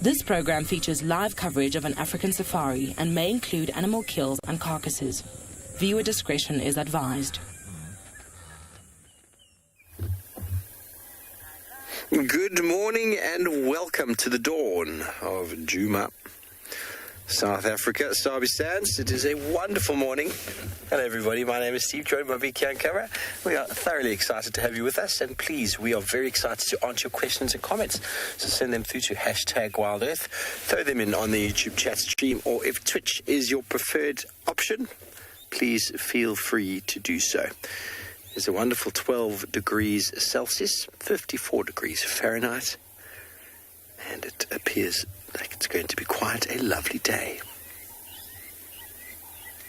This program features live coverage of an African safari and may include animal kills and carcasses. Viewer discretion is advised. Good morning and welcome to the dawn of Djuma, South Africa, Sabi Sands. It is a wonderful morning. Hello everybody, my name is Steve, joined by BK and Camera. We are thoroughly excited to have you with us, and please, we are very excited to answer your questions and comments. So send them through to #WildEarth, throw them in on the YouTube chat stream, or if Twitch is your preferred option, please feel free to do so. It's a wonderful 12 degrees Celsius, 54 degrees Fahrenheit, and it appears like it's going to be quite a lovely day.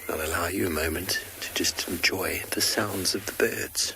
I'll allow you a moment to just enjoy the sounds of the birds.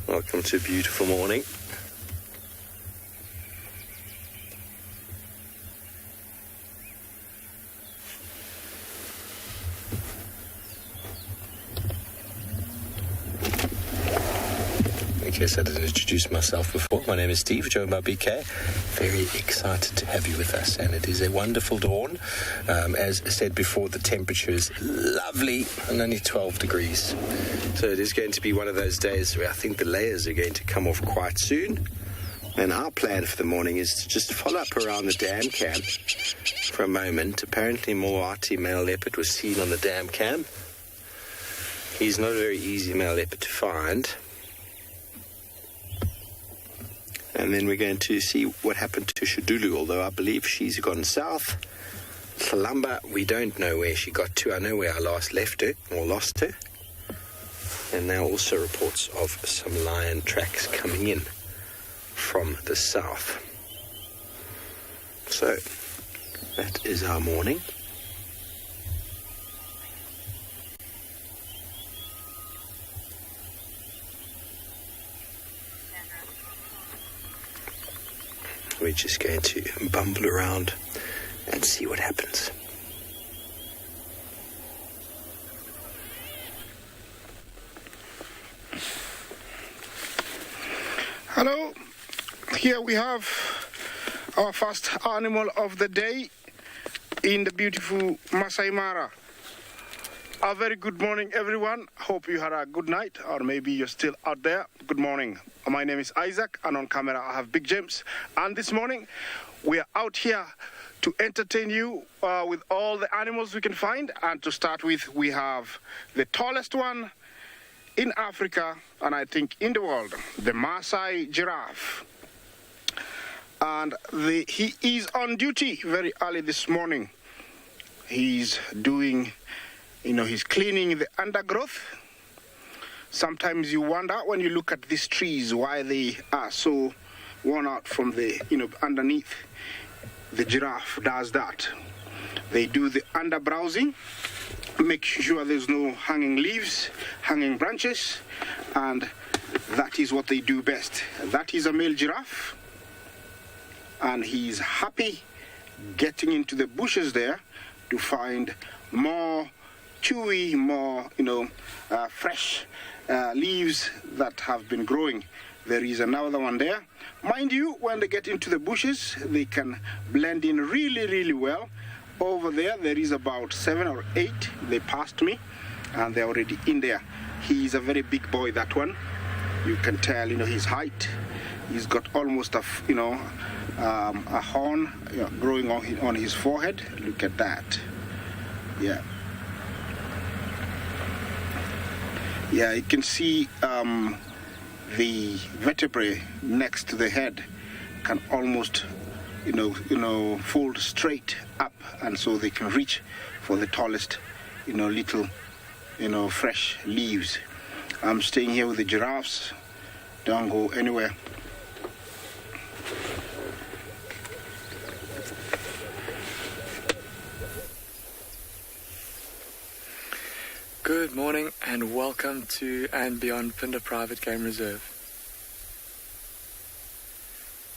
Welcome to a beautiful morning. In case I didn't introduce myself before, my name is Steve, joined by BK. Very excited to have you with us, and it is a wonderful dawn. As I said before, the temperature is lovely and only 12 degrees. So it is going to be one of those days where I think the layers are going to come off quite soon. And our plan for the morning is to just follow up around the dam cam for a moment. Apparently Moati male leopard was seen on the dam cam. He's not a very easy male leopard to find. And then we're going to see what happened to Shadulu, although I believe she's gone south. Salamba, we don't know where she got to. I know where I last left her, or lost her. And now also reports of some lion tracks coming in from the south. So, that is our morning. We're just going to bumble around and see what happens. Hello, here we have our first animal of the day in the beautiful Masai Mara. A very good morning, everyone. Hope you had a good night, or maybe you're still out there. Good morning. My name is Isaac, and on camera I have Big James. And this morning we are out here to entertain you with all the animals we can find. And to start with, we have the tallest one in Africa, and I think in the world, the Maasai giraffe. And he is on duty very early this morning. He's doing, he's cleaning the undergrowth. Sometimes you wonder when you look at these trees why they are so worn out from the, underneath. The giraffe does that. They do the underbrowsing, make sure there's no hanging leaves, hanging branches, and that is what they do best. That is a male giraffe, and he's happy getting into the bushes there to find more chewy, more fresh leaves that have been growing. There is another one there. Mind you, when they get into the bushes, they can blend in really, really well. Over there is about 7 or 8. They passed me, and they're already in there. He's a very big boy, that one. You can tell, his height. He's got almost a horn growing on his forehead. Look at that. Yeah. Yeah, you can see the vertebrae next to the head can almost, fold straight up, and so they can reach for the tallest, little, fresh leaves. I'm staying here with the giraffes. Don't go anywhere. Good morning and welcome to and beyond Phinda Private Game Reserve.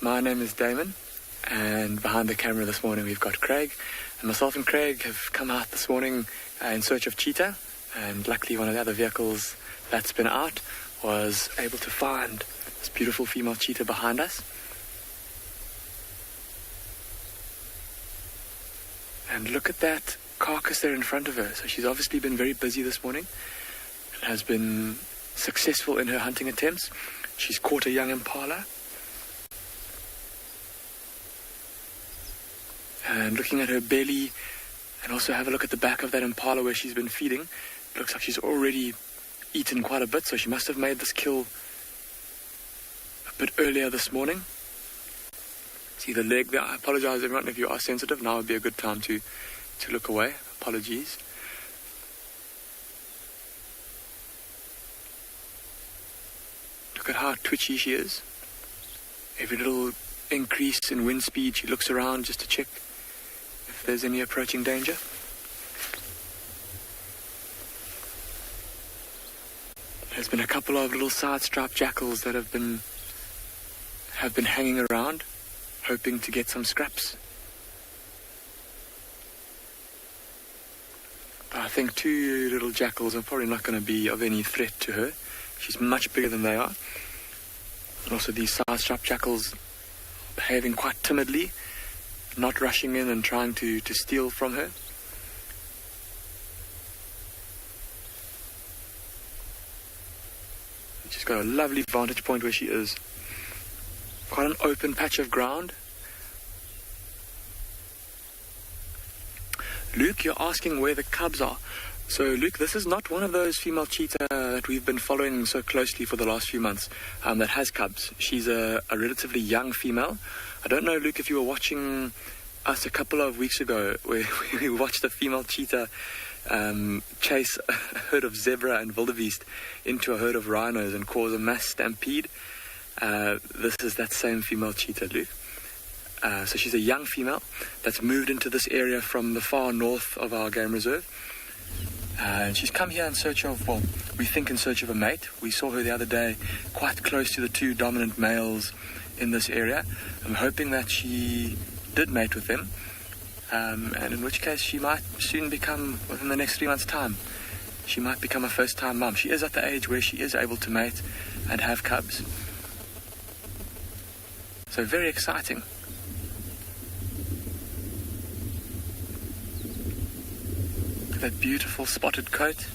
My name is Damon, and behind the camera this morning we've got Craig, and myself and Craig have come out this morning in search of cheetah, and luckily one of the other vehicles that's been out was able to find this beautiful female cheetah behind us. And look at that carcass there in front of her. So she's obviously been very busy this morning and has been successful in her hunting attempts. She's caught a young impala. And looking at her belly, and also have a look at the back of that impala where she's been feeding, it looks like she's already eaten quite a bit, so she must have made this kill a bit earlier this morning. See the leg there? I apologize everyone if you are sensitive. Now would be a good time to look away. Apologies. Look at how twitchy she is. Every little increase in wind speed, she looks around just to check if there's any approaching danger. There's been a couple of little side-striped jackals that have been hanging around, hoping to get some scraps. But I think 2 little jackals are probably not going to be of any threat to her. She's much bigger than they are. And also these side-striped jackals behaving quite timidly, not rushing in and trying to steal from her. She's got a lovely vantage point where she is. Quite an open patch of ground. Luke, you're asking where the cubs are. So, Luke, this is not one of those female cheetah that we've been following so closely for the last few months that has cubs. She's a relatively young female. I don't know, Luke, if you were watching us a couple of weeks ago where we watched a female cheetah chase a herd of zebra and wildebeest into a herd of rhinos and cause a mass stampede. This is that same female cheetah, Luke. So she's a young female that's moved into this area from the far north of our game reserve. And she's come here in search of, well, we think in search of a mate. We saw her the other day quite close to the 2 dominant males in this area. I'm hoping that she did mate with them. And in which case she might soon become, within the next 3 months' time, she might become a first-time mum. She is at the age where she is able to mate and have cubs. So very exciting. That beautiful spotted coat,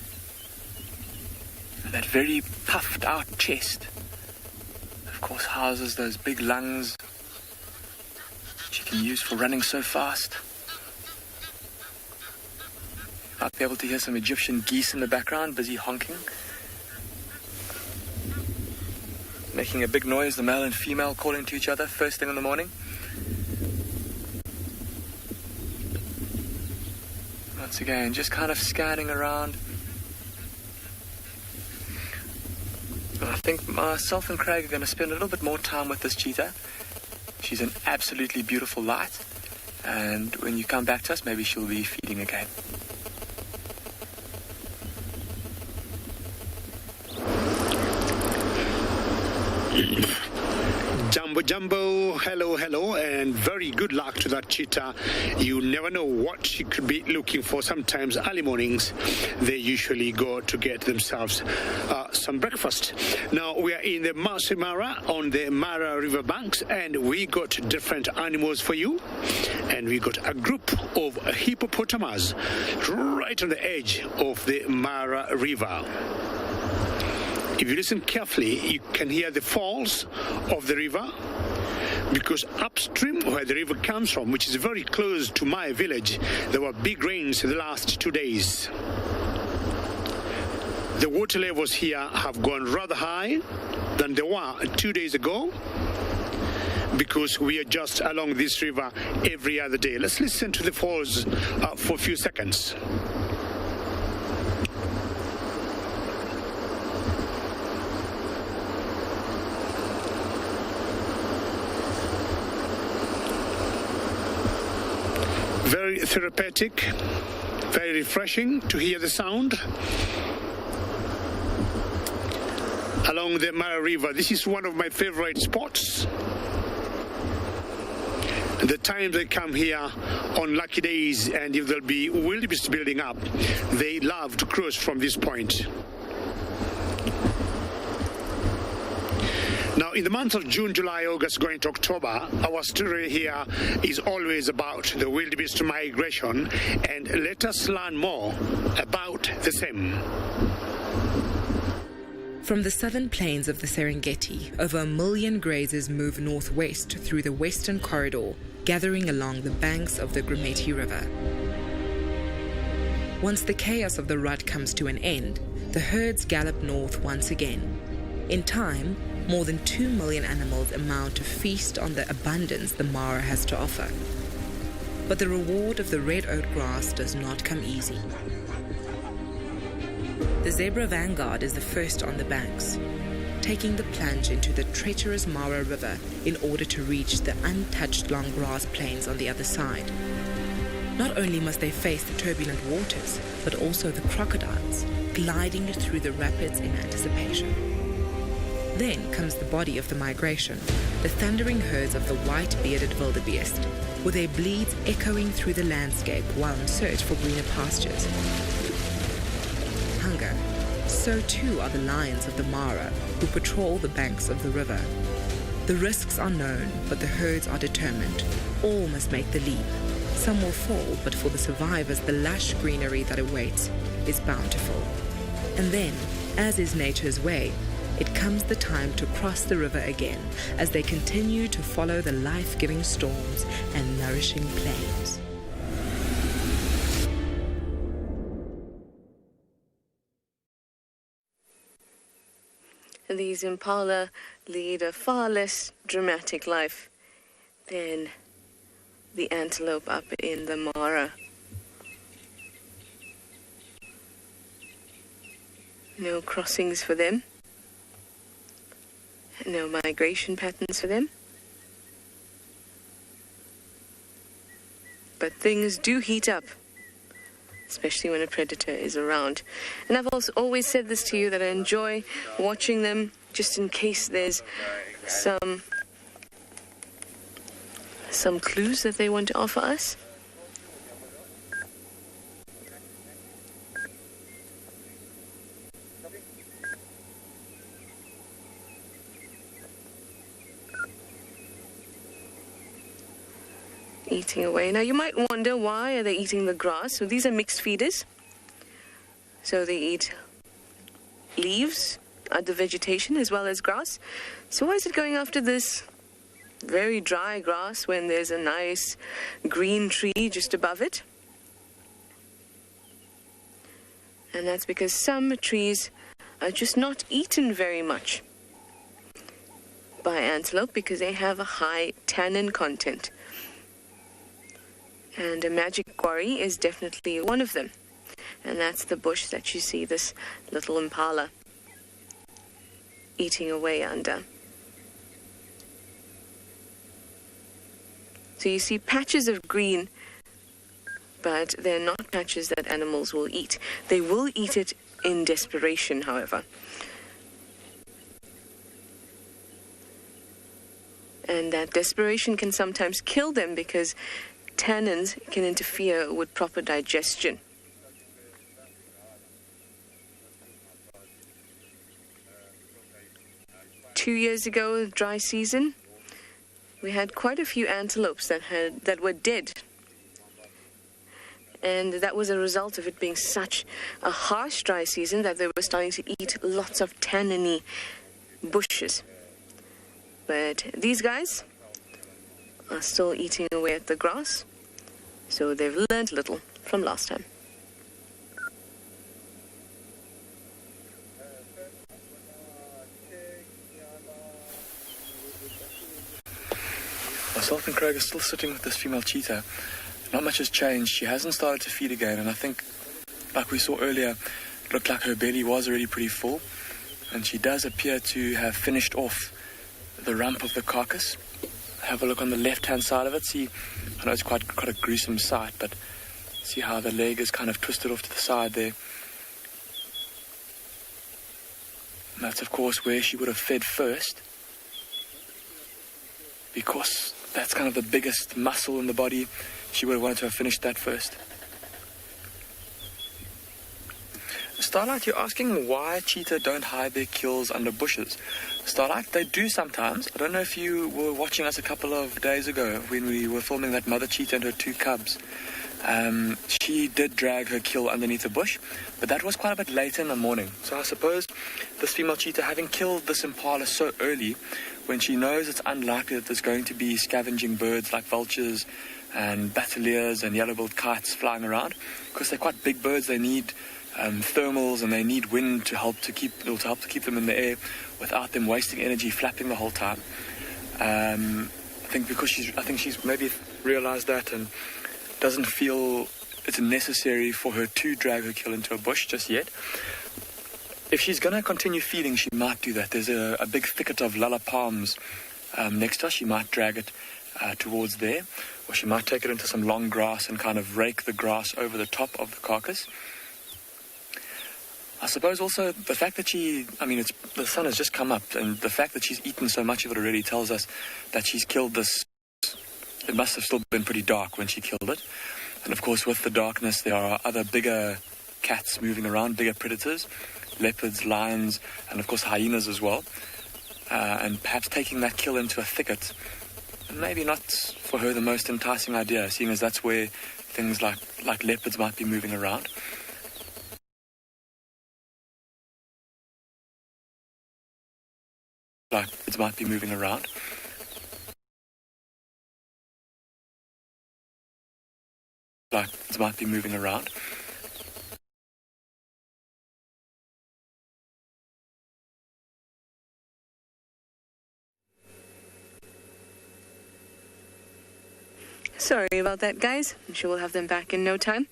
and that very puffed out chest, of course, houses those big lungs she can use for running so fast. You might be able to hear some Egyptian geese in the background busy honking, making a big noise, the male and female calling to each other first thing in the morning. Once again, just kind of scanning around. And I think myself and Craig are going to spend a little bit more time with this cheetah. She's an absolutely beautiful light, and when you come back to us, maybe she'll be feeding again. Jumbo, jumbo, hello, and very good luck to that cheetah. You never know what she could be looking for. Sometimes early mornings, they usually go to get themselves some breakfast. Now, we are in the Masai Mara on the Mara River banks, and we got different animals for you. And we got a group of hippopotamus right on the edge of the Mara River. If you listen carefully, you can hear the falls of the river, because upstream where the river comes from, which is very close to my village, there were big rains in the last 2 days. The water levels here have gone rather high than they were 2 days ago, because we are just along this river every other day. Let's listen to the falls for a few seconds. Very therapeutic, very refreshing to hear the sound along the Mara River. This is one of my favorite spots. The time they come here on lucky days, and if there'll be wildebeest building up, they love to cross from this point. Now, in the months of June, July, August, going to October, our story here is always about the wildebeest migration, and let us learn more about the same. From the southern plains of the Serengeti, over 1 million grazers move northwest through the western corridor, gathering along the banks of the Grumeti River. Once the chaos of the rut comes to an end, the herds gallop north once again. In time, more than 2 million animals amount to feast on the abundance the Mara has to offer. But the reward of the red oat grass does not come easy. The zebra vanguard is the first on the banks, taking the plunge into the treacherous Mara River in order to reach the untouched long grass plains on the other side. Not only must they face the turbulent waters, but also the crocodiles, gliding through the rapids in anticipation. Then comes the body of the migration, the thundering herds of the white-bearded wildebeest, with their bleats echoing through the landscape while in search for greener pastures. Hunger. So too are the lions of the Mara, who patrol the banks of the river. The risks are known, but the herds are determined. All must make the leap. Some will fall, but for the survivors, the lush greenery that awaits is bountiful. And then, as is nature's way, it comes the time to cross the river again as they continue to follow the life-giving storms and nourishing plains. These impala lead a far less dramatic life than the antelope up in the Mara. No crossings for them. No migration patterns for them. But things do heat up, especially when a predator is around. And I've also always said this to you, that I enjoy watching them just in case there's some clues that they want to offer us. Eating away. Now you might wonder, why are they eating the grass? So these are mixed feeders. So they eat leaves, other vegetation, as well as grass. So why is it going after this very dry grass when there's a nice green tree just above it? And that's because some trees are just not eaten very much by antelope because they have a high tannin content. And a magic quarry is definitely one of them. And that's the bush that you see this little impala eating away under. So you see patches of green, but they're not patches that animals will eat. They will eat it in desperation, however. And that desperation can sometimes kill them because tannins can interfere with proper digestion. Two years ago, dry season, we had quite a few antelopes that were dead. And that was a result of it being such a harsh dry season that they were starting to eat lots of tanniny bushes. But these guys are still eating away at the grass, so they've learned a little from last time. Myself and Craig are still sitting with this female cheetah. Not much has changed. She hasn't started to feed again, and I think, like we saw earlier, it looked like her belly was already pretty full, and she does appear to have finished off the rump of the carcass. Have a look on the left-hand side of it. See, I know it's quite a gruesome sight, but see how the leg is kind of twisted off to the side there. And that's, of course, where she would have fed first, because that's kind of the biggest muscle in the body. She would have wanted to have finished that first. Starlight, you're asking why cheetah don't hide their kills under bushes. Starlight, they do sometimes. I don't know if you were watching us a couple of days ago when we were filming that mother cheetah and her two cubs. She did drag her kill underneath a bush, but that was quite a bit later in the morning. So I suppose this female cheetah, having killed this impala so early, when she knows it's unlikely that there's going to be scavenging birds like vultures and bataliers and yellow-billed kites flying around, because they're quite big birds, they need thermals and they need wind to help to keep them in the air without them wasting energy flapping the whole time. I think she's maybe realized that and doesn't feel it's necessary for her to drag her kill into a bush just yet. If she's going to continue feeding, she might do that. There's a big thicket of lala palms next to us. She might drag it towards there, or she might take it into some long grass and kind of rake the grass over the top of the carcass. I suppose also the fact that the sun has just come up, and the fact that she's eaten so much of it already tells us that she's killed this. It must have still been pretty dark when she killed it. And of course, with the darkness, there are other bigger cats moving around, bigger predators, leopards, lions, and of course hyenas as well. And perhaps taking that kill into a thicket, maybe not for her the most enticing idea, seeing as that's where things like leopards might be moving around. Sorry about that, guys. I'm sure we'll have them back in no time.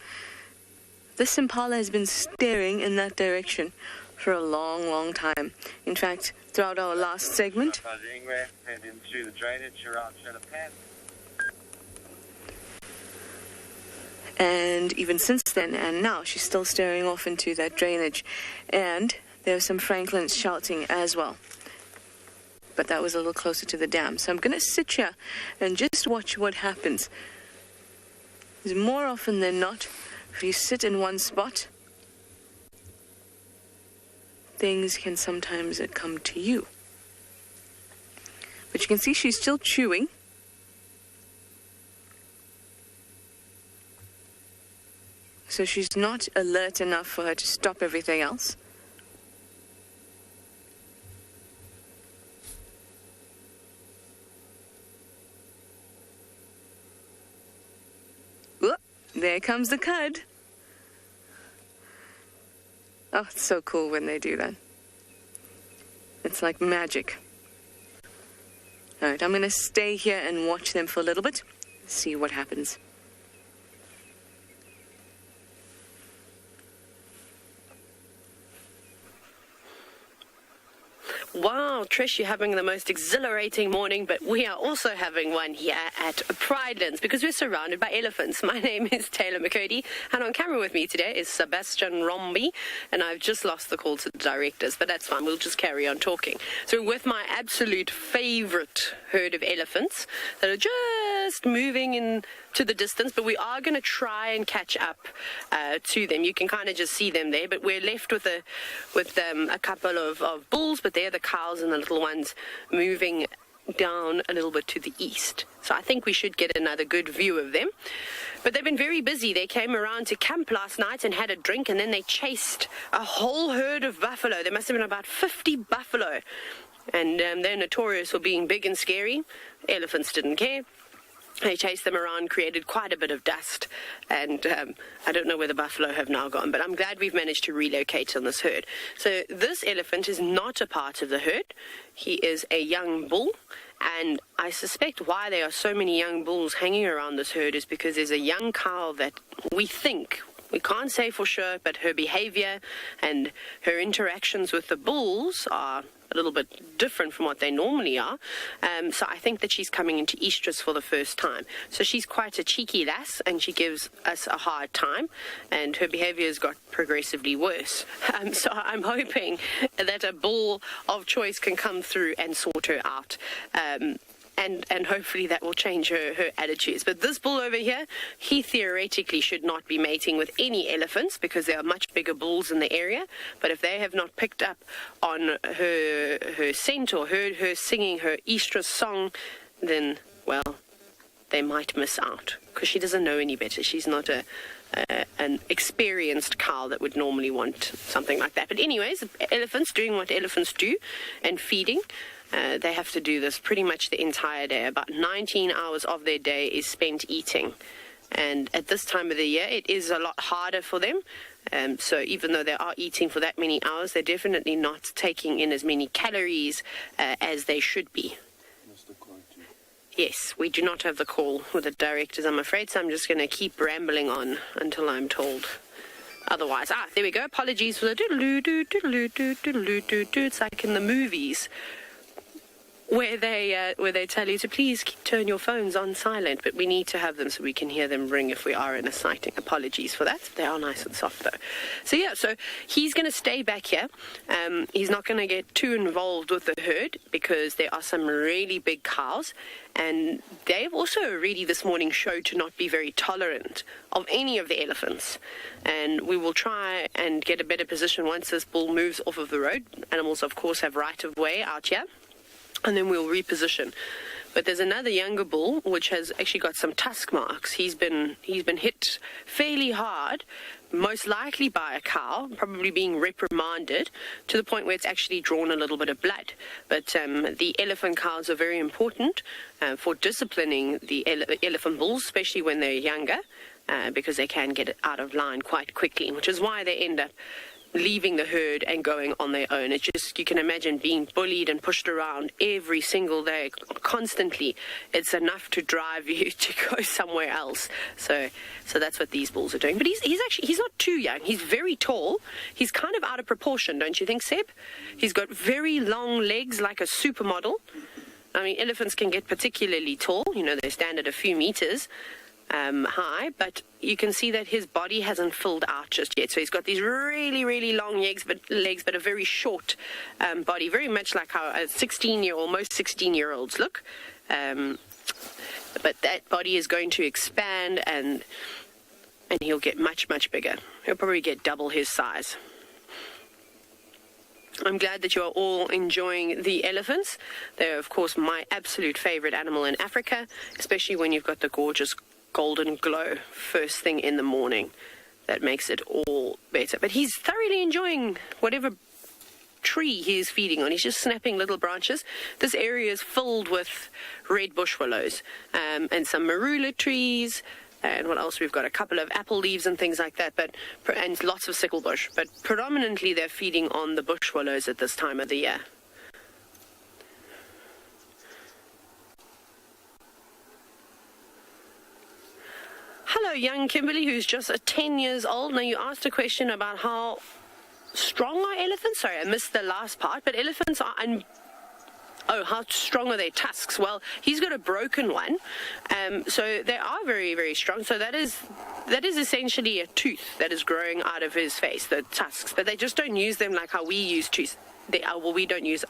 This impala has been staring in that direction for a long, long time. In fact, throughout our last segment, and even since then, and now she's still staring off into that drainage. And there are some Franklins shouting as well. But that was a little closer to the dam. So I'm going to sit here and just watch what happens. Because more often than not, if you sit in one spot, things can sometimes come to you. But you can see she's still chewing. So she's not alert enough for her to stop everything else. Whoop, there comes the cud. Oh, it's so cool when they do that. It's like magic. All right, I'm going to stay here and watch them for a little bit, see what happens. Wow, Trish, you're having the most exhilarating morning, but we are also having one here at Pridelands because we're surrounded by elephants. My name is Taylor McCurdy, and on camera with me today is Sebastian Rombi, and I've just lost the call to the directors, but that's fine. We'll just carry on talking. So with my absolute favorite herd of elephants that are just moving into the distance, but we are going to try and catch up to them. You can kind of just see them there, but we're left with a couple of bulls, but they're the cows and the little ones moving down a little bit to the east. So I think we should get another good view of them. But they've been very busy. They came around to camp last night and had a drink, and then they chased a whole herd of buffalo. There must have been about 50 buffalo. And they're notorious for being big and scary. Elephants didn't care. They chased them around, created quite a bit of dust, and I don't know where the buffalo have now gone, but I'm glad we've managed to relocate on this herd. So this elephant is not a part of the herd. He is a young bull, and I suspect why there are so many young bulls hanging around this herd is because there's a young cow that we can't say for sure, but her behavior and her interactions with the bulls are a little bit different from what they normally are. So I think that she's coming into estrus for the first time. So she's quite a cheeky lass, and she gives us a hard time, and her behavior has got progressively worse. So I'm hoping that a bull of choice can come through and sort her out. And hopefully that will change her attitudes. But this bull over here, he theoretically should not be mating with any elephants because there are much bigger bulls in the area. But if they have not picked up on her scent or heard her singing her estrus song, then, well, they might miss out because she doesn't know any better. She's not an experienced cow that would normally want something like that. But anyways, elephants doing what elephants do and feeding. They have to do this pretty much the entire day. About 19 hours of their day is spent eating. And at this time of the year, it is a lot harder for them. So even though they are eating for that many hours, they're definitely not taking in as many calories as they should be. Yes, we do not have the call with the directors, I'm afraid, so I'm just going to keep rambling on until I'm told otherwise. There we go. Apologies for the doodle-doo, it's like in the movies where they tell you to please turn your phones on silent, but we need to have them so we can hear them ring if we are in a sighting. Apologies for that. They are nice and soft though. So yeah, so he's going to stay back here. He's not going to get too involved with the herd because there are some really big cows, and they've also already this morning showed to not be very tolerant of any of the elephants. And we will try and get a better position once this bull moves off of the road. Animals, of course, have right of way out here. And then we'll reposition. But there's another younger bull which has actually got some tusk marks. He's been hit fairly hard, most likely by a cow, probably being reprimanded to the point where it's actually drawn a little bit of blood. But the elephant cows are very important for disciplining the elephant bulls, especially when they're younger, because they can get out of line quite quickly, which is why they end up leaving the herd and going on their own. It's just, you can imagine being bullied and pushed around every single day, constantly. It's enough to drive you to go somewhere else. So that's what these bulls are doing. But he's not too young. He's very tall. He's kind of out of proportion, don't you think, Seb? He's got very long legs like a supermodel. I mean, elephants can get particularly tall. You know, they stand at a few meters high, but you can see that his body hasn't filled out just yet. So he's got these really, really long legs, but a very short body, very much like how a 16-year-old, most 16-year-olds look. But that body is going to expand, and he'll get much, much bigger. He'll probably get double his size. I'm glad that you are all enjoying the elephants. They're, of course, my absolute favorite animal in Africa, especially when you've got the gorgeous golden glow first thing in the morning. That makes it all better. But he's thoroughly enjoying whatever tree he is feeding on. He's just snapping little branches. This area is filled with red bush willows and some marula trees. And what else? We've got a couple of apple leaves and things like that, and lots of sickle bush. But predominantly they're feeding on the bush willows at this time of the year. Hello, young Kimberly, who's just 10 years old. Now, you asked a question about how strong are elephants? Sorry, I missed the last part, but elephants are... Oh, how strong are their tusks? Well, he's got a broken one, so they are very, very strong. So that is essentially a tooth that is growing out of his face, the tusks. But they just don't use them like how we use tooth. They don't use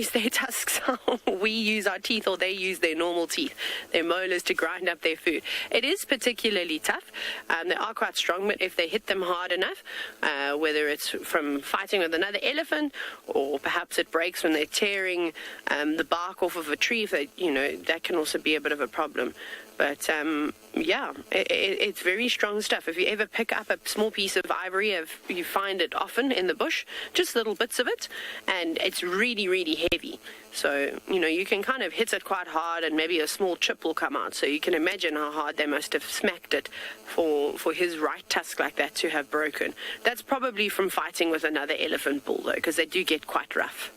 their tusks how we use our teeth, or they use their normal teeth, their molars, to grind up their food. It is particularly tough. They are quite strong, but if they hit them hard enough, whether it's from fighting with another elephant, or perhaps it breaks when they're tearing the bark off of a tree, that can also be a bit of a problem. But, it's very strong stuff. If you ever pick up a small piece of ivory, you find it often in the bush, just little bits of it, and it's really, really heavy. So, you can kind of hit it quite hard, and maybe a small chip will come out. So you can imagine how hard they must have smacked it for his right tusk like that to have broken. That's probably from fighting with another elephant bull, though, because they do get quite rough.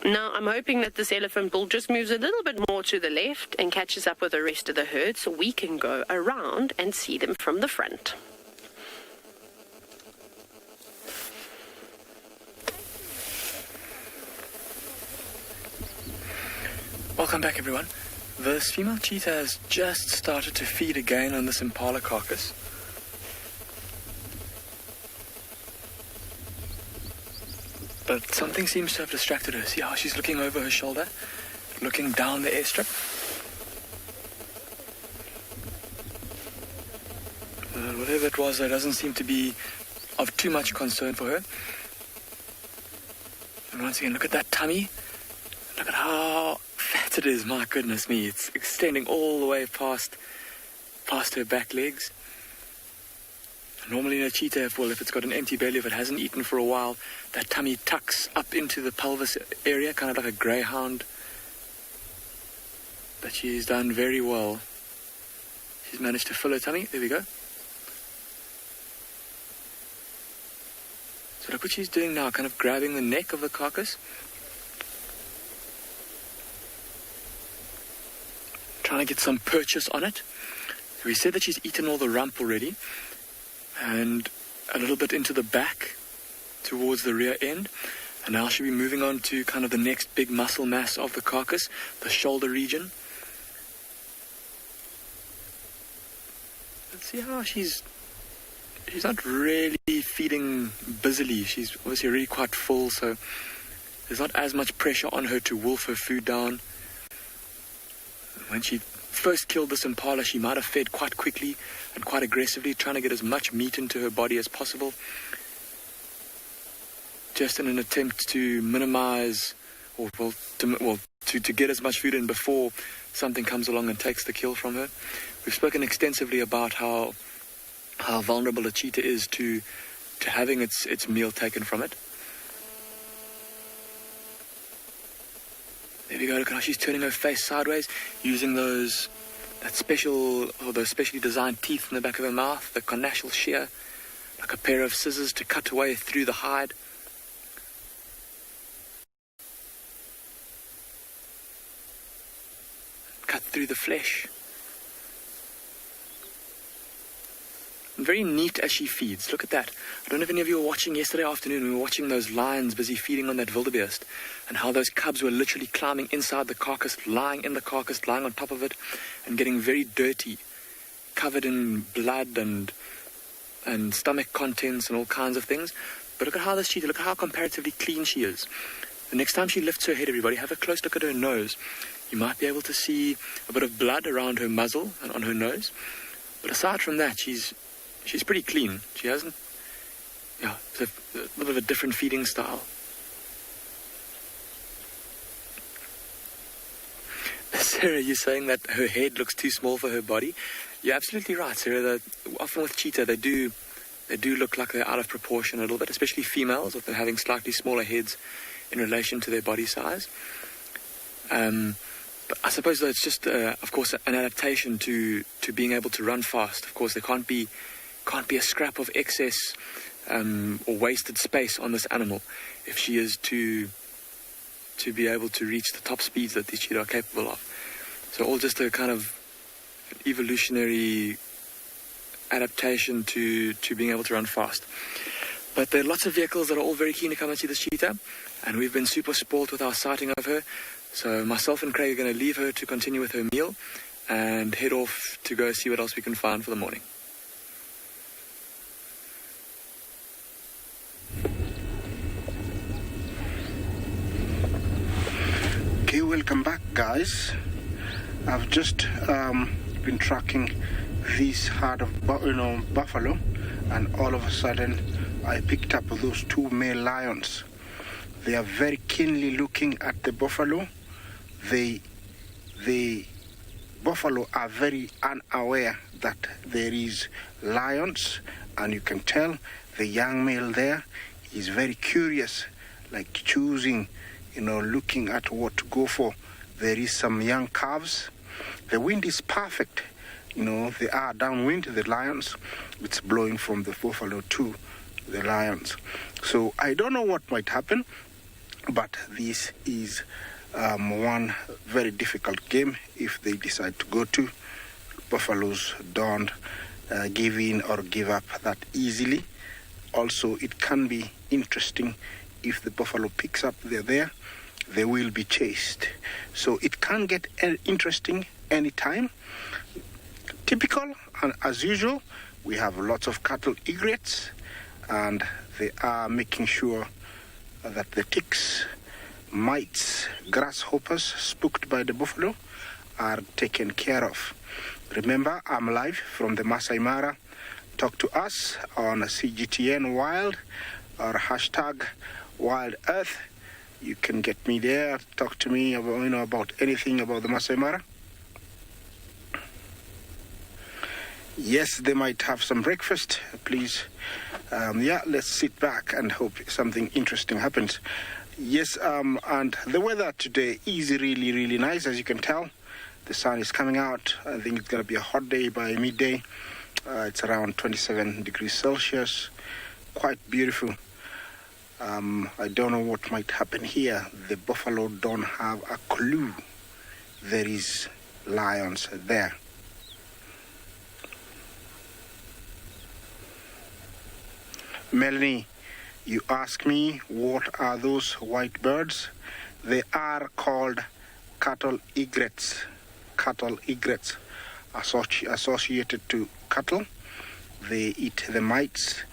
Now, I'm hoping that this elephant bull just moves a little bit more to the left and catches up with the rest of the herd, so we can go around and see them from the front. Welcome back, everyone. This female cheetah has just started to feed again on this impala carcass. But something seems to have distracted her. See how she's looking over her shoulder, looking down the airstrip? Whatever it was, there doesn't seem to be of too much concern for her. And once again, look at that tummy. Look at how fat it is. My goodness me. It's extending all the way past her back legs. Normally in a cheetah, if it's got an empty belly, if it hasn't eaten for a while, that tummy tucks up into the pelvis area, kind of like a greyhound. But she's done very well. She's managed to fill her tummy. There we go. So look what she's doing now, kind of grabbing the neck of the carcass. Trying to get some purchase on it. So we said that she's eaten all the rump already. And a little bit into the back towards the rear end, and now she'll be moving on to kind of the next big muscle mass of the carcass, the shoulder region. Let's see how she's not really feeding busily. She's obviously really quite full, so there's not as much pressure on her to wolf her food down. When she first killed this impala, she might have fed quite quickly and quite aggressively, trying to get as much meat into her body as possible, just in an attempt to minimize, to get as much food in before something comes along and takes the kill from her. We've spoken extensively about how vulnerable a cheetah is to having its meal taken from it. There we go. Look how she's turning her face sideways, using those specially designed teeth in the back of her mouth, the connational shear, like a pair of scissors to cut away through the hide. Cut through the flesh. And very neat as she feeds. Look at that. I don't know if any of you were watching yesterday afternoon. We were watching those lions busy feeding on that wildebeest, and how those cubs were literally climbing inside the carcass, lying in the carcass, lying on top of it, and getting very dirty, covered in blood and stomach contents and all kinds of things. But look at how this cheetah, look at how comparatively clean she is. The next time she lifts her head, everybody, have a close look at her nose. You might be able to see a bit of blood around her muzzle and on her nose. But aside from that, she's pretty clean. She hasn't... Yeah, it's a bit of a different feeding style. Sarah, you're saying that her head looks too small for her body. You're absolutely right, Sarah. Often with cheetah, they do look like they're out of proportion a little bit, especially females, with them having slightly smaller heads in relation to their body size. But I suppose that it's just, of course, an adaptation to being able to run fast. Of course, there can't be a scrap of excess or wasted space on this animal if she is to be able to reach the top speeds that these cheetah are capable of. So all just a kind of evolutionary adaptation to being able to run fast. But there are lots of vehicles that are all very keen to come and see this cheetah, and we've been super spoiled with our sighting of her. So myself and Craig are going to leave her to continue with her meal and head off to go see what else we can find for the morning. Okay, welcome back, guys. I've just been tracking this herd of buffalo, and all of a sudden I picked up those two male lions. They are very keenly looking at the buffalo. The buffalo are very unaware that there is lions, and you can tell the young male there is very curious, like choosing, looking at what to go for. There is some young calves. The wind is perfect. They are downwind, the lions. It's blowing from the buffalo to the lions. So I don't know what might happen, but this is one very difficult game if they decide to go to. Buffaloes don't give in or give up that easily. Also, it can be interesting if the buffalo picks up they're there, they will be chased. So it can get interesting anytime. Typical, and as usual, we have lots of cattle egrets, and they are making sure that the ticks, mites, grasshoppers spooked by the buffalo are taken care of. Remember, I'm live from the Masai Mara. Talk to us on CGTN Wild or hashtag Wild Earth. You can get me there. Talk to me about anything about the Masai Mara. Yes, they might have some breakfast. Please, let's sit back and hope something interesting happens. Yes, and the weather today is really, really nice, as you can tell. The sun is coming out. I think it's going to be a hot day by midday. It's around 27 degrees Celsius. Quite beautiful. I don't know what might happen here. The buffalo don't have a clue there is lions there. Melanie, you ask me, what are those white birds? They are called cattle egrets. Cattle egrets, associated to cattle. They eat the mites,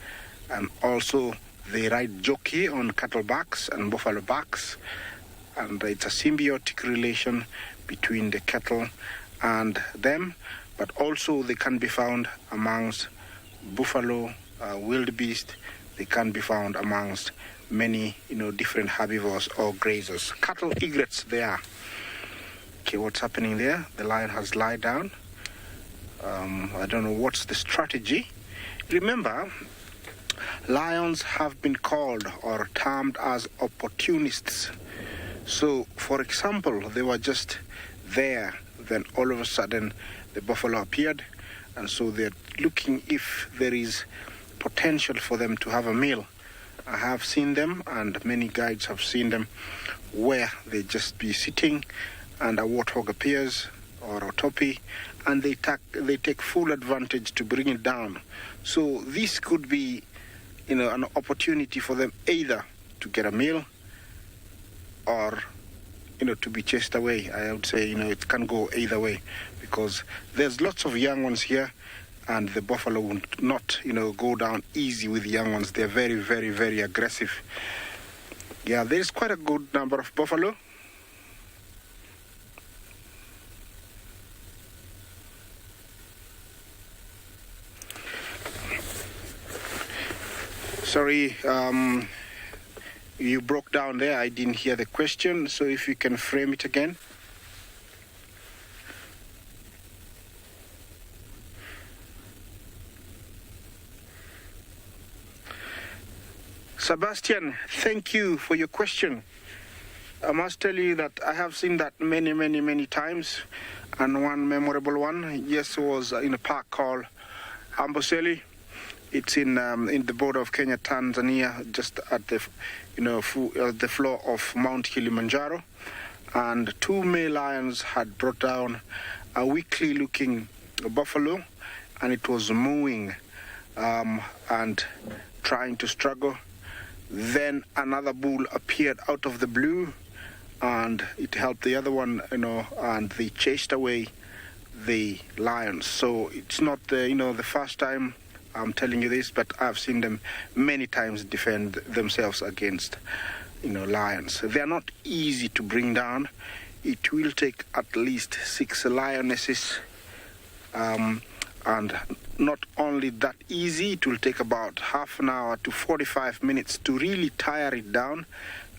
and also they ride jockey on cattle backs and buffalo backs, and it's a symbiotic relation between the cattle and them, but also they can be found amongst buffalo, wildebeest. They can be found amongst many, different herbivores or grazers. Cattle egrets, they are. Okay, what's happening there? The lion has lied down. I don't know what's the strategy. Remember, lions have been called or termed as opportunists. So, for example, they were just there, then all of a sudden the buffalo appeared, and so they're looking if there is potential for them to have a meal. I have seen them, and many guides have seen them, where they just be sitting and a warthog appears or a topi, and they take full advantage to bring it down. So this could be, an opportunity for them either to get a meal or, to be chased away. I would say, it can go either way, because there's lots of young ones here, and the buffalo will not, go down easy with the young ones. They're very, very, very aggressive. Yeah, there's quite a good number of buffalo. Sorry, you broke down there. I didn't hear the question, so if you can frame it again. Sebastian, thank you for your question. I must tell you that I have seen that many, many, many times, and one memorable one, yes, was in a park called Amboseli. It's in the border of Kenya, Tanzania, just at the the floor of Mount Kilimanjaro, and two male lions had brought down a weakly-looking buffalo, and it was mooing and trying to struggle. Then another bull appeared out of the blue, and it helped the other one, and they chased away the lions. So it's not the first time I'm telling you this, but I've seen them many times defend themselves against lions. They are not easy to bring down. It will take at least 6 lionesses, and not only that easy, it will take about half an hour to 45 minutes to really tire it down.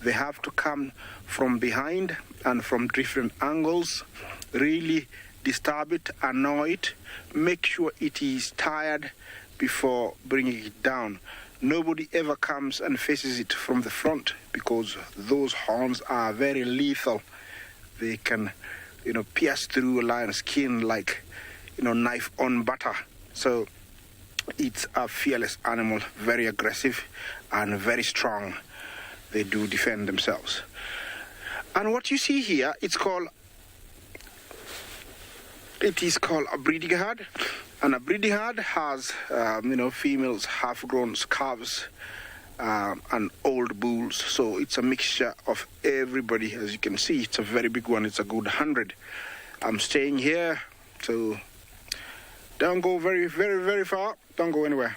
They have to come from behind and from different angles, really disturb it, annoy it, make sure it is tired before bringing it down. Nobody ever comes and faces it from the front, because those horns are very lethal. They can, pierce through a lion's skin like, knife on butter. So it's a fearless animal, very aggressive and very strong. They do defend themselves. And what you see here, it is called a breeding herd. And a breeding herd has, females, half-grown calves, and old bulls. So it's a mixture of everybody. As you can see, it's a very big one. It's a good 100. I'm staying here, so don't go very, very, very far. Don't go anywhere.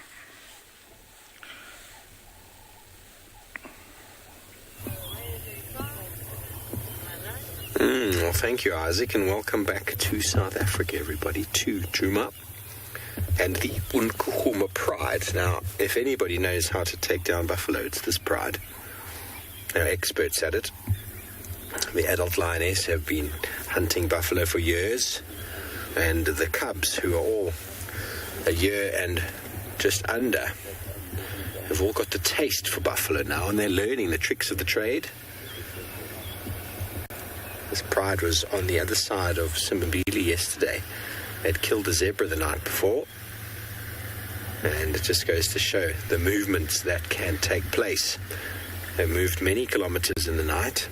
Well, thank you, Isaac, and welcome back to South Africa, everybody, to Djuma and the Unkuhuma Pride. Now, if anybody knows how to take down buffalo, it's this pride. They're experts at it. The adult lioness have been hunting buffalo for years, and the cubs, who are all a year and just under, have all got the taste for buffalo now, and they're learning the tricks of the trade. This pride was on the other side of Simbambili yesterday. They'd killed a zebra the night before. And it just goes to show the movements that can take place. They moved many kilometers in the night.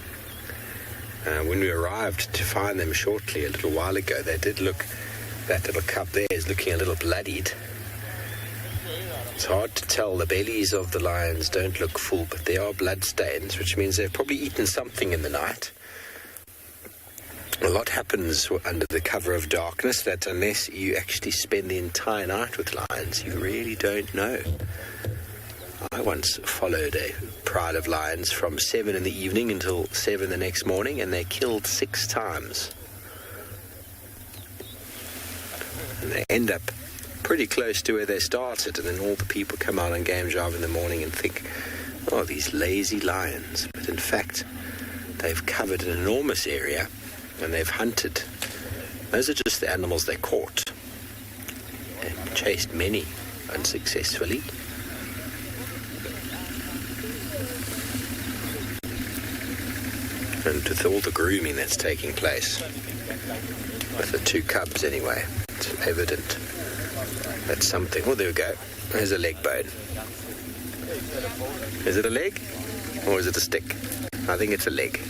When we arrived to find them shortly, a little while ago, they did look, that little cub there is looking a little bloodied. It's hard to tell. The bellies of the lions don't look full, but there are blood stains, which means they've probably eaten something in the night. A lot happens under the cover of darkness, that unless you actually spend the entire night with lions, you really don't know. I once followed a pride of lions from 7 in the evening until 7 the next morning, and they killed 6 times. And they end up pretty close to where they started, and then all the people come out on game drive in the morning and think, oh, these lazy lions. But in fact, they've covered an enormous area, and they've hunted. Those are just the animals they caught. They chased many unsuccessfully. And with all the grooming that's taking place, with the 2 cubs anyway, it's evident that something... Oh, there we go. There's a leg bone. Is it a leg? Or is it a stick? I think it's a leg.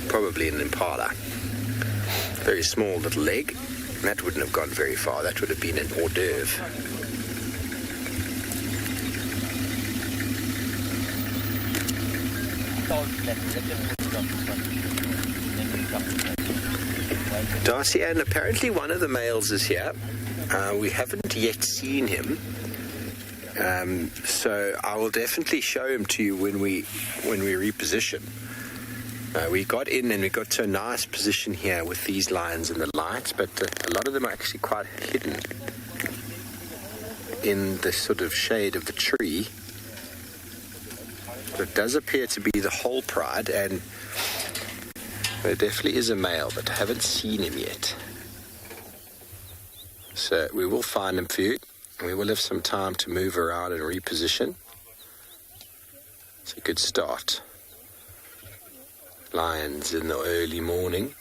Probably an impala. Very small little leg. That wouldn't have gone very far. That would have been an hors d'oeuvre. Darcy, and apparently one of the males is here. We haven't yet seen him. So I will definitely show him to you when we reposition. We got in and we got to a nice position here with these lions in the light, but a lot of them are actually quite hidden in the sort of shade of the tree. But it does appear to be the whole pride, and there definitely is a male, but I haven't seen him yet. So we will find him for you. We will have some time to move around and reposition. It's a good start. Lions in the early morning.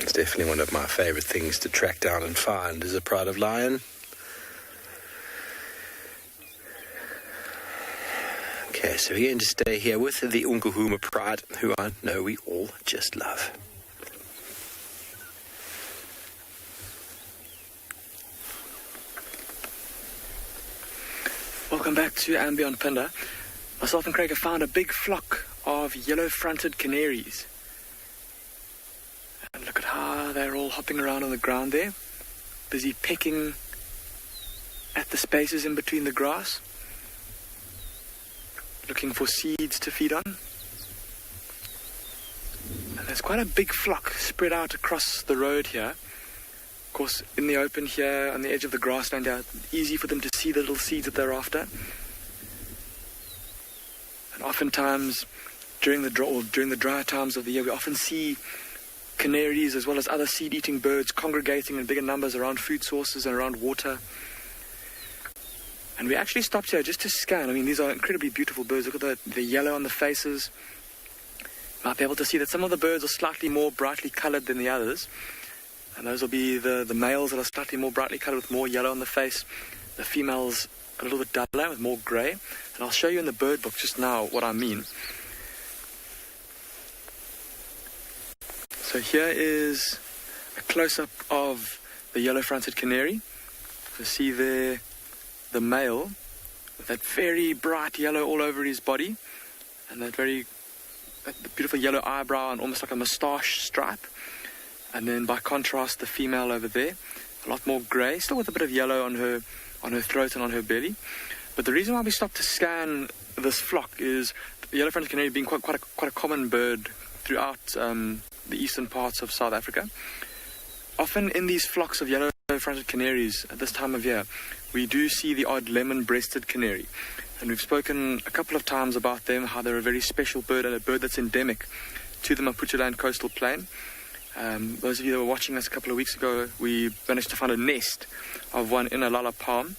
It's definitely one of my favorite things to track down and find, is a pride of lion. Okay, Okay, so we're going to stay here with the Nkuhuma Pride, who I know we all just love. Welcome back to Ambient Pinda. Myself and Craig have found a big flock of yellow-fronted canaries. And look at how they're all hopping around on the ground there, busy pecking at the spaces in between the grass, looking for seeds to feed on. And there's quite a big flock spread out across the road here. Of course, in the open here, on the edge of the grassland, it's easy for them to see the little seeds that they're after. And oftentimes, during the dry times of the year, we often see canaries as well as other seed-eating birds congregating in bigger numbers around food sources and around water. And we actually stopped here just to scan. I mean, these are incredibly beautiful birds. Look at the yellow on the faces. You might be able to see that some of the birds are slightly more brightly colored than the others. And those will be the males that are slightly more brightly colored with more yellow on the face. The females a little bit duller with more grey. And I'll show you in the bird book just now what I mean. So here is a close-up of the yellow-fronted canary. You see there the male with that very bright yellow all over his body and that beautiful yellow eyebrow and almost like a moustache stripe. And then by contrast, the female over there, a lot more grey, still with a bit of yellow on her throat and on her belly. But the reason why we stopped to scan this flock is the yellow-fronted canary being quite a common bird throughout the eastern parts of South Africa. Often in these flocks of yellow-fronted canaries at this time of year, we do see the odd lemon-breasted canary. And we've spoken a couple of times about them, how they're a very special bird and a bird that's endemic to the Maputoland coastal plain. Those of you that were watching us a couple of weeks ago, we managed to find a nest of one in a lala palm.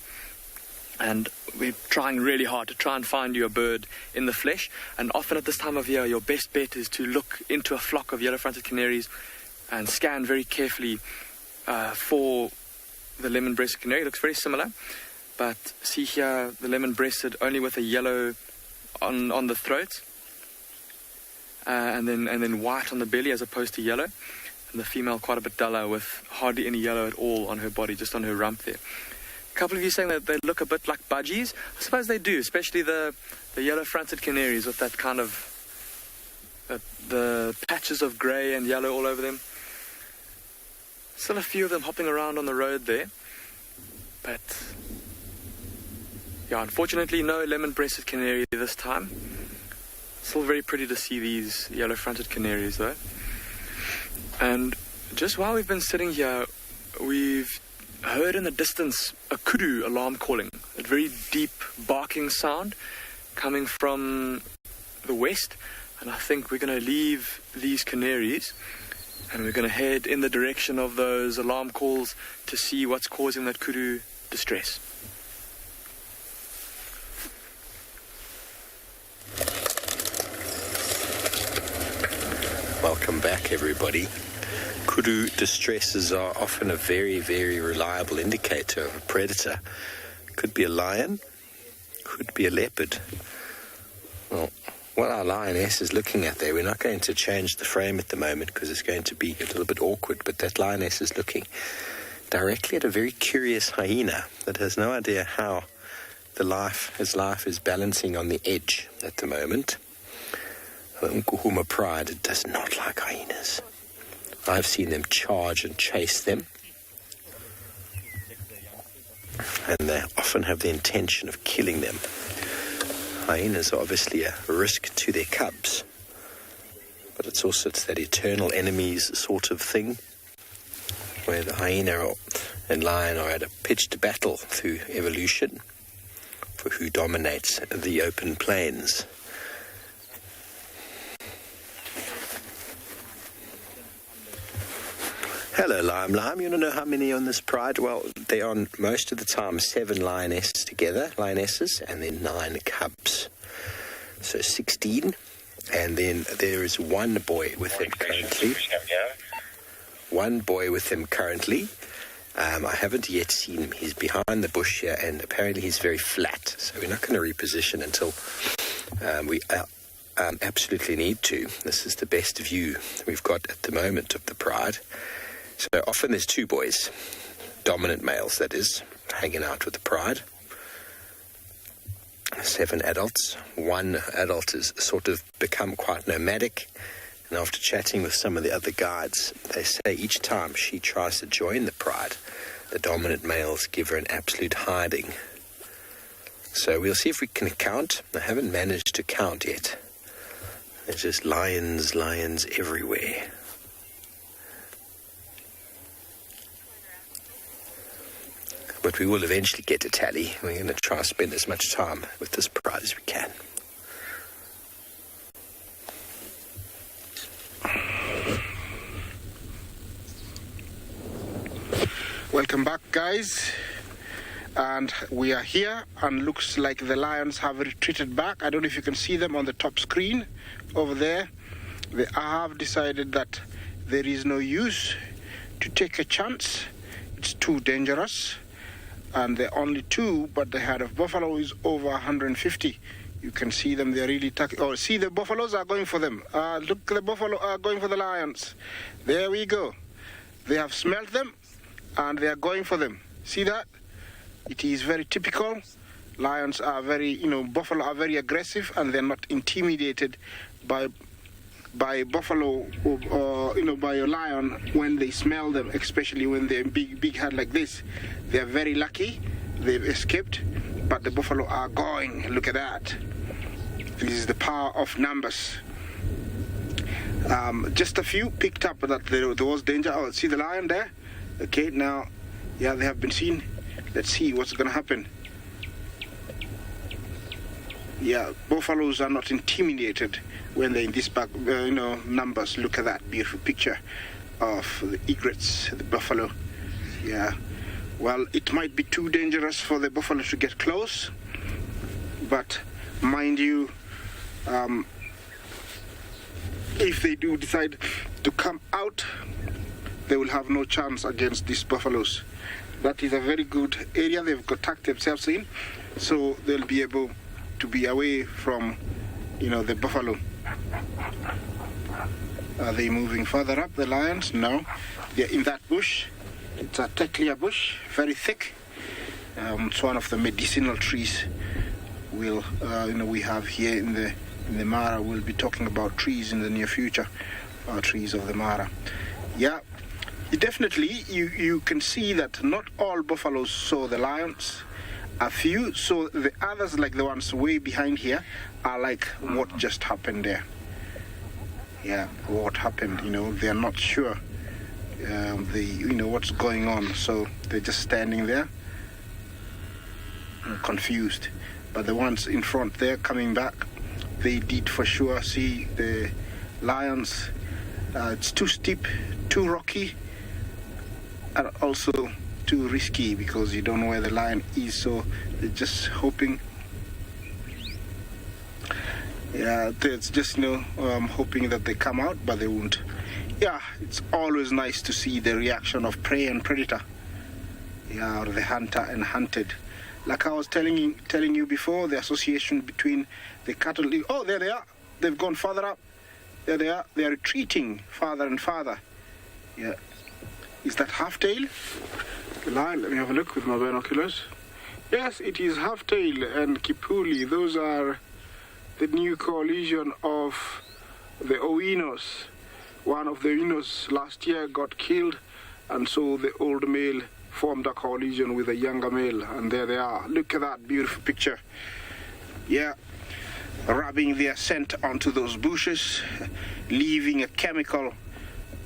And we're trying really hard to try and find you a bird in the flesh. And often at this time of year, your best bet is to look into a flock of yellow-fronted canaries and scan very carefully for the lemon-breasted canary. It looks very similar, but see here the lemon-breasted only with a yellow on the throat, and then white on the belly as opposed to yellow, and the female quite a bit duller with hardly any yellow at all on her body, just on her rump there. A couple of you saying that they look a bit like budgies. I suppose they do, especially the yellow-fronted canaries with that kind of the patches of grey and yellow all over them. Still a few of them hopping around on the road there. But, yeah, unfortunately, no lemon-breasted canary this time. Still very pretty to see these yellow-fronted canaries, though. And just while we've been sitting here, we've heard in the distance a kudu alarm calling. A very deep barking sound coming from the west. And I think we're going to leave these canaries and we're going to head in the direction of those alarm calls to see what's causing that kudu distress. Welcome back, everybody. Kudu distresses are often a very, very reliable indicator of a predator. Could be a lion, could be a leopard. Well, what our lioness is looking at there, we're not going to change the frame at the moment because it's going to be a little bit awkward, but that lioness is looking directly at a very curious hyena that has no idea how his life is balancing on the edge at the moment. The Nkuhuma Pride does not like hyenas. I've seen them charge and chase them, and they often have the intention of killing them. Hyenas are obviously a risk to their cubs, but it's that eternal enemies sort of thing, where the hyena and lion are at a pitched battle through evolution for who dominates the open plains. Hello, Lime. You want to know how many on this pride? Well, they are most of the time 7 lionesses together, and then 9 cubs. So 16. And then there is one boy with them currently. I haven't yet seen him. He's behind the bush here, and apparently he's very flat. So we're not going to reposition until We absolutely need to. This is the best view we've got at the moment of the pride. So often there's two boys, dominant males that is, hanging out with the pride. 7 adults. One adult has sort of become quite nomadic, and after chatting with some of the other guides, they say each time she tries to join the pride, the dominant males give her an absolute hiding. So we'll see if we can count. I haven't managed to count yet. There's just lions everywhere. But we will eventually get a tally. We're going to try to spend as much time with this pride as we can. Welcome back, guys. And we are here, and looks like the lions have retreated back. I don't know if you can see them on the top screen over there. They have decided that there is no use to take a chance. It's too dangerous. And they're only 2, but the herd of buffalo is over 150. You can see them, they're really see, the buffaloes are going for them. Look, the buffalo are going for the lions. There we go. They have smelt them, and they are going for them. See that? It is very typical. Lions are very, buffalo are very aggressive, and they're not intimidated by buffalo or by a lion when they smell them, especially when they're big herd like this. They're very lucky. They've escaped, but the buffalo are going. Look at that. This is the power of numbers. Just a few picked up that there was danger. Oh, see the lion there? Okay, now, yeah, they have been seen. Let's see what's going to happen. Yeah, buffaloes are not intimidated when they're in this back, numbers. Look at that beautiful picture of the egrets, the buffalo. Yeah, well, it might be too dangerous for the buffalo to get close, but mind you, if they do decide to come out, they will have no chance against these buffaloes. That is a very good area they've got tucked themselves in, so they'll be able to be away from, the buffalo. Are they moving further up, the lions? No. They're in that bush. It's a teklia bush, very thick. It's one of the medicinal trees we have here in the Mara. We'll be talking about trees in the near future, trees of the Mara. Yeah, definitely you can see that not all buffaloes saw the lions. A few, so the others, like the ones way behind here, are like what just happened there. Yeah, what happened, they're not sure what's going on, so they're just standing there confused. But the ones in front there coming back, they did for sure see the lions. It's too steep, too rocky, and also too risky because you don't know where the lion is, so they're just hoping. Yeah, it's just hoping that they come out, but they won't. Yeah, it's always nice to see the reaction of prey and predator. Yeah, or the hunter and hunted. Like I was telling you before, the association between the cattle. Oh, there they are. They've gone further up. There they are. They are retreating farther and farther. Yeah. Is that half-tail? The lion. Let me have a look with my binoculars. Yes, it is half-tail and Kipuli. Those are the new coalition of the Owinos. One of the Owinos last year got killed, and so the old male formed a coalition with a younger male, and there they are. Look at that beautiful picture. Yeah, rubbing their scent onto those bushes, leaving a chemical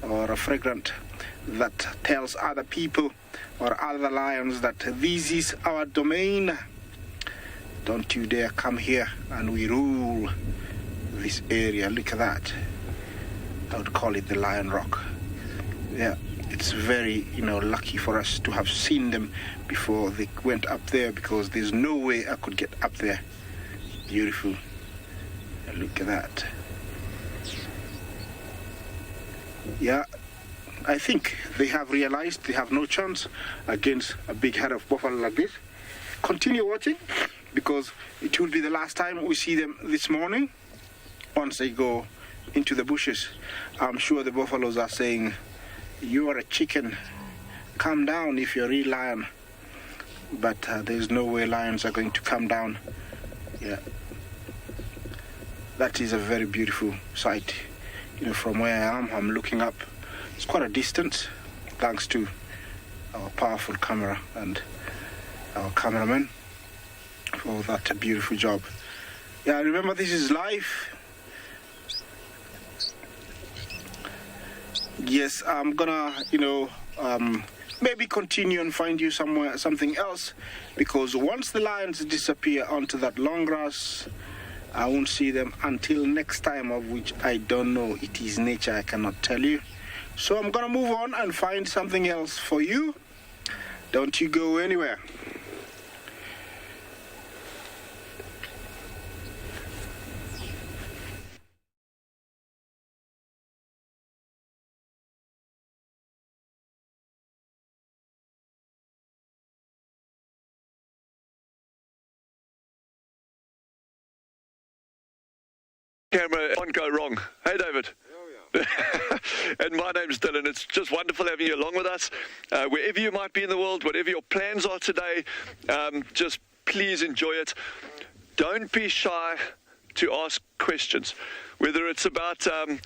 or a fragrant that tells other people or other lions that this is our domain. Don't you dare come here, and we rule this area. Look at that. I would call it the Lion Rock. Yeah, it's very, lucky for us to have seen them before they went up there, because there's no way I could get up there. Beautiful. Look at that. Yeah, I think they have realized they have no chance against a big herd of buffalo like this. Continue watching. because it will be the last time we see them this morning once they go into the bushes. I'm sure the buffaloes are saying, "You are a chicken, calm down if you're a real lion." But there's no way lions are going to come down. Yeah, that is a very beautiful sight. From where I am, I'm looking up. It's quite a distance, thanks to our powerful camera and our cameraman for that beautiful job. Yeah, remember, this is live. Yes, I'm gonna, maybe continue and find you something else, because once the lions disappear onto that long grass, I won't see them until next time, of which I don't know. It is nature, I cannot tell you. So I'm gonna move on and find something else for you. Don't you go anywhere. Camera won't go wrong. Hey, David. And my name's Dylan. It's just wonderful having you along with us. Wherever you might be in the world, whatever your plans are today, just please enjoy it. Don't be shy to ask questions, whether it's about the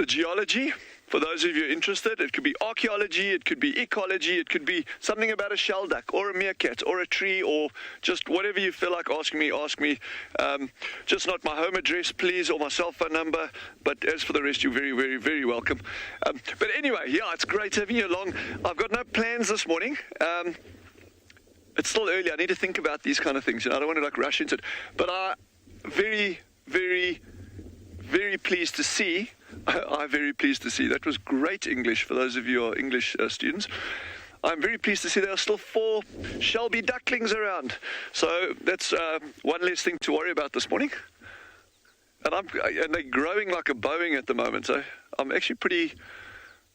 geology. For those of you interested, it could be archaeology, it could be ecology, it could be something about a shell duck or a meerkat or a tree, or just whatever you feel like asking me, ask me. Just not my home address, please, or my cell phone number. But as for the rest, you're very, very, very welcome. But anyway, yeah, it's great having you along. I've got no plans this morning. It's still early. I need to think about these kind of things. I don't want to rush into it. But I'm very, very, very pleased to see. I'm very pleased to see. That was great English for those of you who are English students. I'm very pleased to see there are still 4 Shelby ducklings around. So that's one less thing to worry about this morning. And they're growing like a Boeing at the moment. So I'm actually pretty...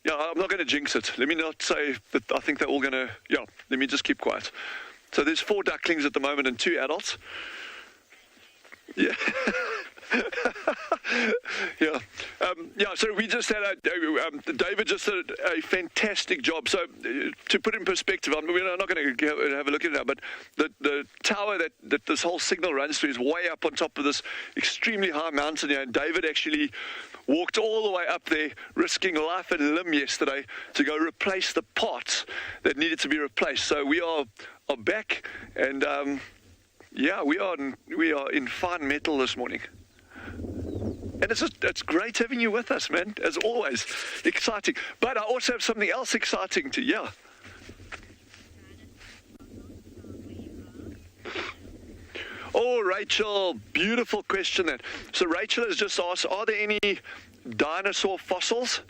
Yeah, I'm not going to jinx it. Let me not say that I think they're all going to... Yeah, let me just keep quiet. So there's 4 ducklings at the moment and 2 adults. Yeah. So we just had David just did a fantastic job. So to put in perspective, we're not going to have a look at it now, but the tower that this whole signal runs through is way up on top of this extremely high mountain here, and David actually walked all the way up there, risking life and limb yesterday to go replace the parts that needed to be replaced. So we are back, and we are in fine metal this morning. And it's great having you with us, man, as always. Exciting. But I also have something else exciting to, Oh, Rachel, beautiful question then. So Rachel has just asked, are there any dinosaur fossils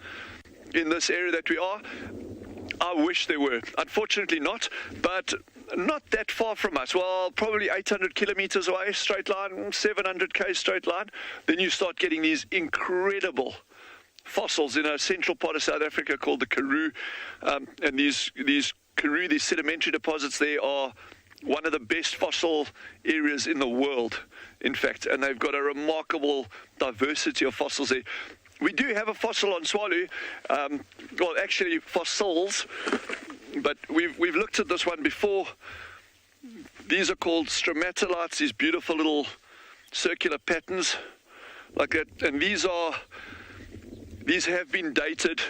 in this area that we are? I wish there were. Unfortunately not, but not that far from us. Well, probably 800 kilometers away, straight line, 700 k straight line. Then you start getting these incredible fossils in a central part of South Africa called the Karoo. And these Karoo, these sedimentary deposits there, are one of the best fossil areas in the world, in fact. And they've got a remarkable diversity of fossils there. We do have a fossil on Tswalu, well, actually fossils, but we've looked at this one before. These are called stromatolites, these beautiful little circular patterns like that, and these have been dated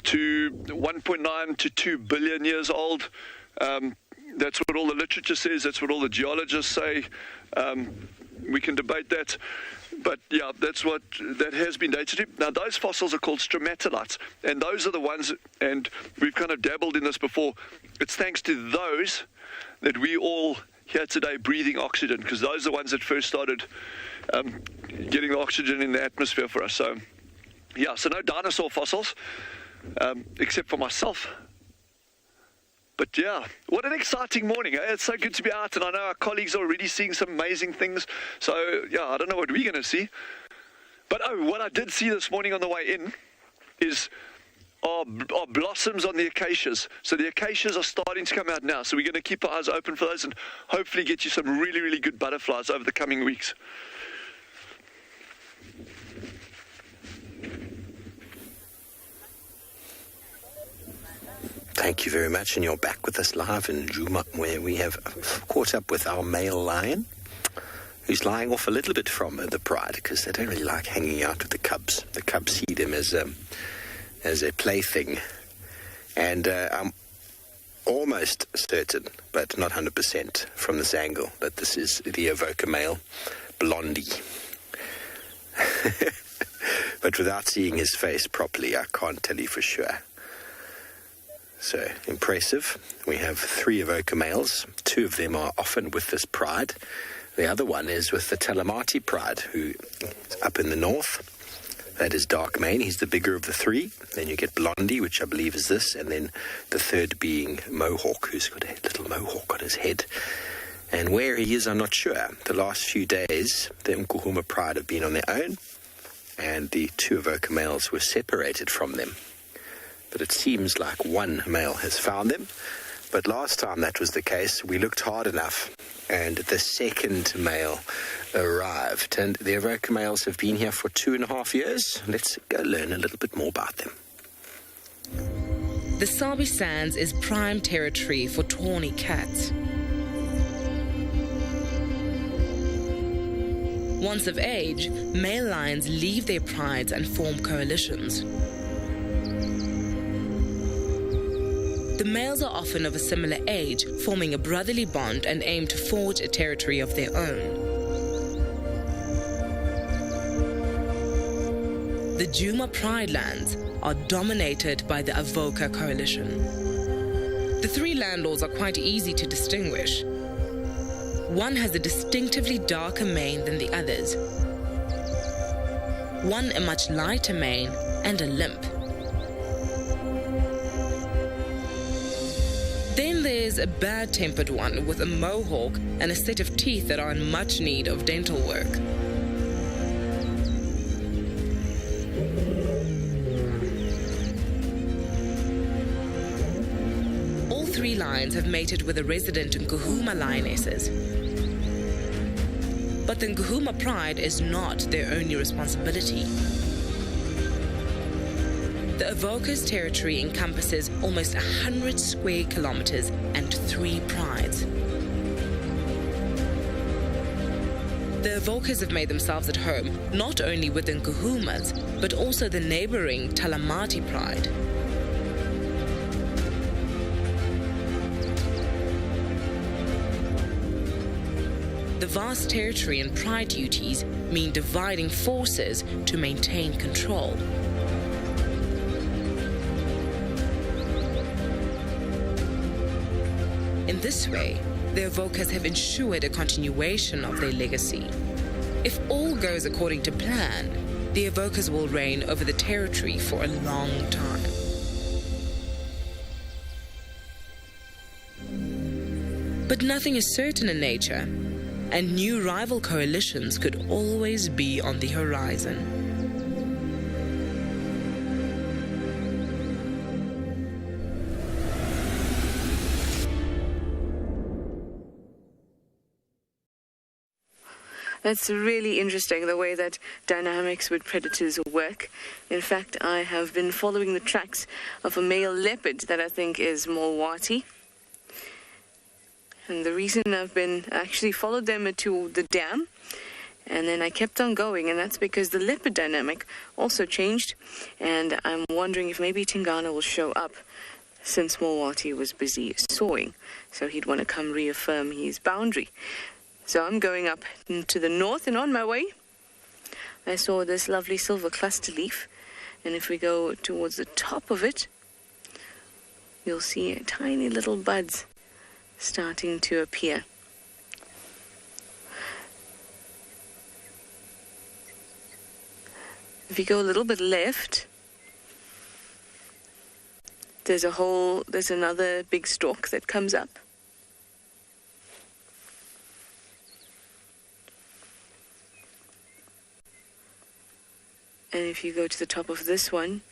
to 1.9 to 2 billion years old. That's what all the literature says, that's what all the geologists say. We can debate that. But yeah, that's what that has been dated to. Now, those fossils are called stromatolites, and those are the ones, and we've kind of dabbled in this before. It's thanks to those that we all here today breathing oxygen, because those are the ones that first started getting the oxygen in the atmosphere for us. So, yeah, so no dinosaur fossils, except for myself. But yeah, what an exciting morning. It's so good to be out, and I know our colleagues are already seeing some amazing things. So yeah, I don't know what we're going to see. But what I did see this morning on the way in is are blossoms on the acacias. So the acacias are starting to come out now. So we're going to keep our eyes open for those and hopefully get you some really, really good butterflies over the coming weeks. Thank you very much, and you're back with us live in Djuma, where we have caught up with our male lion, who's lying off a little bit from the pride, because they don't really like hanging out with the cubs. The cubs see them as a plaything, and I'm almost certain, but not 100% from this angle, that this is the Avoca male, Blondie. But without seeing his face properly, I can't tell you for sure. So, impressive. We have 3 Avoca males. 2 of them are often with this pride. The other one is with the Talamati pride, who is up in the north. That is dark mane. He's the bigger of the 3. Then you get Blondie, which I believe is this. And then the third being Mohawk, who's got a little mohawk on his head. And where he is, I'm not sure. The last few days, the Nkuhuma pride have been on their own. And the 2 Avoca males were separated from them. But it seems like one male has found them. But last time that was the case, we looked hard enough, and the second male arrived. And the Avoca males have been here for 2.5 years. Let's go learn a little bit more about them. The Sabi Sands is prime territory for tawny cats. Once of age, male lions leave their prides and form coalitions. The males are often of a similar age, forming a brotherly bond and aim to forge a territory of their own. The Djuma Pride lands are dominated by the Avoca coalition. The 3 landlords are quite easy to distinguish. One has a distinctively darker mane than the others, one a much lighter mane and a limp. Then there's a bad-tempered one with a mohawk and a set of teeth that are in much need of dental work. All 3 lions have mated with the resident Nkuhuma lionesses. But the Nkuhuma pride is not their only responsibility. The Avoca's territory encompasses almost 100 square kilometers and 3 prides. The Avocas have made themselves at home not only with the Nkuhumas, but also the neighboring Talamati pride. The vast territory and pride duties mean dividing forces to maintain control. In this way, the Avocas have ensured a continuation of their legacy. If all goes according to plan, the Avocas will reign over the territory for a long time. But nothing is certain in nature, and new rival coalitions could always be on the horizon. That's really interesting, the way that dynamics with predators work. In fact, I have been following the tracks of a male leopard that I think is Mulwati. And the reason I've been actually followed them to the dam, and then I kept on going, and that's because the leopard dynamic also changed, and I'm wondering if maybe Tingana will show up since Mulwati was busy sawing, so he'd want to come reaffirm his boundary. So I'm going up to the north, and on my way, I saw this lovely silver cluster leaf. And if we go towards the top of it, you'll see tiny little buds starting to appear. If you go a little bit left, there's another big stalk that comes up. And if you go to the top of this one,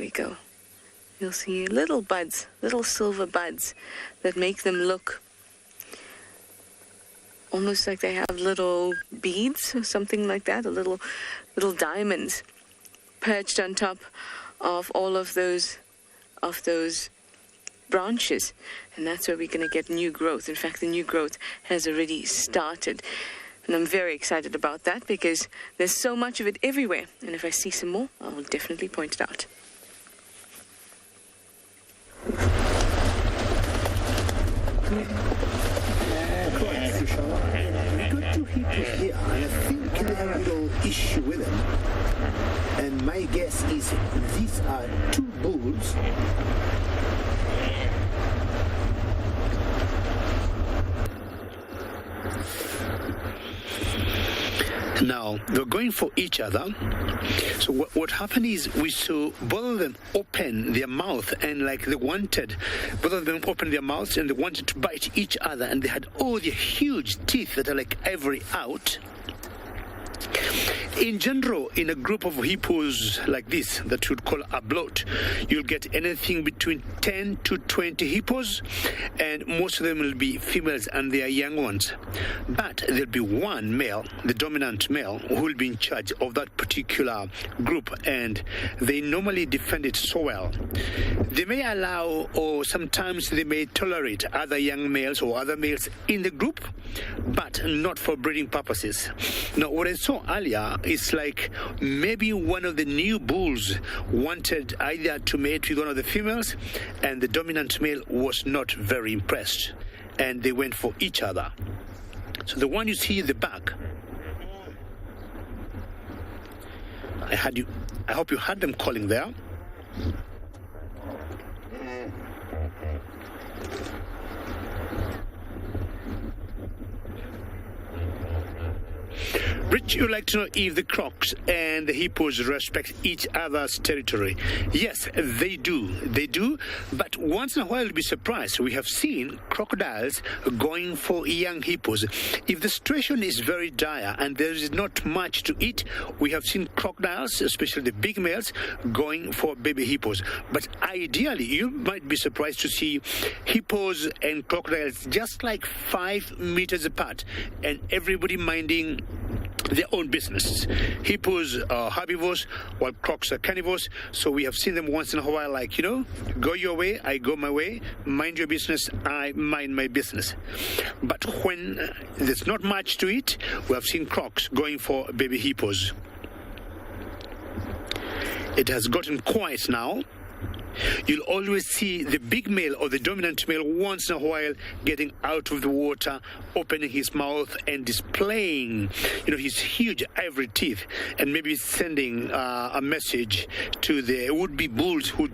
we go. You'll see little buds, little silver buds that make them look almost like they have little beads or something like that, or little diamonds perched on top of all of those branches. And that's where we're going to get new growth. In fact, the new growth has already started. And I'm very excited about that because there's so much of it everywhere. And if I see some more, I will definitely point it out. We got two hippos here, and I think they have a little issue with them. And my guess is these are two bulls. Now, they're going for each other. So what happened is we saw both of them open their mouth and like they wanted, both of them opened their mouths and they wanted to bite each other, and they had all the huge teeth that are like ivory out. In general, in a group of hippos like this, that you would call a bloat, you'll get anything between 10 to 20 hippos, and most of them will be females and they are young ones. But there'll be one male, the dominant male, who will be in charge of that particular group, and they normally defend it so well. They may allow, or sometimes they may tolerate other young males or other males in the group, but not for breeding purposes. Now, what I saw earlier is like maybe one of the new bulls wanted either to mate with one of the females, and the dominant male was not very impressed, and they went for each other. So the one you see in the back, I hope you heard them calling there. Rich, you'd like to know if the crocs and the hippos respect each other's territory. Yes, they do. They do. But once in a while, you'll be surprised. We have seen crocodiles going for young hippos. If the situation is very dire and there is not much to eat, we have seen crocodiles, especially the big males, going for baby hippos. But ideally, you might be surprised to see hippos and crocodiles just like 5 meters apart, and everybody minding their own business. Hippos are herbivores, while crocs are carnivores. So we have seen them once in a while, like, go your way, I go my way, mind your business, I mind my business. But when there's not much to eat, we have seen crocs going for baby hippos. It has gotten quiet now. You'll always see the big male or the dominant male once in a while getting out of the water, opening his mouth and displaying, his huge ivory teeth, and maybe sending a message to the would-be bulls who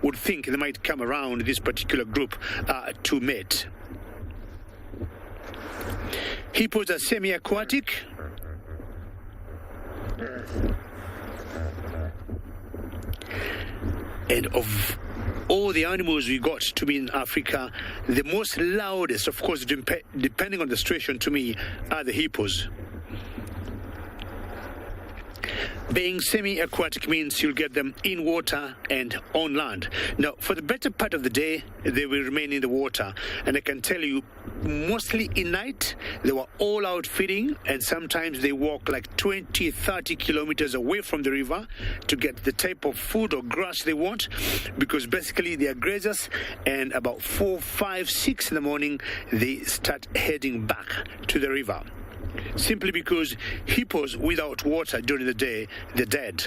would think they might come around this particular group to mate. Hippos are semi-aquatic. And of all the animals we got to be in Africa, the most loudest, of course, depending on the situation to me, are the hippos. Being semi-aquatic means you'll get them in water and on land. Now, for the better part of the day, they will remain in the water. And I can tell you, mostly in night, they were all out feeding, and sometimes they walk like 20, 30 kilometers away from the river to get the type of food or grass they want, because basically they are grazers, and about 4, 5, 6 in the morning, they start heading back to the river. Simply because hippos without water during the day, they're dead.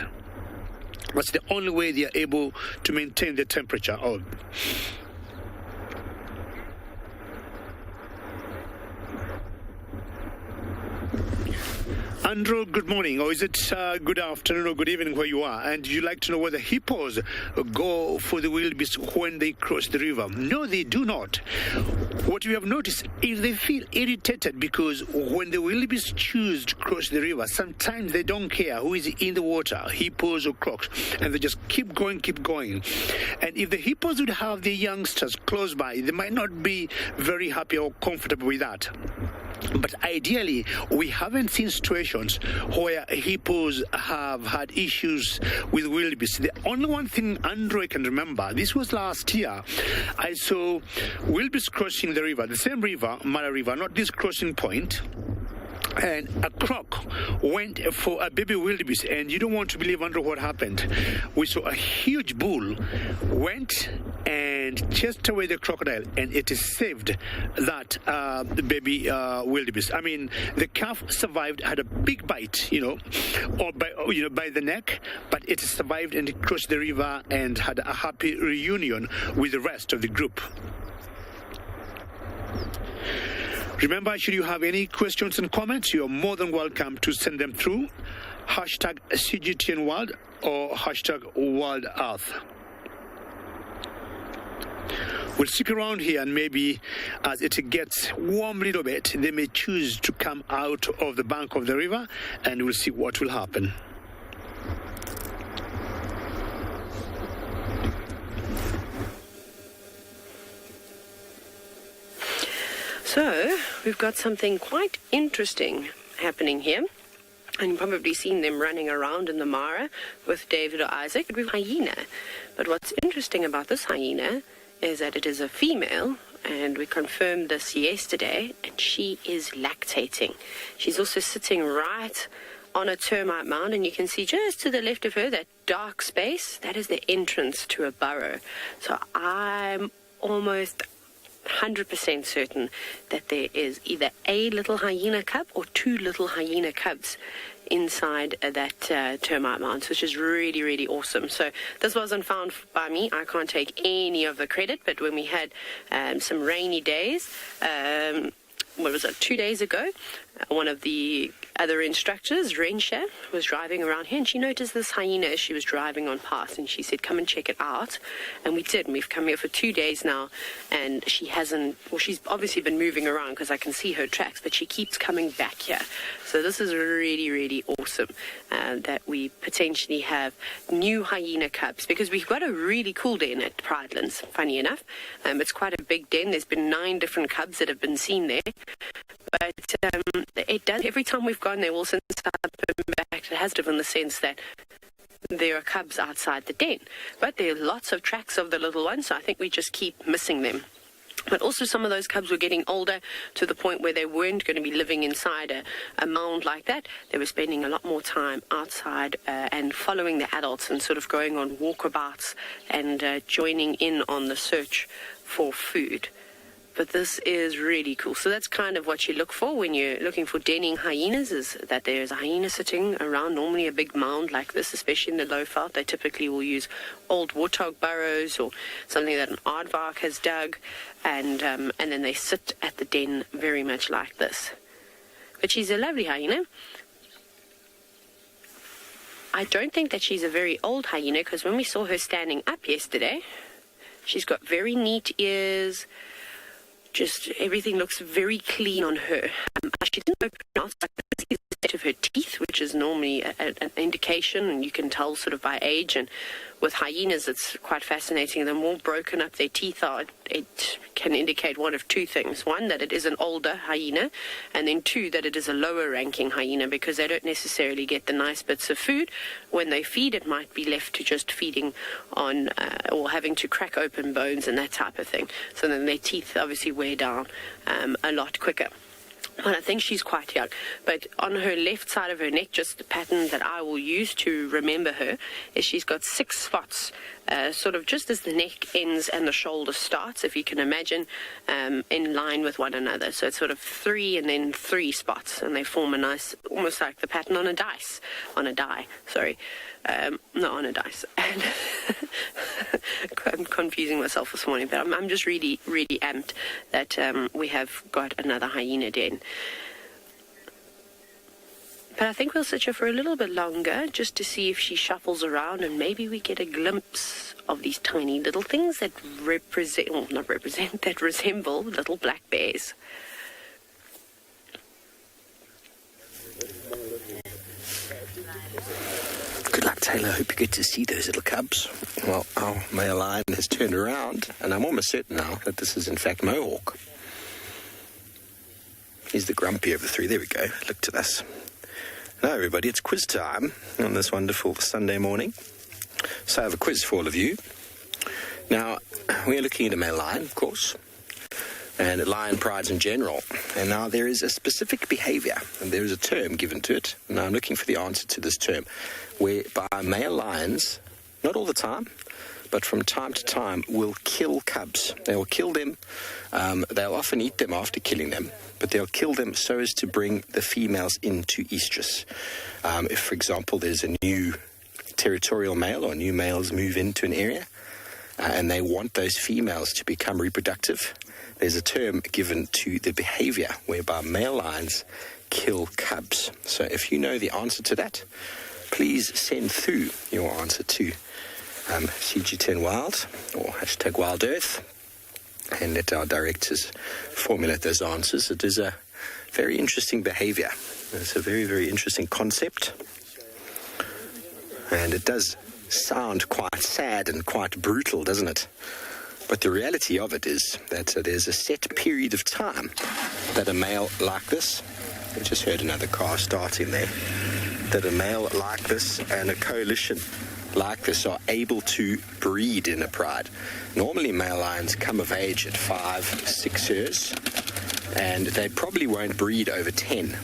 That's the only way they are able to maintain the temperature. Andrew, good morning, or is it good afternoon or good evening where you are? And you'd like to know whether hippos go for the wildebeest when they cross the river? No, they do not. What we have noticed, if they feel irritated because when the wildebeest choose to cross the river, sometimes they don't care who is in the water, hippos or crocs, and they just keep going. And if the hippos would have their youngsters close by, they might not be very happy or comfortable with that. But ideally, we haven't seen situations where hippos have had issues with wildebeest. The only one thing Andrew can remember, this was last year, I saw wildebeest crossing the river, the same river, Mara River, not this crossing point. And a croc went for a baby wildebeest, and you don't want to believe, Andrew, what happened. We saw a huge bull went and chased away the crocodile, and it saved that baby wildebeest. I mean, the calf survived, had a big bite, by the neck, but it survived and it crossed the river and had a happy reunion with the rest of the group. Remember, should you have any questions and comments, you're more than welcome to send them through hashtag CGTNWorld or hashtag World Earth. We'll stick around here, and maybe as it gets warm a little bit, they may choose to come out of the bank of the river, and we'll see what will happen. So, we've got something quite interesting happening here. And you've probably seen them running around in the Mara with David or Isaac. We've hyena. But what's interesting about this hyena is that it is a female, and we confirmed this yesterday, and she is lactating. She's also sitting right on a termite mound, and you can see just to the left of her, that dark space, that is the entrance to a burrow. So I'm almost 100% certain that there is either a little hyena cub or two little hyena cubs inside that termite mound, which is really, really awesome. So this wasn't found by me. I can't take any of the credit, but when we had some rainy days, 2 days ago, one of the other instructors, Rensha, was driving around here, and she noticed this hyena as she was driving on past, and she said, come and check it out. And we did, and we've come here for 2 days now, and she's obviously been moving around because I can see her tracks, but she keeps coming back here. So this is really, really awesome that we potentially have new hyena cubs, because we've got a really cool den at Pridelands, funny enough. It's quite a big den. There's been 9 different cubs that have been seen there. But it does, every time we've gone there, well, since I've been back, it has in the sense that there are cubs outside the den. But there are lots of tracks of the little ones, so I think we just keep missing them. But also some of those cubs were getting older to the point where they weren't going to be living inside a mound like that. They were spending a lot more time outside and following the adults and sort of going on walkabouts and joining in on the search for food. But this is really cool. So that's kind of what you look for when you're looking for denning hyenas, is that there's a hyena sitting around, normally a big mound like this, especially in the low veld. They typically will use old warthog burrows or something that an aardvark has dug, and then they sit at the den very much like this. But she's a lovely hyena. I don't think that she's a very old hyena, because when we saw her standing up yesterday, she's got very neat ears. Just everything looks very clean on her. She didn't open her mouth. I can see the set of her teeth, which is normally an indication, and you can tell sort of by age. And with hyenas, it's quite fascinating. The more broken up their teeth are, it can indicate one of 2 things. One, that it is an older hyena, and then 2, that it is a lower ranking hyena, because they don't necessarily get the nice bits of food. When they feed, it might be left to just feeding on or having to crack open bones and that type of thing. So then their teeth obviously wear down a lot quicker. And I think she's quite young. But on her left side of her neck, just the pattern that I will use to remember her, is she's got 6 spots, sort of just as the neck ends and the shoulder starts, if you can imagine, in line with one another. So it's sort of 3 and then 3 spots, and they form a nice, almost like the pattern on a die. Not on a dice. And I'm confusing myself this morning, but I'm just really, really amped that we have got another hyena den. But I think we'll sit her for a little bit longer just to see if she shuffles around, and maybe we get a glimpse of these tiny little things that resemble little black bears. Good luck, Taylor. I hope you get to see those little cubs. Well, our male lion has turned around, and I'm almost certain now that this is in fact Mohawk. He's the grumpy of the three. There we go. Looked at us. Now, everybody, it's quiz time on this wonderful Sunday morning. So I have a quiz for all of you. Now, we're looking at a male lion, of course, and lion prides in general. And now there is a specific behavior, and there is a term given to it. Now, I'm looking for the answer to this term, whereby male lions, not all the time, but from time to time, will kill cubs. They will kill them. They'll often eat them after killing them, but they'll kill them so as to bring the females into estrus. If, for example, there's a new territorial male or new males move into an area, and they want those females to become reproductive, there's a term given to the behavior whereby male lions kill cubs. So if you know the answer to that, please send through your answer to CG10 Wild or hashtag Wild Earth, and let our directors formulate those answers. It is a very interesting behavior. It's a very, very interesting concept, and it does sound quite sad and quite brutal, doesn't it? But the reality of it is that there's a set period of time that a male like this, I just heard another car starting there, that a male like this and a coalition like this are able to breed in a pride. Normally male lions come of age at 5-6 years, and they probably won't breed over 10.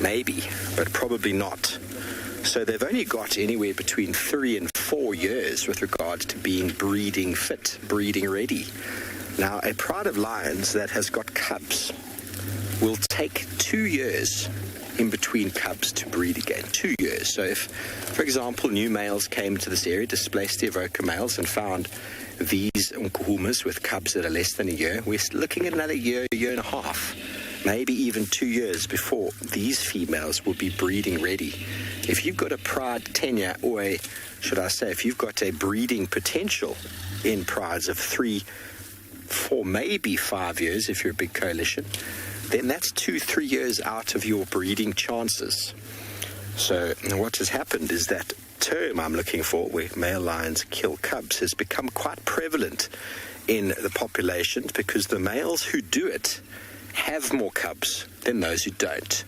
Maybe, but probably not. So they've only got anywhere between 3 and 4 years with regards to being breeding fit, breeding ready. Now, a pride of lions that has got cubs will take 2 years in between cubs to breed again. 2 years. So if, for example, new males came to this area, displaced the evoker males, and found these unkuhumas with cubs that are less than a year, we're looking at another year, year and a half, maybe even 2 years before these females will be breeding ready. If you've got a pride tenure, or if you've got a breeding potential in prides of 3, 4, maybe 5 years, if you're a big coalition, then that's 2-3 years out of your breeding chances. So what has happened is that term I'm looking for, where male lions kill cubs, has become quite prevalent in the population because the males who do it have more cubs than those who don't.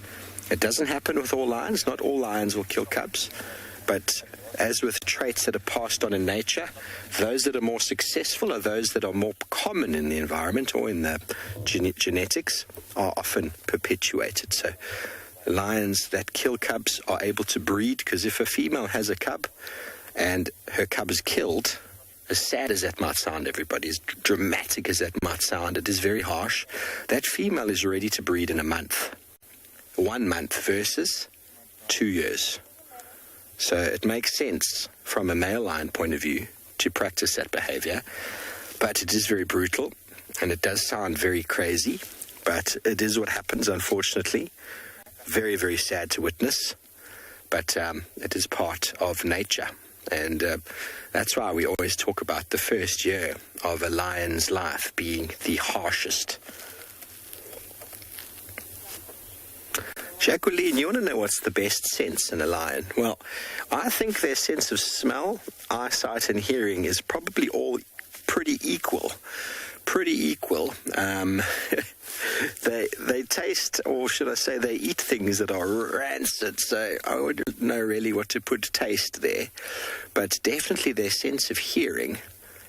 It doesn't happen with all lions. Not all lions will kill cubs, but as with traits that are passed on in nature, those that are more successful are those that are more common in the environment or in the genetics are often perpetuated. So lions that kill cubs are able to breed, because if a female has a cub and her cub is killed, as sad as that might sound, everybody, as dramatic as that might sound, it is very harsh, that female is ready to breed in a month. 1 month versus 2 years. So it makes sense from a male lion point of view to practice that behavior, but it is very brutal, and it does sound very crazy, but it is what happens, unfortunately. Very, very sad to witness, but it is part of nature, and that's why we always talk about the first year of a lion's life being the harshest. Jacqueline, you want to know what's the best sense in a lion? Well, I think their sense of smell, eyesight, and hearing is probably all pretty equal. They taste, or should I say, they eat things that are rancid, so I wouldn't know really what to put taste there. But definitely their sense of hearing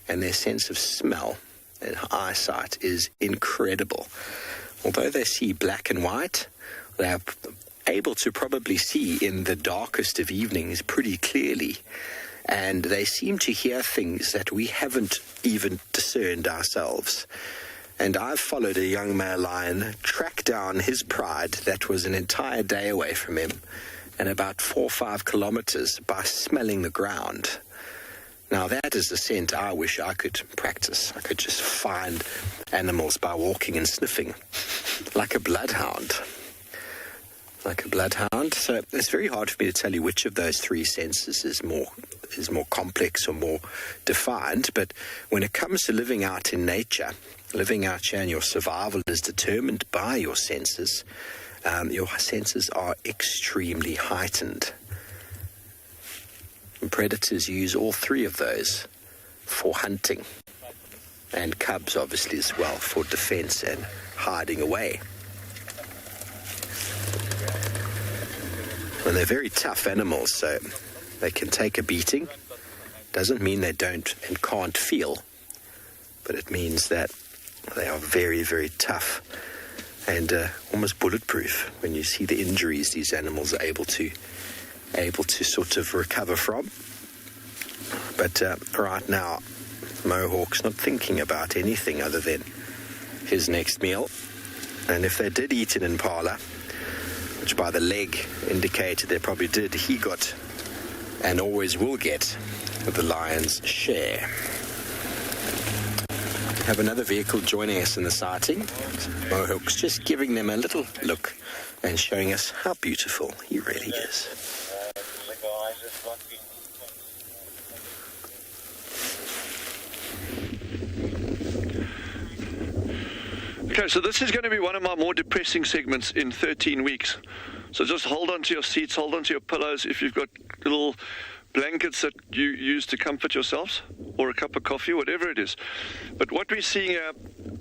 and their sense of smell and eyesight is incredible. Although they see black and white, they are able to probably see in the darkest of evenings pretty clearly, and they seem to hear things that we haven't even discerned ourselves. And I've followed a young male lion track down his pride that was an entire day away from him, and about 4 or 5 kilometers, by smelling the ground. Now that is the scent I wish I could practice. I could just find animals by walking and sniffing, like a bloodhound. So it's very hard for me to tell you which of those 3 senses is more complex or more defined. But when it comes to living out in nature, living out here, and your survival is determined by your senses are extremely heightened. And predators use all 3 of those for hunting, and cubs obviously as well for defense and hiding away. And they're very tough animals, so they can take a beating. Doesn't mean they don't and can't feel, but it means that they are very, very tough and almost bulletproof. When you see the injuries these animals are able to sort of recover from. But right now, Mohawk's not thinking about anything other than his next meal. And if they did eat an impala, which by the leg indicated they probably did, he got and always will get the lion's share. Have another vehicle joining us in the sighting. Mohawk's just giving them a little look and showing us how beautiful he really is. Okay, so this is going to be one of my more depressing segments in 13 weeks. So just hold on to your seats, hold on to your pillows. If you've got little blankets that you use to comfort yourselves, or a cup of coffee, whatever it is. But what we're seeing here,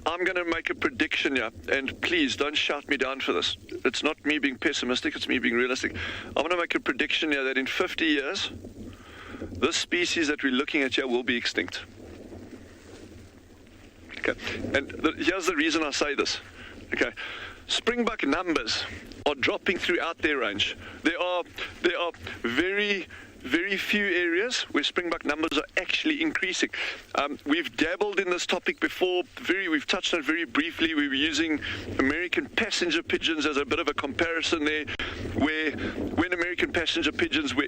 I'm going to make a prediction here, and please don't shout me down for this. It's not me being pessimistic, it's me being realistic. I'm going to make a prediction here that in 50 years, this species that we're looking at here will be extinct. Okay, and here's the reason I say this. Okay, springbuck numbers are dropping throughout their range. There are very few areas where springbuck numbers are actually increasing. We've dabbled in this topic before. We've touched on it very briefly. We were using American passenger pigeons as a bit of a comparison there, where when American passenger pigeons, where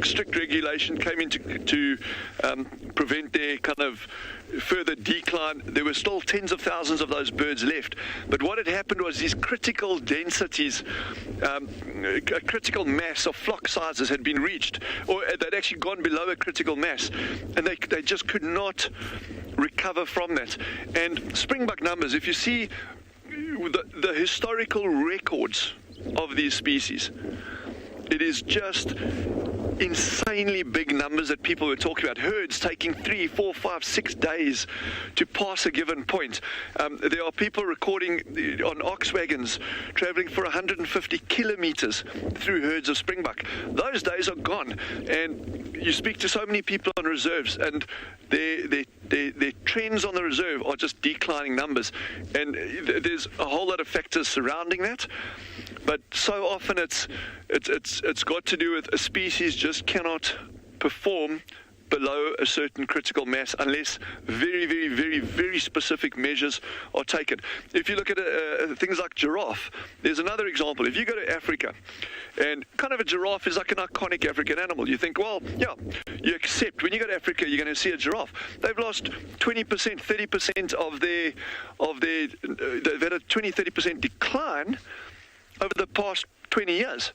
strict regulation came into to prevent their kind of further decline, there were still tens of thousands of those birds left. But what had happened was these critical densities, a critical mass of flock sizes had been reached, or they'd actually gone below a critical mass, and they just could not recover from that. And springbuck numbers, if you see the historical records of these species, it is just insanely big numbers that people were talking about. Herds taking 3, 4, 5, 6 days to pass a given point. There are people recording on ox wagons traveling for 150 kilometers through herds of springbuck. Those days are gone, and you speak to so many people on reserves, and their trends on the reserve are just declining numbers, and there's a whole lot of factors surrounding that. But so often it's got to do with a species just cannot perform below a certain critical mass unless very, very, very, very specific measures are taken. If you look at things like giraffe, there's another example. If you go to Africa, and kind of a giraffe is like an iconic African animal, you think, well, yeah, you accept when you go to Africa, you're going to see a giraffe. They've lost 20%, 30% of their they've had a 20, 30% decline over the past 20 years.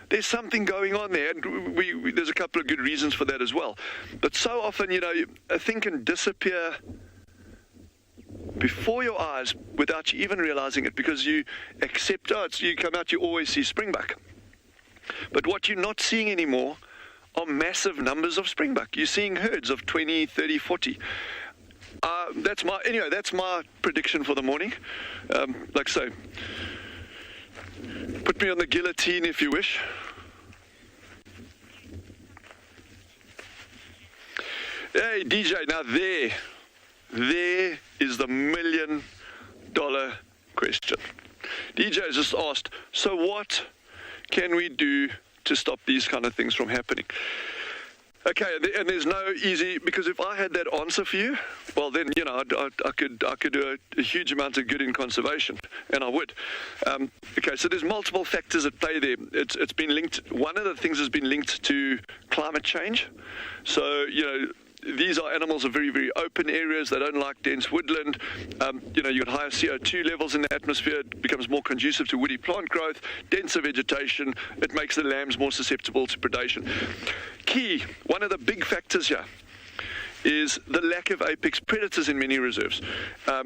There's something going on there, and there's a couple of good reasons for that as well. But so often, a thing can disappear before your eyes without you even realizing it, because you accept, you come out, you always see springbuck. But what you're not seeing anymore are massive numbers of springbuck. You're seeing herds of 20, 30, 40. That's my prediction for the morning. Like I say, put me on the guillotine if you wish. Hey, DJ, now there is the $1 million question. DJ has just asked, so what can we do to stop these kind of things from happening? Okay, and there's no easy, because if I had that answer for you, well then, I could do a huge amount of good in conservation, and I would. Okay, so there's multiple factors at play there. It's been linked, one of the things has been linked to climate change. So, these are animals of very, very open areas. They don't like dense woodland. You've got higher CO2 levels in the atmosphere. It becomes more conducive to woody plant growth, denser vegetation. It makes the lambs more susceptible to predation. Key, one of the big factors here is the lack of apex predators in many reserves,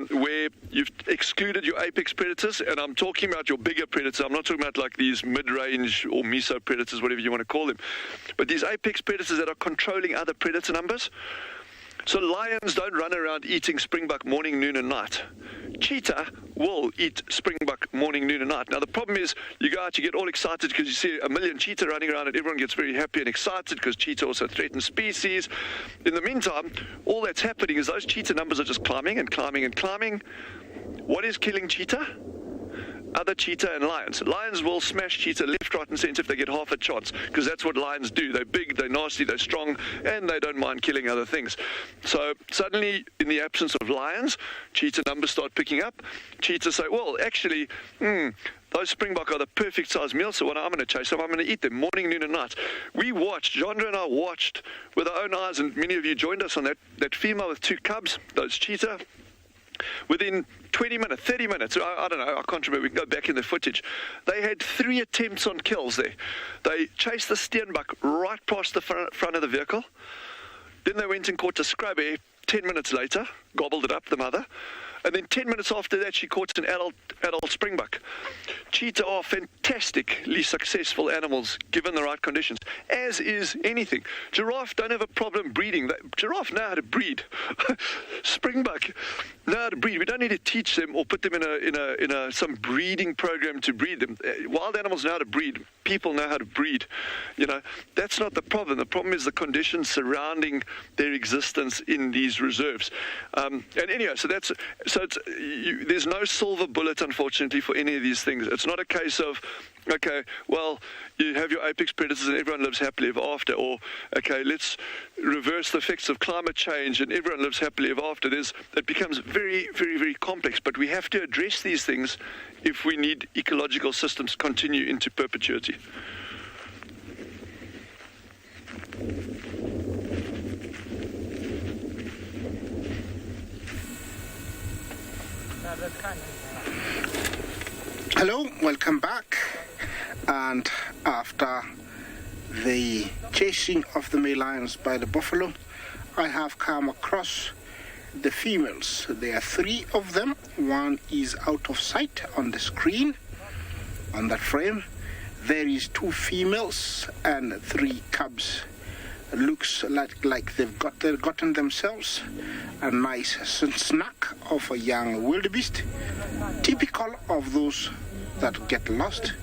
where you've excluded your apex predators, and I'm talking about your bigger predators. I'm not talking about like these mid-range or meso predators, whatever you want to call them, but these apex predators that are controlling other predator numbers. So lions don't run around eating springbuck morning, noon, and night. Cheetah will eat springbuck morning, noon, and night. Now, the problem is you go out, you get all excited because you see a million cheetah running around, and everyone gets very happy and excited because cheetah also threatened species. In the meantime, all that's happening is those cheetah numbers are just climbing and climbing and climbing. What is killing cheetah? Other cheetah and lions. Lions will smash cheetah left, right, and centre if they get half a chance, because that's what lions do. They're big, they're nasty, they're strong, and they don't mind killing other things. So suddenly, in the absence of lions, cheetah numbers start picking up. Cheetah say, well, actually, those springbuck are the perfect size meal, so when I'm going to chase them, I'm going to eat them morning, noon, and night. We watched, Jandra and I watched with our own eyes, and many of you joined us on that female with 2 cubs, those cheetah. Within 20 minutes, 30 minutes, I don't know, I can't remember, we can go back in the footage. They had 3 attempts on kills there. They chased the steenbuck right past the front of the vehicle. Then they went and caught a scrubby 10 minutes later, gobbled it up, the mother. And then 10 minutes after that, she caught an adult springbuck. Cheetah are fantastically successful animals, given the right conditions, as is anything. Giraffe don't have a problem breeding. Giraffe know how to breed. Springbuck know how to breed. We don't need to teach them or put them in some breeding program to breed them. Wild animals know how to breed. People know how to breed. You know, that's not the problem. The problem is the conditions surrounding their existence in these reserves. And anyway, there's no silver bullet, unfortunately, for any of these things. It's not a case of, okay, well, you have your apex predators and everyone lives happily ever after, or, okay, let's reverse the effects of climate change and everyone lives happily ever after. It becomes very, very, very complex, but we have to address these things if we need ecological systems to continue into perpetuity. Hello, welcome back. And after the chasing of the male lions by the buffalo, I have come across the females. There are 3 of them. One is out of sight on the screen, on that frame. There is 2 females and 3 cubs. Looks like they've gotten themselves a nice snack of a young wildebeest, typical of those that get lost.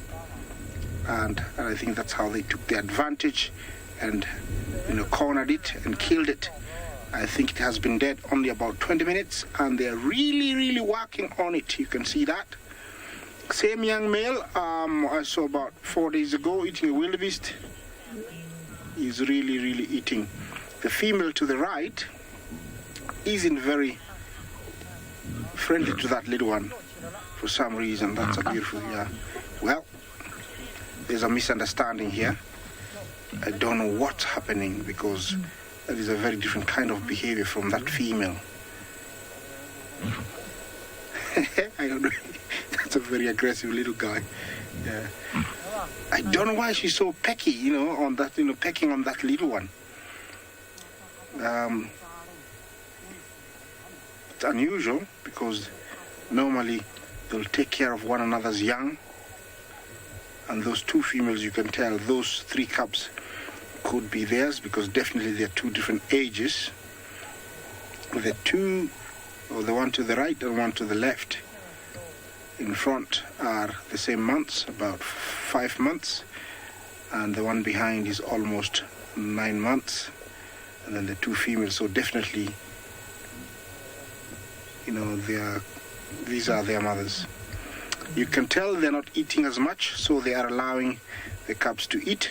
And I think that's how they took the advantage and, cornered it and killed it. I think it has been dead only about 20 minutes, and they're really, really working on it. You can see that. Same young male I saw about 4 days ago eating a wildebeest. Is really, really eating. The female to the right isn't very friendly to that little one for some reason. That's a beautiful, yeah. Well, there's a misunderstanding here. I don't know what's happening, because that is a very different kind of behavior from that female. I don't know. That's a very aggressive little guy. Yeah. I don't know why she's so pecky, on that, pecking on that little one. It's unusual, because normally they'll take care of one another's young. And those 2 females, you can tell, those 3 cubs could be theirs, because definitely they're 2 different ages. The one to the right and one to the left in front are the same months, about 5 months, and the one behind is almost 9 months, and then the 2 females. So definitely, these are their mothers. You can tell they're not eating as much, so they are allowing the cubs to eat.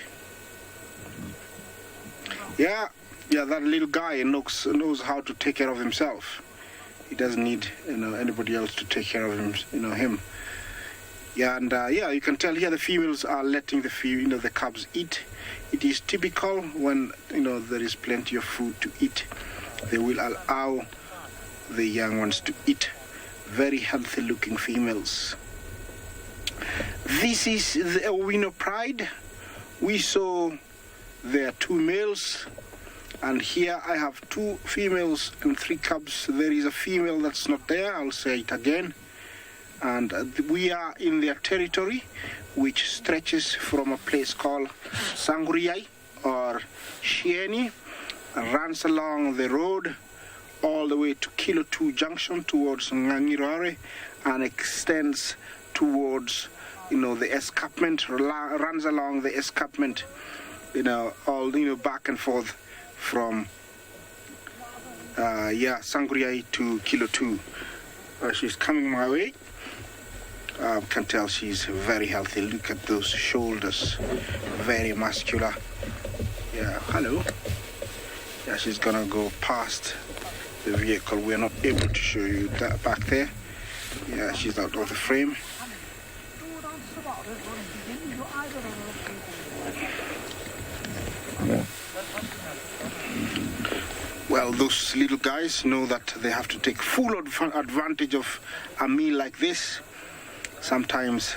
Yeah, that little guy knows how to take care of himself. He doesn't need anybody else to take care of him. Yeah, and you can tell here the females are letting the cubs eat. It is typical when there is plenty of food to eat. They will allow the young ones to eat. Very healthy looking females. This is the Owino Pride. We saw there are 2 males. And here I have 2 females and 3 cubs. There is a female that's not there. I'll say it again. And we are in their territory, which stretches from a place called Sanguriai or Shieni, and runs along the road all the way to Kilo 2 junction towards Ngangirare and extends towards, the escarpment, runs along the escarpment, all, back and forth from, Sangriai to Kilo 2. She's coming my way. Can tell she's very healthy. Look at those shoulders, very muscular. Yeah, hello. Yeah, she's gonna go past the vehicle. We're not able to show you that back there. Yeah, she's out of the frame. Well, those little guys know that they have to take full advantage of a meal like this. Sometimes,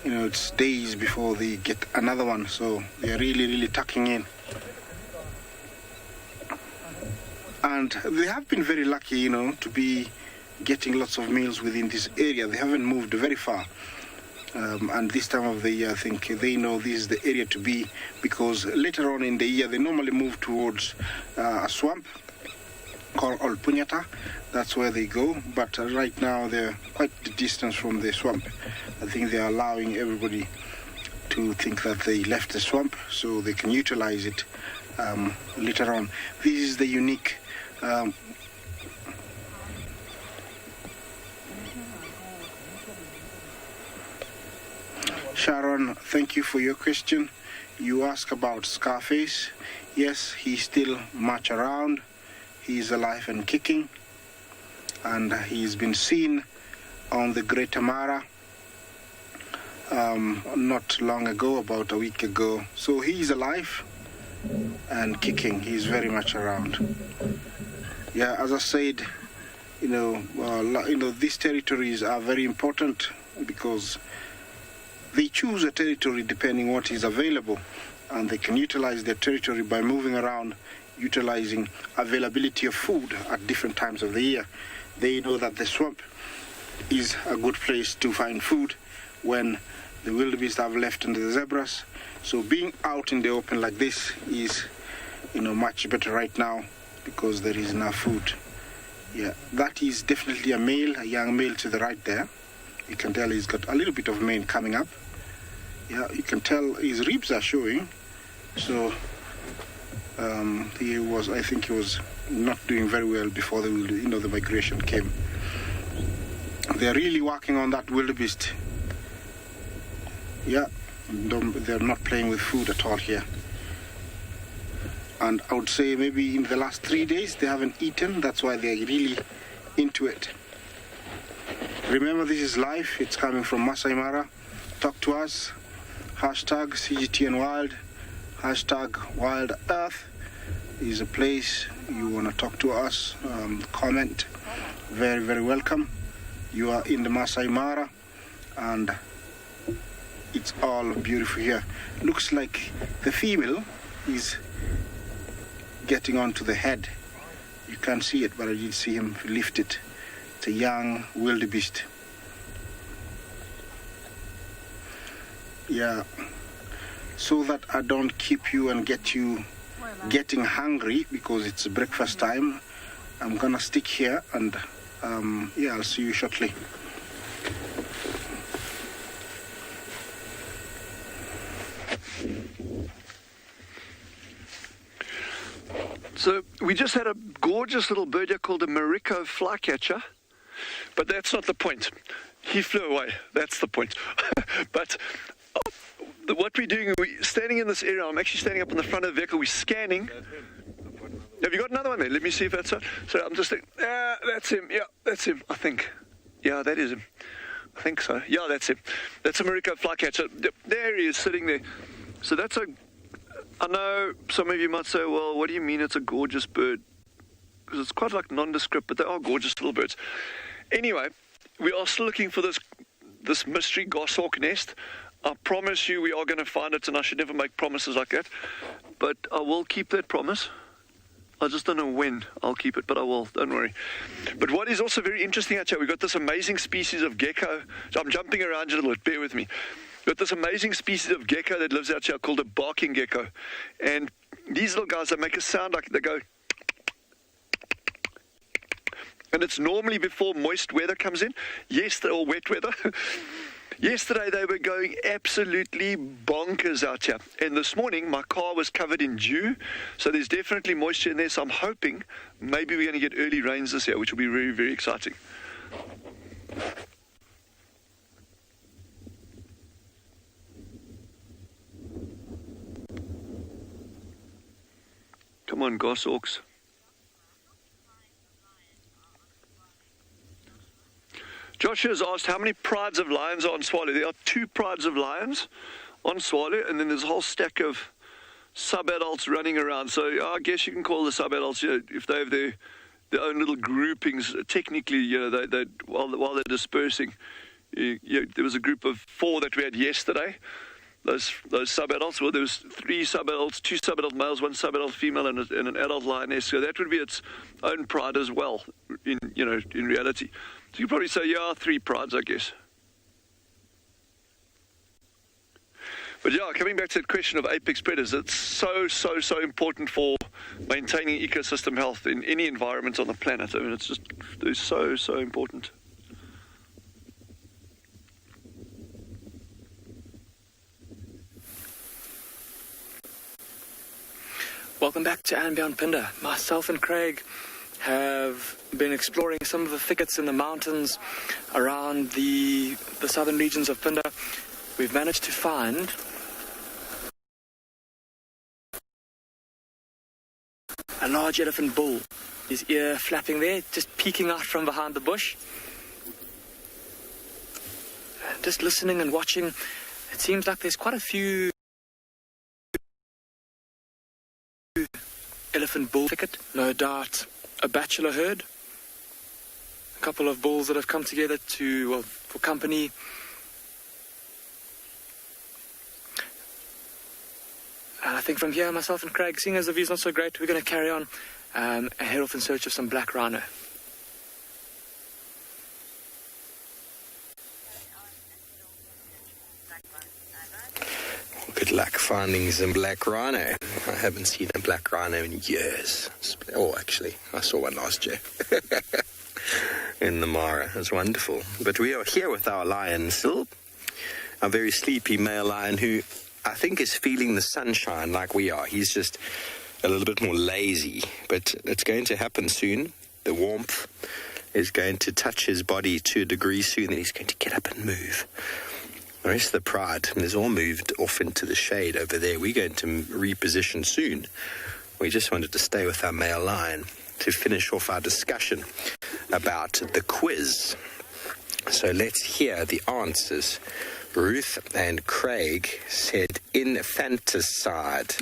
it's days before they get another one, so they're really, really tucking in. And they have been very lucky, to be getting lots of meals within this area. They haven't moved very far. And this time of the year, I think they know this is the area to be, because later on in the year, they normally move towards a swamp called Olpunyata. That's where they go. But right now, they're quite the distance from the swamp. I think they're allowing everybody to think that they left the swamp so they can utilize it later on. This is the unique Sharon, thank you for your question. You ask about Scarface. Yes, he's still much around. He's alive and kicking. And he's been seen on the Great Mara not long ago, about a week ago. So he's alive and kicking. He's very much around. Yeah, as I said, these territories are very important because they choose a territory depending what is available, and they can utilize their territory by moving around, utilizing availability of food at different times of the year. They know that the swamp is a good place to find food when the wildebeest have left and the zebras. So being out in the open like this is, much better right now because there is enough food. Yeah, that is definitely a male, a young male to the right there. You can tell he's got a little bit of mane coming up. Yeah, you can tell his ribs are showing. So I think he was not doing very well before the migration came. They're really working on that wildebeest. Yeah, they're not playing with food at all here. And I would say maybe in the last 3 days they haven't eaten. That's why they're really into it. Remember, this is live. It's coming from Masai Mara. Talk to us. Hashtag CGTN Wild. Hashtag Wild Earth is a place you want to talk to us. Comment. Very, very welcome. You are in the Masai Mara and it's all beautiful here. Looks like the female is getting onto the head. You can't see it, but I did see him lift it. It's a young wildebeest. Yeah. So that I don't keep you and get you getting hungry because it's breakfast time, I'm gonna stick here and I'll see you shortly. So we just had a gorgeous little bird here called a Morocco flycatcher, but that's not the point. He flew away. That's the point. But what we're doing, we're standing in this area. I'm actually standing up in the front of the vehicle. We're scanning. Have you got another one there? Let me see if that's it. So I'm just thinking, that's him. Yeah, that's him, I think. Yeah, that is him. I think so. Yeah, that's him. That's a Morocco flycatcher. There he is, sitting there. So that's I know some of you might say, well, what do you mean it's a gorgeous bird? Because it's quite like nondescript, but they are gorgeous little birds. Anyway, we are still looking for this mystery goshawk nest. I promise you we are going to find it, and I should never make promises like that. But I will keep that promise. I just don't know when I'll keep it, but I will. Don't worry. But what is also very interesting, actually, we've got this amazing species of gecko. So I'm jumping around a little bit. Bear with me. We've got this amazing species of gecko that lives out here called a barking gecko. And these little guys, they make a sound like they go... and it's normally before moist weather comes in. Or wet weather. Yesterday they were going absolutely bonkers out here, and this morning my car was covered in dew, so there's definitely moisture in there. So I'm hoping maybe we're going to get early rains this year, which will be very, very exciting. Come on, goshawks. Joshua has asked how many prides of lions are on Tswalu. There are 2 prides of lions on Tswalu, and then there's a whole stack of sub-adults running around. So I guess you can call the sub-adults, if they have their own little groupings. Technically, they while they're dispersing, there was a group of 4 that we had yesterday. Those sub-adults, well, there was 3 sub-adults, 2 sub-adult males, 1 sub-adult female, and an adult lioness. So that would be its own pride as well, in reality. So you probably say, 3 prides, I guess. But coming back to that question of apex predators, it's so important for maintaining ecosystem health in any environment on the planet. I mean, they're so important. Welcome back to And Beyond Phinda. Myself and Craig have been exploring some of the thickets in the mountains around the southern regions of Phinda. We've managed to find a large elephant bull. His ear flapping there, just peeking out from behind the bush. Just listening and watching. It seems like there's quite a few elephant bull thicket, no doubt a bachelor herd, a couple of bulls that have come together for company. And I think from here, myself and Craig, seeing as the view's not so great, we're going to carry on and head off in search of some black rhino. Good luck finding some black rhino. I haven't seen a black rhino in years. Oh, actually, I saw one last year in the Mara. It was wonderful. But we are here with our lion still, a very sleepy male lion who I think is feeling the sunshine like we are. He's just a little bit more lazy, but it's going to happen soon. The warmth is going to touch his body to a degree soon, and he's going to get up and move. The rest of the pride has all moved off into the shade over there. We're going to reposition soon. We just wanted to stay with our male lion to finish off our discussion about the quiz. So let's hear the answers. Ruth and Craig said infanticide.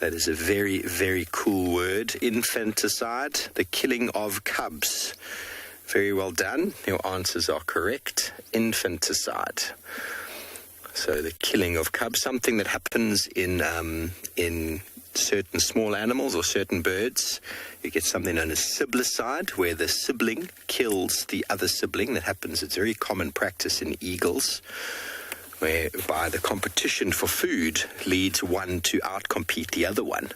That is a very, very cool word. Infanticide, the killing of cubs. Very well done. Your answers are correct. Infanticide. So the killing of cubs, something that happens in certain small animals or certain birds. You get something known as siblicide, where the sibling kills the other sibling. That happens, it's very common practice in eagles, whereby the competition for food leads one to outcompete the other one.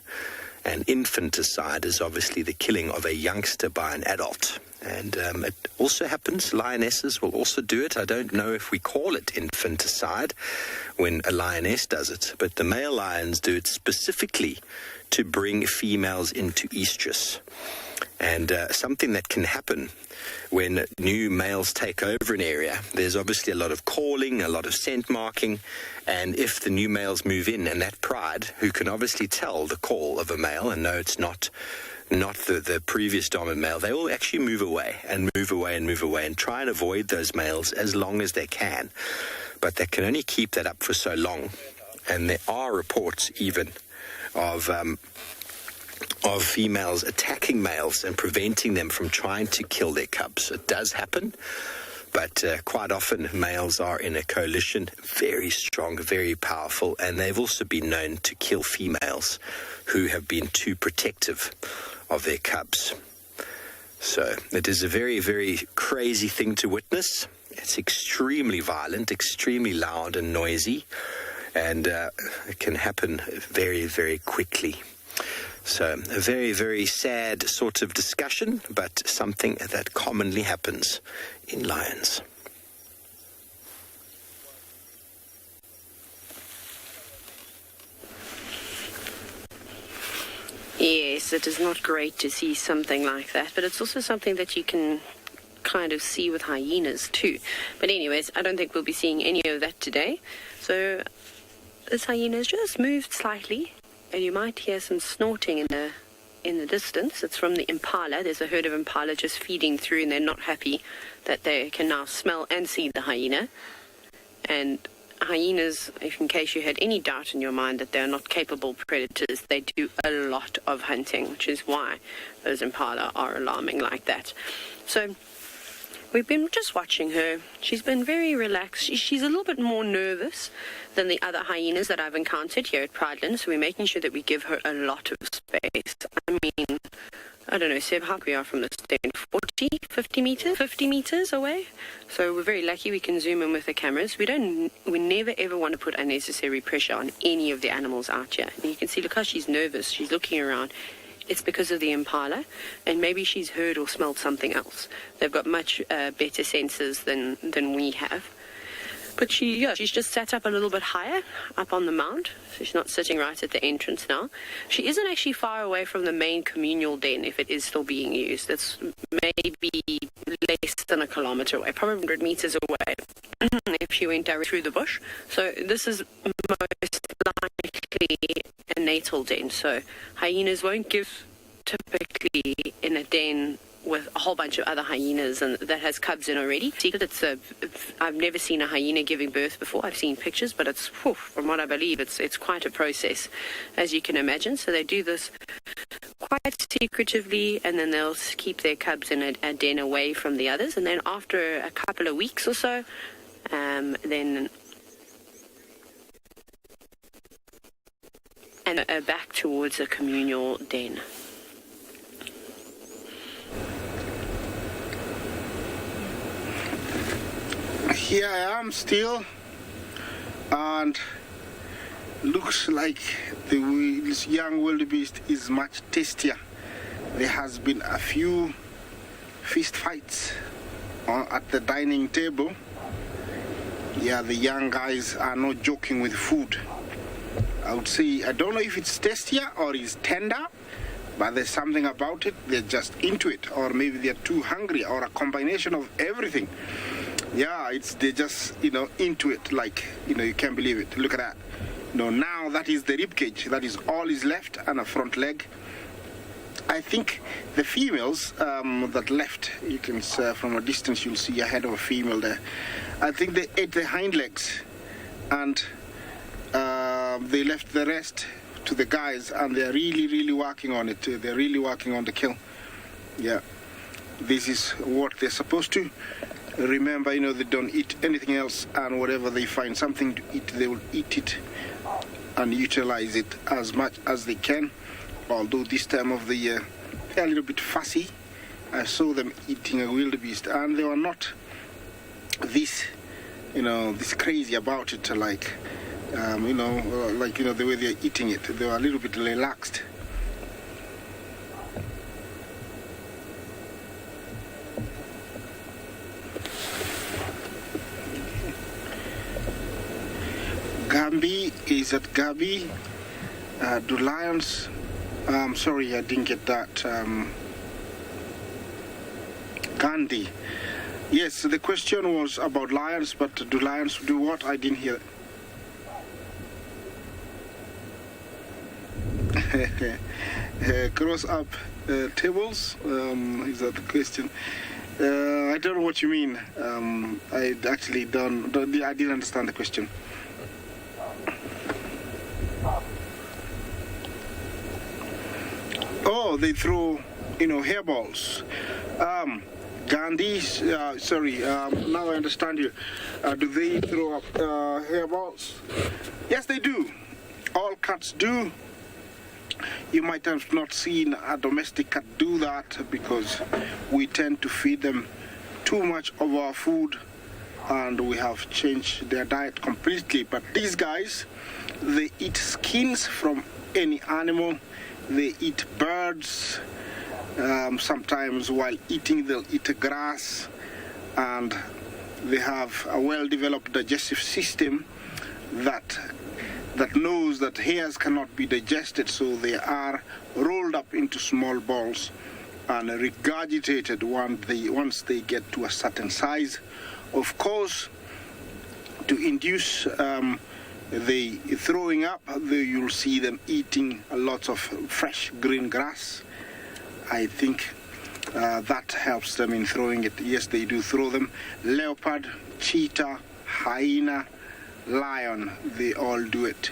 And infanticide is obviously the killing of a youngster by an adult. And it also happens, lionesses will also do it. I don't know if we call it infanticide when a lioness does it, but the male lions do it specifically to bring females into estrus. And something that can happen when new males take over an area, there's obviously a lot of calling, a lot of scent marking, and if the new males move in, and that pride, who can obviously tell the call of a male and know it's not the previous dominant male, they will actually move away and try and avoid those males as long as they can. But they can only keep that up for so long. And there are reports even of females attacking males and preventing them from trying to kill their cubs. It does happen, but quite often males are in a coalition, very strong, very powerful, and they've also been known to kill females who have been too protective of their cubs. So it is a very, very crazy thing to witness. It's extremely violent, extremely loud and noisy, and it can happen very, very quickly. So a very, very sad sort of discussion, but something that commonly happens in lions. Yes, it is not great to see something like that, but it's also something that you can kind of see with hyenas too. But anyways, I don't think we'll be seeing any of that today. So this hyena has just moved slightly, and you might hear some snorting in the distance. It's from the impala. There's a herd of impala just feeding through, and they're not happy that they can now smell and see the hyena. And hyenas, if in case you had any doubt in your mind that they're not capable predators, they do a lot of hunting, which is why those impala are alarming like that. So we've been just watching her. She's been very relaxed. She's a little bit more nervous than the other hyenas that I've encountered here at Prideland, so we're making sure that we give her a lot of space. I mean, I don't know, Seb, how we are from the stand, 50 meters away. So we're very lucky we can zoom in with the cameras. We never ever want to put unnecessary pressure on any of the animals out here. And you can see, look how she's nervous. She's looking around. It's because of the impala, and maybe she's heard or smelled something else. They've got much better senses than we have. But she's just sat up a little bit higher, up on the mount, so she's not sitting right at the entrance now. She isn't actually far away from the main communal den, if it is still being used. It's maybe less than 1 kilometer away, probably 100 meters away, if she went directly through the bush. So this is most likely a natal den, so hyenas won't give typically in a den with a whole bunch of other hyenas and that has cubs in already. I've never seen a hyena giving birth before. I've seen pictures, but it's, from what I believe, it's quite a process, as you can imagine. So they do this quite secretively, and then they'll keep their cubs in a den away from the others. And then after a couple of weeks or so, then back towards a communal den. Here I am still, and looks like this young wildebeest is much tastier. There has been a few fist fights at the dining table. Yeah, the young guys are not joking with food. I would say, I don't know if it's tastier or it's tender, but there's something about it. They're just into it, or maybe they're too hungry, or a combination of everything. Yeah, they're just, into it, like, you can't believe it. Look at that. Now that is the rib cage. That is all is left, and a front leg. I think the females that left, you can from a distance you'll see a head of a female there. I think they ate the hind legs, and they left the rest to the guys, and they're really, really working on it. They're really working on the kill. Yeah, this is what they're supposed to. Remember, they don't eat anything else, and whatever they find something to eat, they will eat it and utilize it as much as they can. Although this time of the year, they're a little bit fussy. I saw them eating a wildebeest, and they were not this crazy about it, like, the way they're eating it. They were a little bit relaxed. Gambi is at Gabi. Do lions... sorry, I didn't get that. Gandhi. Yes, the question was about lions, but do lions do what? I didn't hear it. Cross up tables? Is that the question? I don't know what you mean. I actually I didn't understand the question. Oh, they throw, hairballs. Gandhi, sorry, now I understand you. Do they throw up hairballs? Yes, they do. All cats do. You might have not seen a domestic cat do that because we tend to feed them too much of our food, and we have changed their diet completely. But these guys, they eat skins from any animal. They eat birds. Sometimes while eating, they'll eat grass, and they have a well-developed digestive system that knows that hairs cannot be digested, so they are rolled up into small balls and regurgitated once they get to a certain size. Of course, to induce the throwing up, you'll see them eating a lot of fresh green grass. I think that helps them in throwing it. Yes, they do throw them. Leopard, cheetah, hyena, lion, they all do it.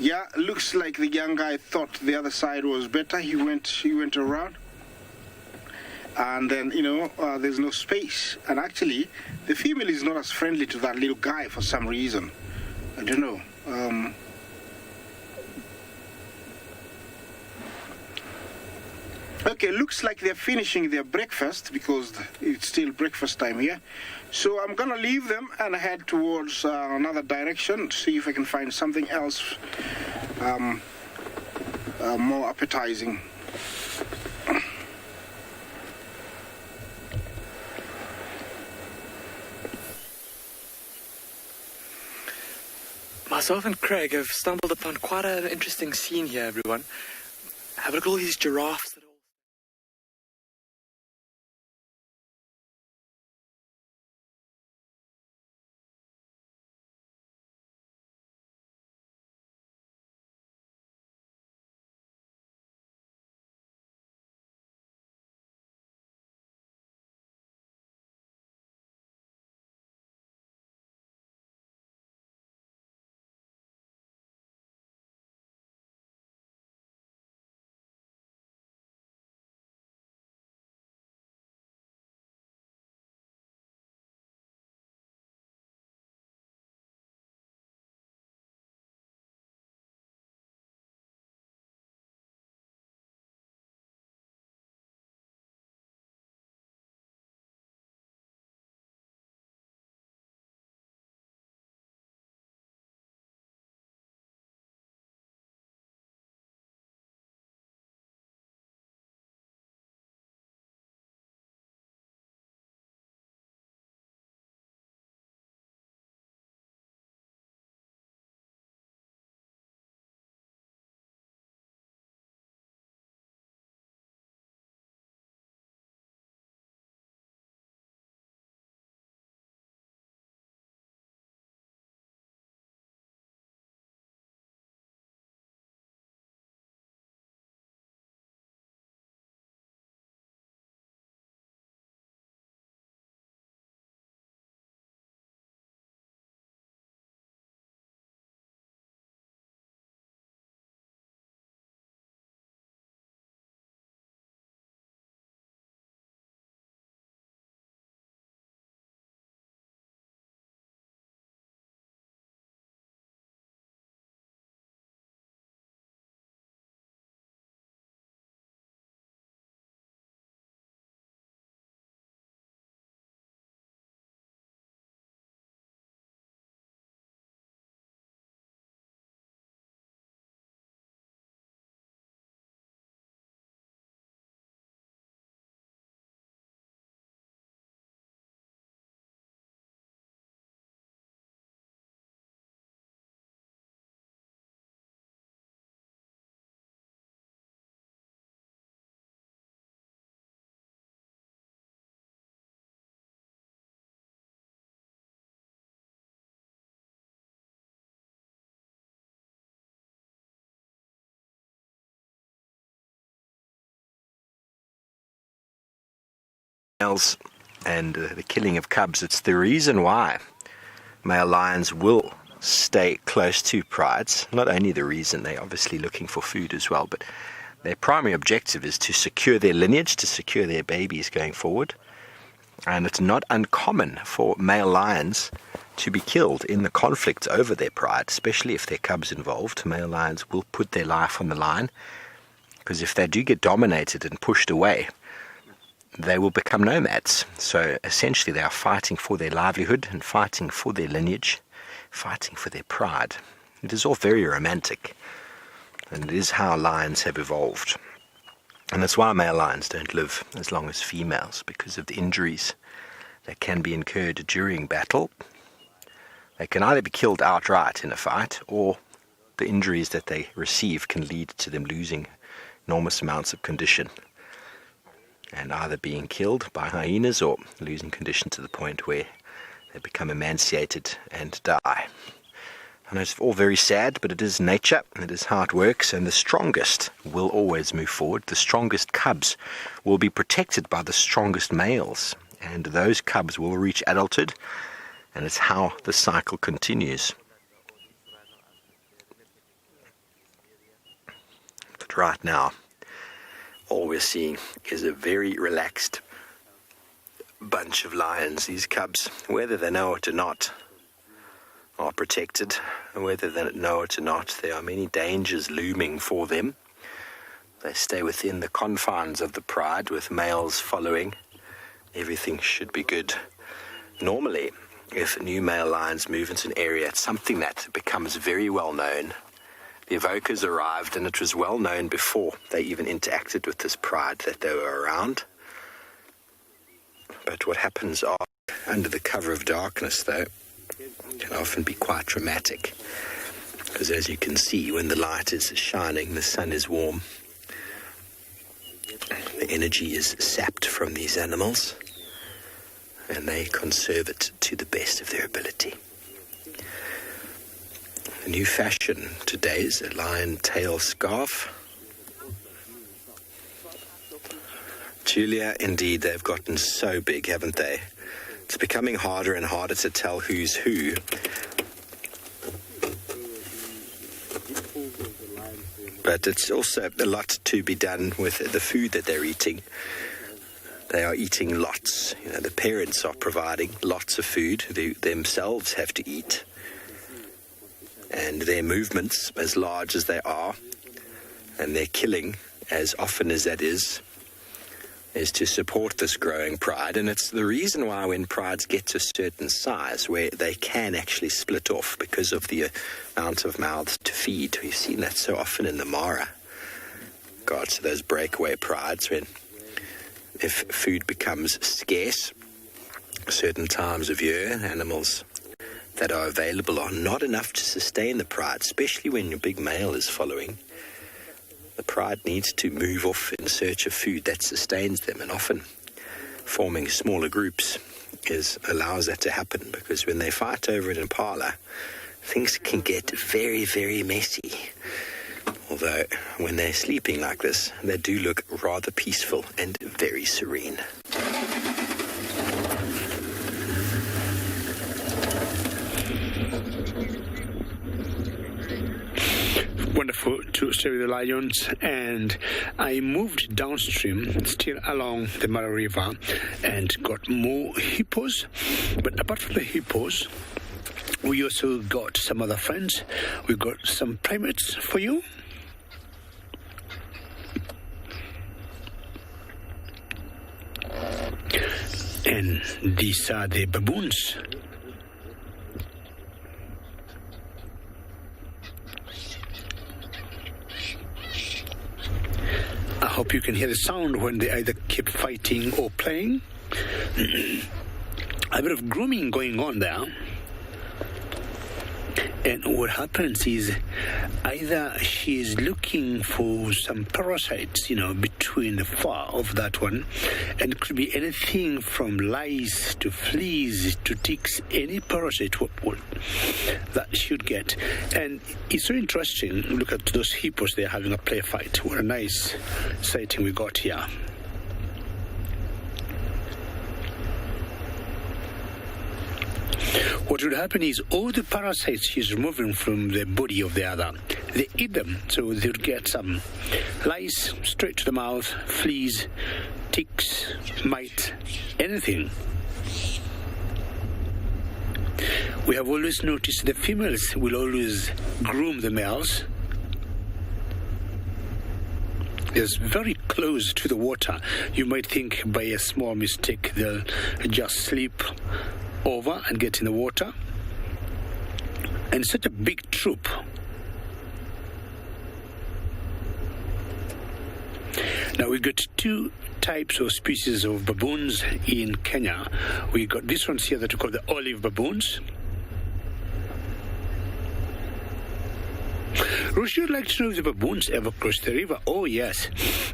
Yeah, looks like the young guy thought the other side was better. He went around, and then there's no space. And actually, the female is not as friendly to that little guy for some reason. I don't know. Okay, looks like they're finishing their breakfast because it's still breakfast time here. So I'm gonna leave them and head towards another direction, see if I can find something else more appetizing. Myself and Craig have stumbled upon quite an interesting scene here, everyone. Have a look at all these giraffes that are all... And the killing of cubs, it's the reason why male lions will stay close to prides. Not only the reason, they're obviously looking for food as well, but their primary objective is to secure their lineage, to secure their babies going forward. And it's not uncommon for male lions to be killed in the conflict over their pride, especially if there are cubs involved. Male lions will put their life on the line, because if they do get dominated and pushed away, they will become nomads. So essentially they are fighting for their livelihood and fighting for their lineage, fighting for their pride. It is all very romantic. And it is how lions have evolved. And that's why male lions don't live as long as females, because of the injuries that can be incurred during battle. They can either be killed outright in a fight, or the injuries that they receive can lead to them losing enormous amounts of condition, and either being killed by hyenas or losing condition to the point where they become emaciated and die. I know it's all very sad, but it is nature, it is how it works, and the strongest will always move forward. The strongest cubs will be protected by the strongest males, and those cubs will reach adulthood, and it's how the cycle continues. But right now, all we're seeing is a very relaxed bunch of lions. These cubs, whether they know it or not, are protected. Whether they know it or not, there are many dangers looming for them. They stay within the confines of the pride, with males following. Everything should be good. Normally, if new male lions move into an area, it's something that becomes very well known. The evokers arrived, and it was well known before they even interacted with this pride that they were around. But what happens under the cover of darkness, though, can often be quite dramatic, because as you can see, when the light is shining, the sun is warm, the energy is sapped from these animals, and they conserve it to the best of their ability. A new fashion today is a lion tail scarf. Julia, indeed, they've gotten so big, haven't they? It's becoming harder and harder to tell who's who. But it's also a lot to be done with the food that they're eating. They are eating lots. The parents are providing lots of food. They themselves have to eat. And their movements, as large as they are, and their killing, as often as that is to support this growing pride. And it's the reason why when prides get to a certain size where they can actually split off because of the amount of mouths to feed. We've seen that so often in the Mara. Regards to those breakaway prides, when if food becomes scarce, certain times of year, animals that are available are not enough to sustain the pride, especially when your big male is following. The pride needs to move off in search of food that sustains them, and often forming smaller groups allows that to happen, because when they fight over an impala, things can get very, very messy. Although when they're sleeping like this, they do look rather peaceful and very serene. Wonderful to stay with the lions, and I moved downstream, still along the Mara River, and got more hippos. But apart from the hippos, we also got some other friends. We got some primates for you. And these are the baboons. I hope you can hear the sound when they either keep fighting or playing. A bit of grooming going on there. And what happens is either she is looking for some parasites, between the fur of that one, and it could be anything from lice to fleas to ticks, any parasite that should get. And it's so interesting. Look at those hippos, they're having a play fight. What a nice sighting we got here. What would happen is all the parasites she's removing from the body of the other, they eat them, so they would get some lice straight to the mouth, fleas, ticks, mite, anything. We have always noticed the females will always groom the males. It's very close to the water. You might think by a small mistake they'll just slip over and get in the water. And such a big troop. Now we got two types or species of baboons in Kenya. We got this ones here that we call the olive baboons. Rush, you'd like to know if the baboons ever cross the river? Oh, yes.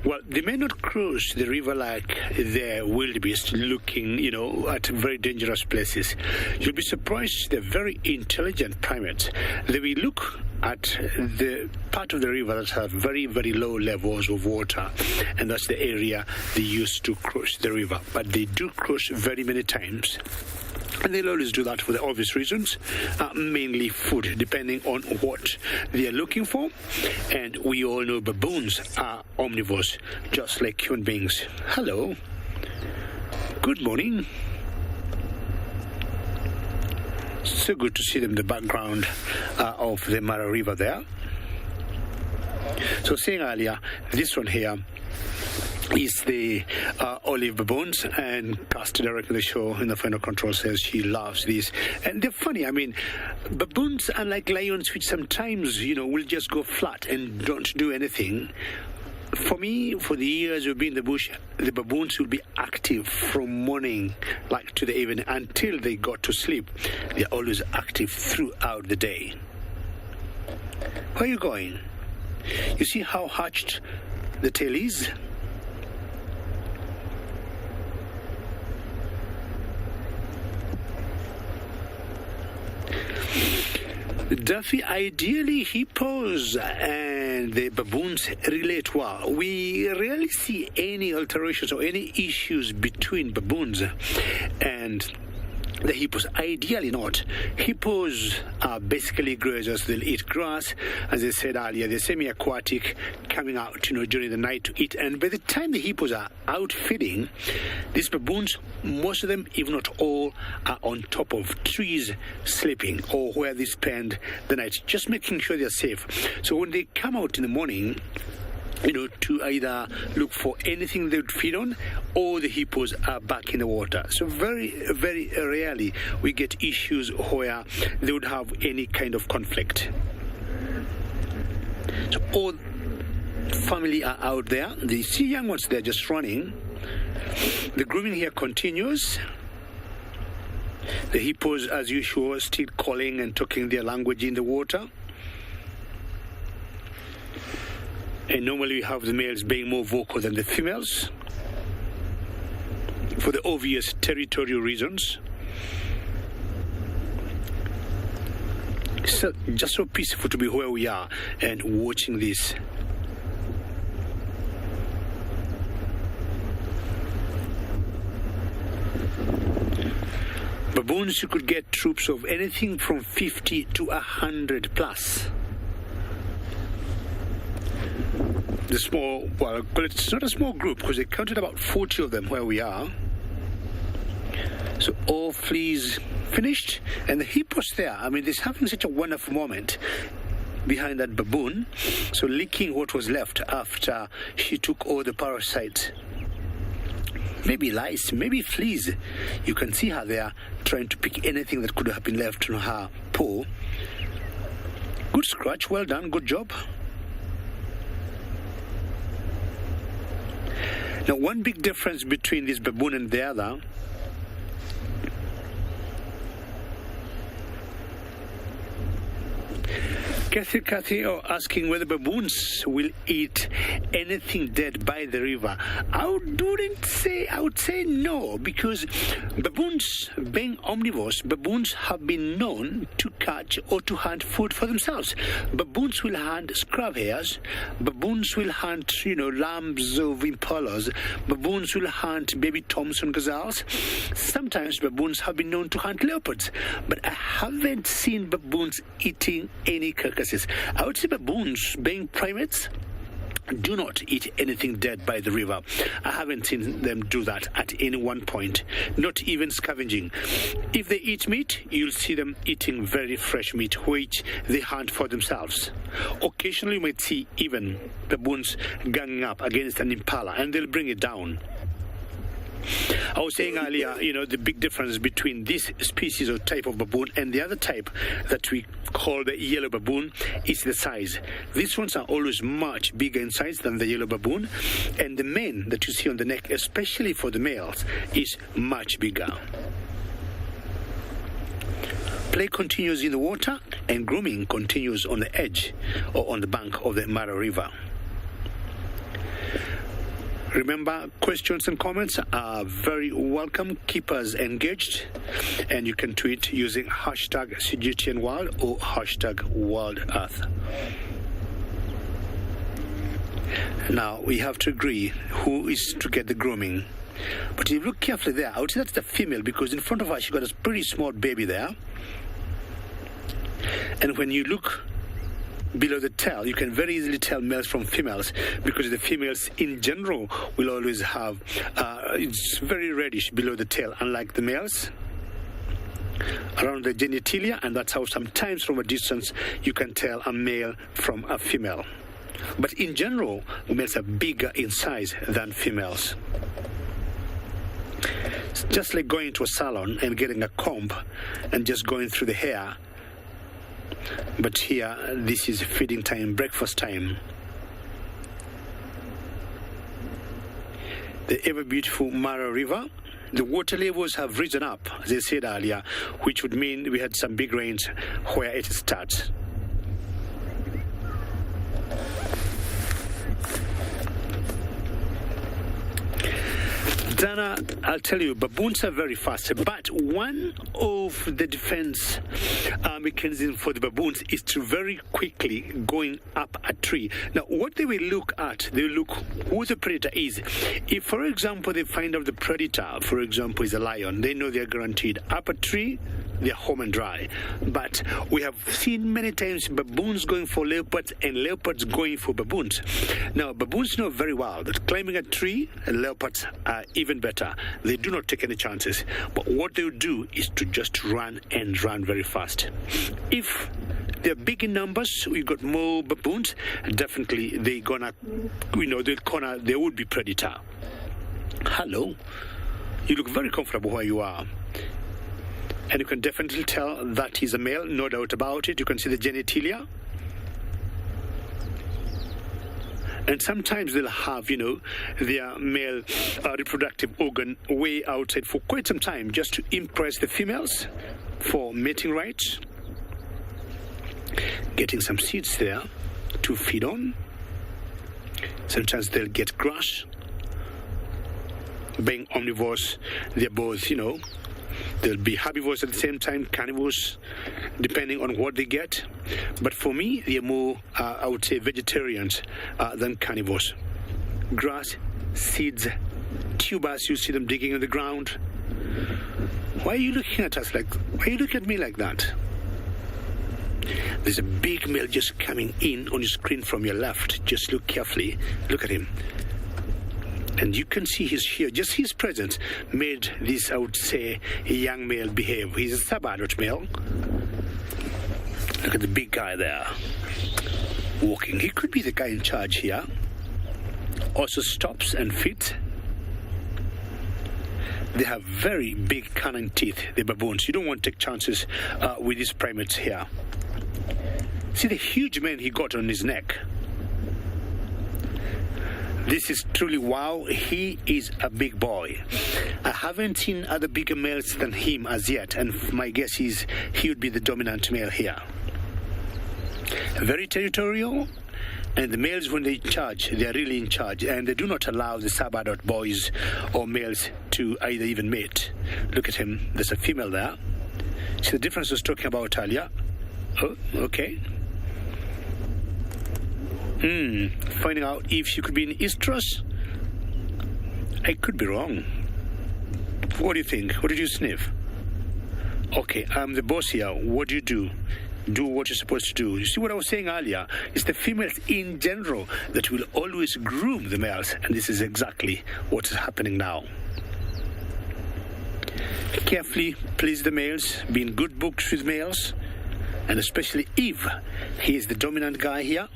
Well, they may not cross the river like the wildebeest, looking, at very dangerous places. You'll be surprised they're very intelligent primates. They will look at the part of the river that has very, very low levels of water, and that's the area they use to cross the river. But they do cross very many times. And they'll always do that for the obvious reasons, mainly food, depending on what they are looking for. And we all know baboons are omnivores, just like human beings. Hello. Good morning. So good to see them in the background of the Mara River there. So saying earlier, this one here is the olive baboons, and Caster directing the show in the final control says she loves these. And they're funny. I mean, baboons are like lions, which sometimes, will just go flat and don't do anything. For me, for the years we've been in the bush, the baboons will be active from morning to the evening until they got to sleep. They're always active throughout the day. Where are you going? You see how hatched the tail is? Duffy, ideally hippos and the baboons relate well. We rarely see any alterations or any issues between baboons and the hippos. Ideally not. Hippos are basically grazers. They'll eat grass. As I said earlier, they're semi-aquatic, coming out during the night to eat. And by the time the hippos are out feeding, these baboons, most of them, if not all, are on top of trees sleeping, or where they spend the night, just making sure they're safe. So when they come out in the morning, to either look for anything they would feed on, or the hippos are back in the water. So very, very rarely we get issues where they would have any kind of conflict. So all family are out there. The see young ones, they're just running. The grooming here continues. The hippos, as usual, are still calling and talking their language in the water. And normally we have the males being more vocal than the females for the obvious territorial reasons. So just so peaceful to be where we are and watching this. Baboons, you could get troops of anything from 50 to 100 plus. The small, well, it's not a small group because they counted about 40 of them where we are. So all fleas finished, and the hippos there, they're having such a wonderful moment behind that baboon. So licking what was left after she took all the parasites. Maybe lice, maybe fleas. You can see her there trying to pick anything that could have been left on her paw. Good scratch, well done, good job. Now, one big difference between this baboon and the other Kathy asking whether baboons will eat anything dead by the river. I would say no, because baboons, being omnivores, baboons have been known to catch or to hunt food for themselves. Baboons will hunt scrub hares. Baboons will hunt, lambs of impalas. Baboons will hunt baby Thompson gazelles. Sometimes baboons have been known to hunt leopards, but I haven't seen baboons eating any carcasses. I would say baboons, being primates, do not eat anything dead by the river. I haven't seen them do that at any one point, not even scavenging. If they eat meat, you'll see them eating very fresh meat, which they hunt for themselves. Occasionally, you might see even baboons ganging up against an impala, and they'll bring it down. I was saying earlier, the big difference between this species or type of baboon and the other type that we call the yellow baboon is the size. These ones are always much bigger in size than the yellow baboon, and the mane that you see on the neck, especially for the males, is much bigger. Play continues in the water, and grooming continues on the edge or on the bank of the Mara River. Remember, questions and comments are very welcome. Keep us engaged, and you can tweet using hashtag CGTNWorld or hashtag World Earth. Now, we have to agree who is to get the grooming. But if you look carefully there, I would say that's the female, because in front of her, she got a pretty small baby there. And when you look below the tail, you can very easily tell males from females, because the females in general will always have it's very reddish below the tail, unlike the males around the genitalia, and that's how sometimes from a distance you can tell a male from a female. But in general, males are bigger in size than females. It's just like going to a salon and getting a comb and just going through the hair. But here, this is feeding time, breakfast time. The ever beautiful Mara River, the water levels have risen up, as I said earlier, which would mean we had some big rains where it starts. Dana, I'll tell you, baboons are very fast, but one of the defense mechanisms for the baboons is to very quickly going up a tree. Now, what they will look at, they will look who the predator is. If, for example, they find out the predator, for example, is a lion, they know they're guaranteed up a tree, they're home and dry. But we have seen many times baboons going for leopards and leopards going for baboons. Now, baboons know very well that climbing a tree, and leopards are even better. They do not take any chances. But what they do is to just run and run very fast. If they're big in numbers, we got more baboons, definitely they gonna, they would be predator. Hello. You look very comfortable where you are. And you can definitely tell that he's a male, no doubt about it. You can see the genitalia. And sometimes they'll have, their male reproductive organ way outside for quite some time, just to impress the females for mating rights. Getting some seeds there to feed on. Sometimes they'll get grass. Being omnivores, they're both, they'll be herbivores at the same time, carnivores, depending on what they get. But for me, they're more, I would say, vegetarians than carnivores. Grass, seeds, tubers, you see them digging in the ground. Why are you looking at us why are you looking at me like that? There's a big male just coming in on your screen from your left. Just look carefully. Look at him. And you can see just his presence made this, I would say, a young male behave. He's a sub-adult male. Look at the big guy there, walking. He could be the guy in charge here. Also stops and feeds. They have very big canine teeth, the baboons. You don't want to take chances with these primates here. See the huge mane he got on his neck. This is truly wow. He is a big boy. I haven't seen other bigger males than him as yet, and my guess is he would be the dominant male here. Very territorial, and the males, when they charge, they are really in charge, and they do not allow the sub-adult boys or males to either even mate. Look at him. There's a female there. See the difference I was talking about earlier? Oh, okay. Finding out if she could be in estrus. I could be wrong. What do you think? What did you sniff? Okay, I'm the boss here. What do you do? Do what you're supposed to do. You see what I was saying earlier? It's the females in general that will always groom the males, and this is exactly what is happening now. Carefully please the males, be in good books with males, and especially if he is the dominant guy here.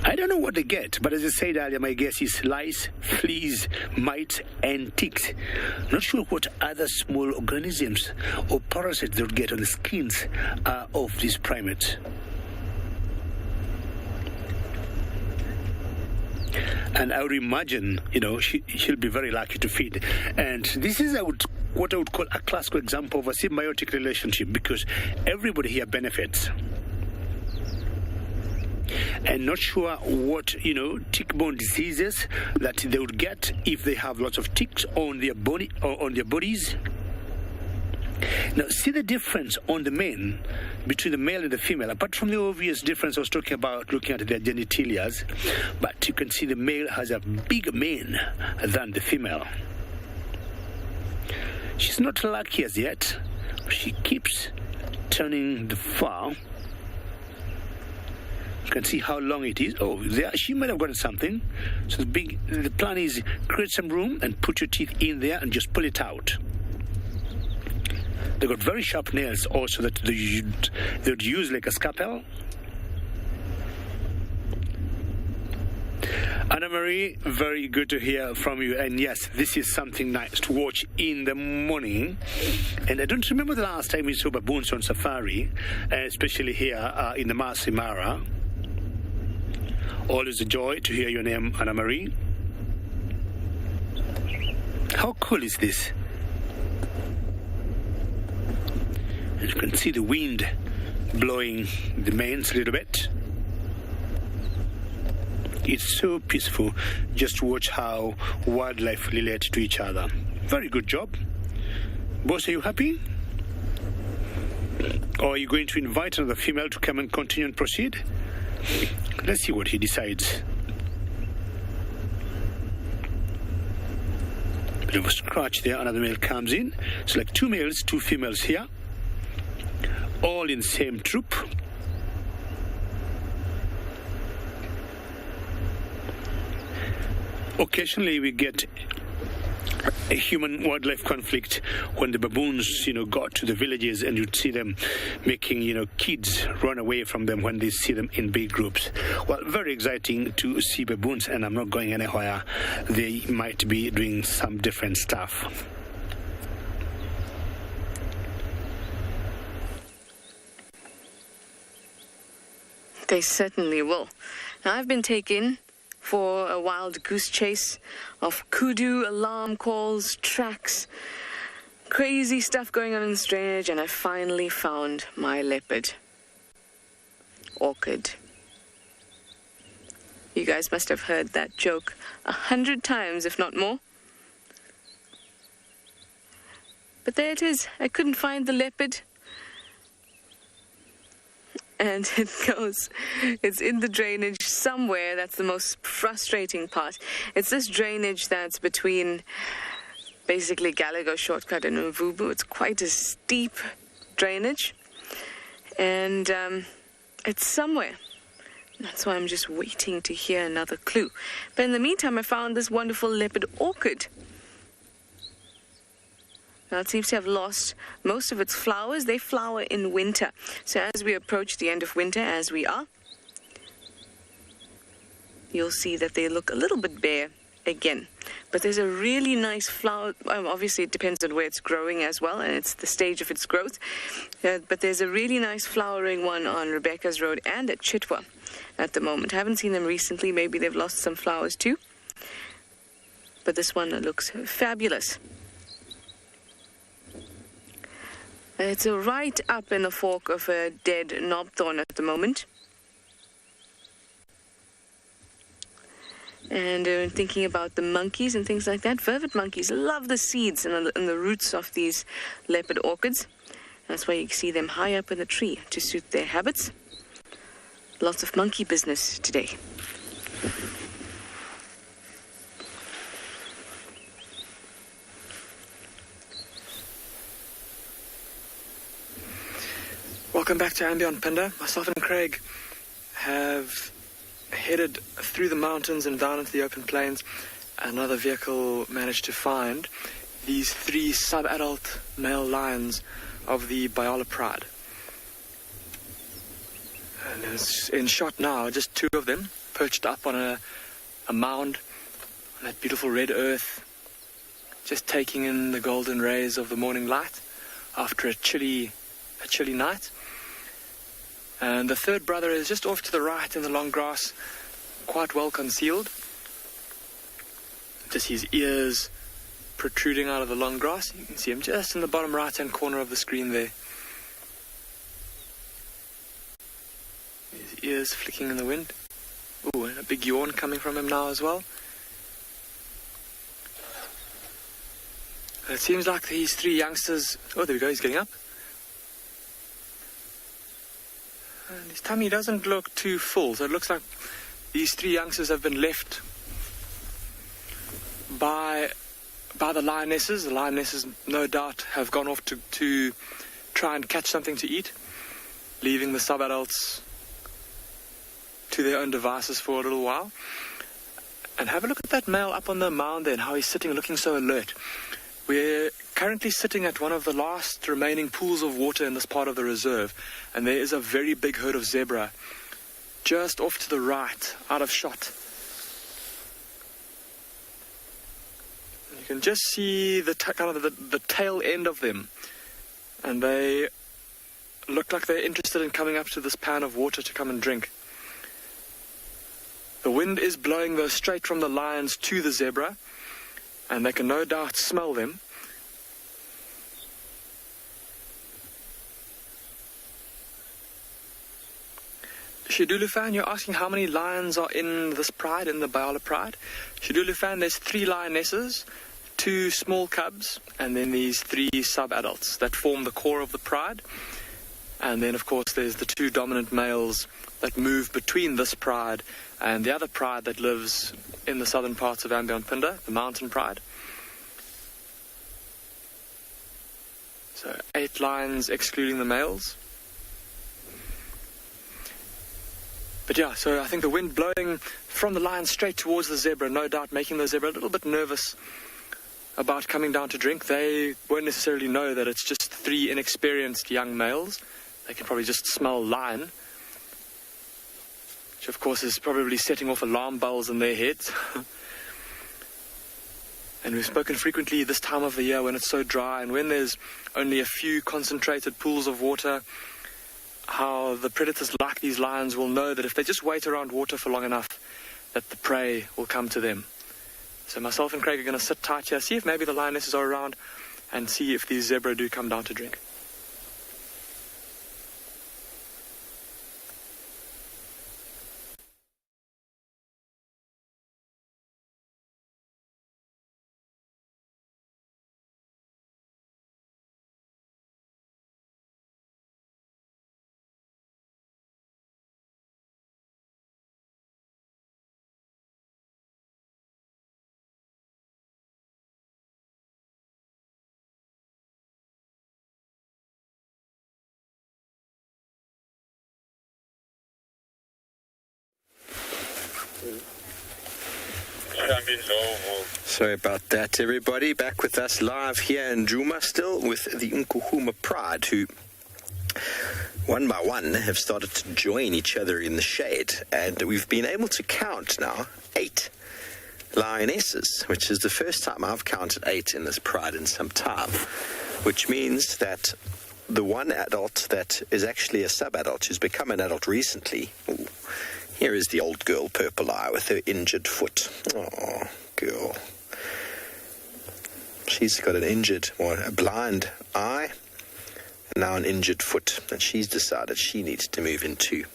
I don't know what they get, but as I said earlier, my guess is lice, fleas, mites, and ticks. Not sure what other small organisms or parasites they would get on the skins of these primates. And I would imagine, she'll be very lucky to feed. And this is what I would call a classical example of a symbiotic relationship, because everybody here benefits. And not sure what, tick-borne diseases that they would get if they have lots of ticks on their body or on their bodies. Now, see the difference on the men between the male and the female. Apart from the obvious difference I was talking about looking at their genitalia, but you can see the male has a bigger mane than the female. She's not lucky as yet. She keeps turning the fur. You can see how long it is. Oh, there, she might have gotten something. So the plan is create some room and put your teeth in there and just pull it out. They got very sharp nails also that they would use like a scalpel. Anna Marie, very good to hear from you. And yes, this is something nice to watch in the morning. And I don't remember the last time we saw baboons on safari, especially here in the Masai Mara. Always a joy to hear your name, Anna Marie. How cool is this? You can see the wind blowing the manes a little bit. It's so peaceful just to watch how wildlife relate to each other. Very good job. Boss, are you happy? Or are you going to invite another female to come and continue and proceed? Let's see what he decides. Bit of a scratch there, another male comes in. It's like 2 males, 2 females here. All in the same troop. Occasionally we get a human-wildlife conflict when the baboons, got to the villages, and you'd see them making, kids run away from them when they see them in big groups. Well, very exciting to see baboons, and I'm not going anywhere. They might be doing some different stuff. They certainly will. Now, I've been taken for a wild goose chase of kudu, alarm calls, tracks, crazy stuff going on in this drainage, and I finally found my leopard orchid. You guys must have heard that joke 100 times, if not more. But there it is. I couldn't find the leopard. And it's in the drainage somewhere. That's the most frustrating part. It's this drainage that's between basically Gallagher Shortcut and Mvubu. It's quite a steep drainage. And it's somewhere. That's why I'm just waiting to hear another clue. But in the meantime, I found this wonderful leopard orchid. Now, it seems to have lost most of its flowers. They flower in winter. So as we approach the end of winter, as we are, you'll see that they look a little bit bare again. But there's a really nice flower. Obviously, it depends on where it's growing as well, and it's the stage of its growth. But there's a really nice flowering one on Rebecca's Road and at Chitwa at the moment. I haven't seen them recently. Maybe they've lost some flowers too. But this one looks fabulous. It's right up in the fork of a dead knobthorn at the moment. And thinking about the monkeys and things like that, vervet monkeys love the seeds and the roots of these leopard orchids. That's why you see them high up in the tree to suit their habits. Lots of monkey business today. Welcome back to Ambion Pinda. Myself and Craig have headed through the mountains and down into the open plains. Another vehicle managed to find these 3 sub-adult male lions of the Bayala Pride. And it's in shot now, just 2 of them, perched up on a mound on that beautiful red earth, just taking in the golden rays of the morning light after a chilly night. And the third brother is just off to the right in the long grass, quite well concealed. Just his ears protruding out of the long grass. You can see him just in the bottom right-hand corner of the screen there. His ears flicking in the wind. Ooh, and a big yawn coming from him now as well. It seems like these three youngsters... Oh, there we go, he's getting up. And his tummy doesn't look too full, so it looks like these three youngsters have been left by the lionesses. The lionesses, no doubt, have gone off to try and catch something to eat, leaving the sub-adults to their own devices for a little while. And have a look at that male up on the mound there and how he's sitting looking so alert. We're currently sitting at one of the last remaining pools of water in this part of the reserve, and there is a very big herd of zebra just off to the right, out of shot. You can just see the tail end of them, and they look like they're interested in coming up to this pan of water to come and drink. The wind is blowing those straight from the lions to the zebra, and they can no doubt smell them. Shidulu-fan, you're asking how many lions are in this pride, in the Bayala pride. Shidulu-fan, there's 3 lionesses, 2 small cubs, and then these 3 sub-adults that form the core of the pride. And then, of course, there's the 2 dominant males that move between this pride and the other pride that lives in the southern parts of Ambionpinda, the mountain pride. So 8 lions excluding the males. But yeah, so I think the wind blowing from the lions straight towards the zebra, no doubt making the zebra a little bit nervous about coming down to drink. They won't necessarily know that it's just 3 inexperienced young males. They can probably just smell lion, which of course is probably setting off alarm bells in their heads. And we've spoken frequently this time of the year when it's so dry and when there's only a few concentrated pools of water, how the predators like these lions will know that if they just wait around water for long enough, that the prey will come to them. So myself and Craig are going to sit tight here, see if maybe the lionesses are around, and see if these zebra do come down to drink. Sorry about that, everybody. Back with us live here in Djuma, still with the Nkuhuma Pride, who one by one have started to join each other in the shade. And we've been able to count now 8 lionesses, which is the first time I've counted 8 in this pride in some time, which means that the one adult that is actually a sub-adult, who's become an adult recently. Ooh, here is the old girl, Purple Eye, with her injured foot. Oh, girl. She's got an injured, or a blind eye, and now an injured foot. And she's decided she needs to move into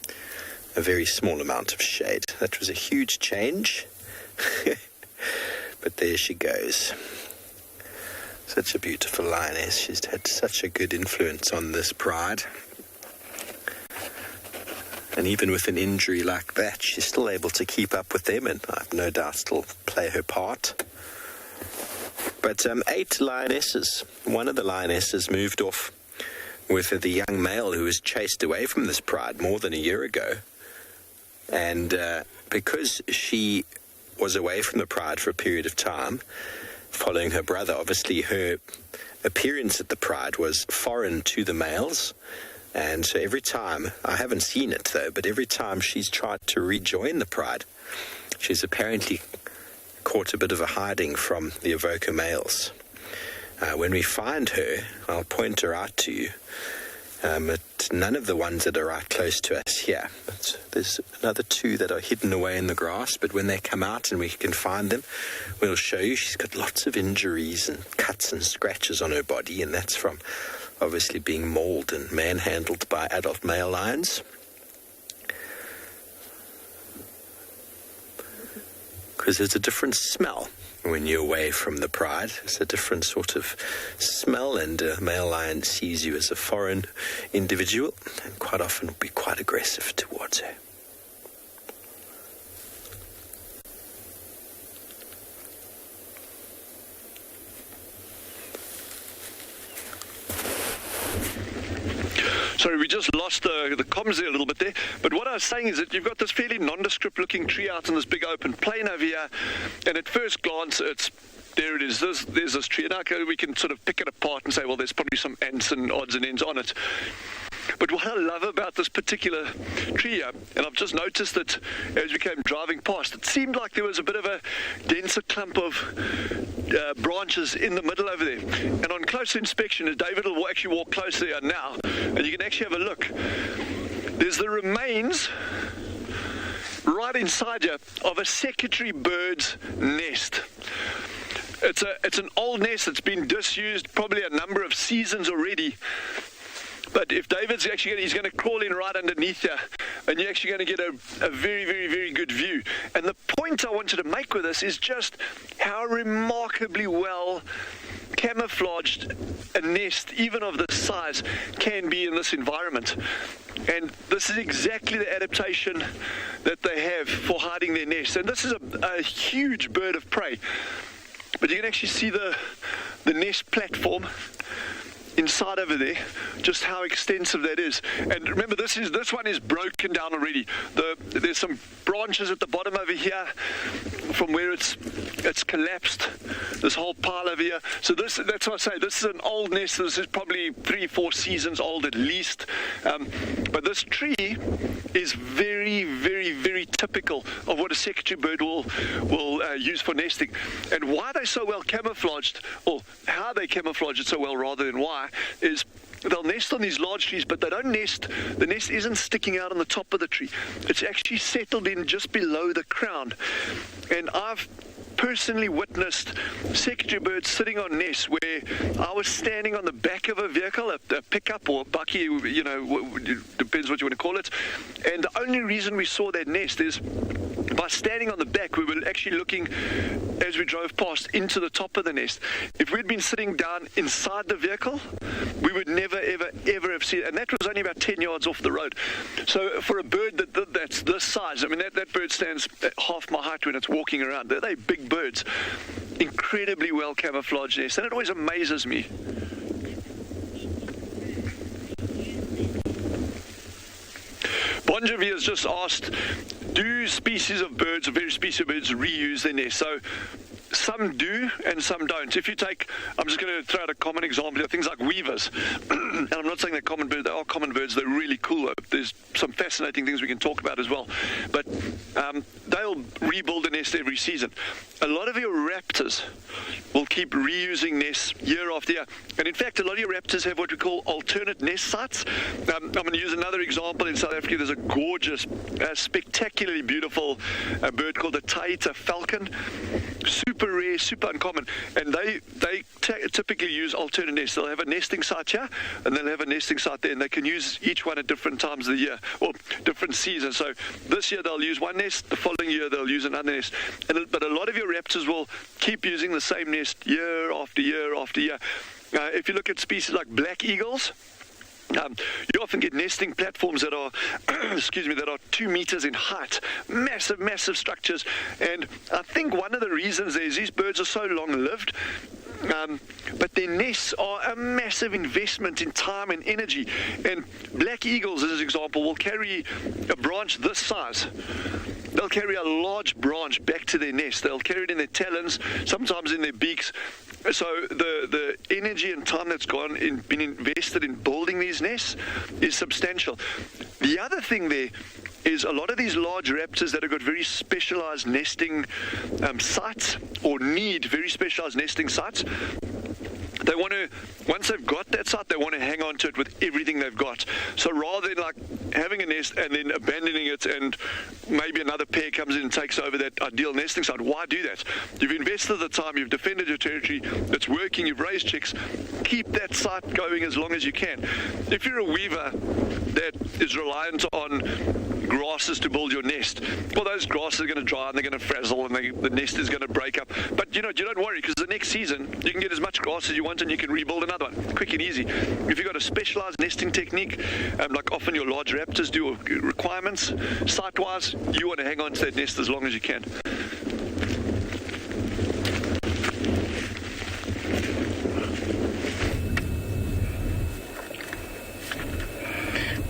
a very small amount of shade. That was a huge change. But there she goes. Such a beautiful lioness. She's had such a good influence on this pride. And even with an injury like that, she's still able to keep up with them, and I've no doubt still play her part. But 8 lionesses. One of the lionesses moved off with the young male who was chased away from this pride more than a year ago. And because she was away from the pride for a period of time, following her brother, obviously her appearance at the pride was foreign to the males. And so every time, I haven't seen it though, but every time she's tried to rejoin the pride, she's apparently caught a bit of a hiding from the Avoca males. When we find her, I'll point her out to you. But none of the ones that are right close to us here. There's another 2 that are hidden away in the grass, but when they come out and we can find them, we'll show you. She's got lots of injuries and cuts and scratches on her body, and that's from obviously being mauled and manhandled by adult male lions. Because there's a different smell when you're away from the pride. It's a different sort of smell, and a male lion sees you as a foreign individual and quite often will be quite aggressive towards her. Sorry, we just lost the comms there a little bit there. But what I was saying is that you've got this fairly nondescript looking tree out in this big open plain over here, and at first glance there it is. There's this tree, and we can sort of pick it apart and say, well, there's probably some ants and odds and ends on it. But what I love about this particular tree here, and I've just noticed that as we came driving past, it seemed like there was a bit of a denser clump of branches in the middle over there. And on close inspection, David will actually walk close there now, and you can actually have a look. There's the remains right inside here of a secretary bird's nest. It's an old nest that's been disused probably a number of seasons already. But if David's actually he's going to crawl in right underneath here, and you're actually going to get a very, very, very good view. And the point I wanted to make with this is just how remarkably well camouflaged a nest, even of this size, can be in this environment. And this is exactly the adaptation that they have for hiding their nests. And this is a huge bird of prey. But you can actually see the nest platform inside over there, just how extensive that is. And remember, this one is broken down already. There's some branches at the bottom over here from where it's collapsed, this whole pile over here. So that's what I say, this is an old nest. This is probably 3-4 seasons old at least. But this tree is very, very, very typical of what a secretary bird will use for nesting. And why they're so well camouflaged, or how they camouflage it so well rather than why, is they'll nest on these large trees, but they don't nest. The nest isn't sticking out on the top of the tree. It's actually settled in just below the crown. And I've personally witnessed secretary birds sitting on nests where I was standing on the back of a vehicle, a pickup or a bucky, depends what you want to call it. And the only reason we saw that nest is by standing on the back, we were actually looking, as we drove past, into the top of the nest. If we'd been sitting down inside the vehicle, we would never, ever, ever have seen it. And that was only about 10 yards off the road. So for a bird that's this size, I mean, that bird stands at half my height when it's walking around. They're big birds, incredibly well camouflaged nests, and it always amazes me. Bon Jovi has just asked, do various species of birds reuse their nests? So some do and some don't. If you take, I'm just going to throw out a common example here, things like weavers. And I'm not saying they're common birds, they are common birds, they're really cool. There's some fascinating things we can talk about as well. But they'll rebuild a nest every season. A lot of your raptors will keep reusing nests year after year. And in fact, a lot of your raptors have what we call alternate nest sites. I'm going to use another example. In South Africa, there's a gorgeous, spectacularly beautiful bird called the taita falcon. Super rare, super uncommon, and they typically use alternate nests. They'll have a nesting site here, and they'll have a nesting site there, and they can use each one at different times of the year, or different seasons. So this year they'll use one nest, the following year they'll use another nest. But a lot of your raptors will keep using the same nest year after year after year. If you look at species like black eagles, you often get nesting platforms that are, that are 2 meters in height. Massive, massive structures. And I think one of the reasons is these birds are so long-lived, but their nests are a massive investment in time and energy. And black eagles, as an example, will carry a branch this size. They'll carry a large branch back to their nest. They'll carry it in their talons, sometimes in their beaks. So the energy and time that's been invested in building these nests is substantial. The other thing there is a lot of these large raptors that have got very specialized nesting sites, or need very specialized nesting sites, they want to, once they've got that site, they want to hang on to it with everything they've got. So rather than like having a nest and then abandoning it and maybe another pair comes in and takes over that ideal nesting site, why do that? You've invested the time, you've defended your territory, it's working, you've raised chicks, keep that site going as long as you can. If you're a weaver that is reliant on grasses to build your nest, well, those grasses are going to dry and they're going to frazzle and the nest is going to break up. But you don't worry, because the next season you can get as much grass as you want and you can rebuild another one quick and easy. If you've got a specialized nesting technique, like often your large raptors do, or requirements site-wise, you want to hang on to that nest as long as you can.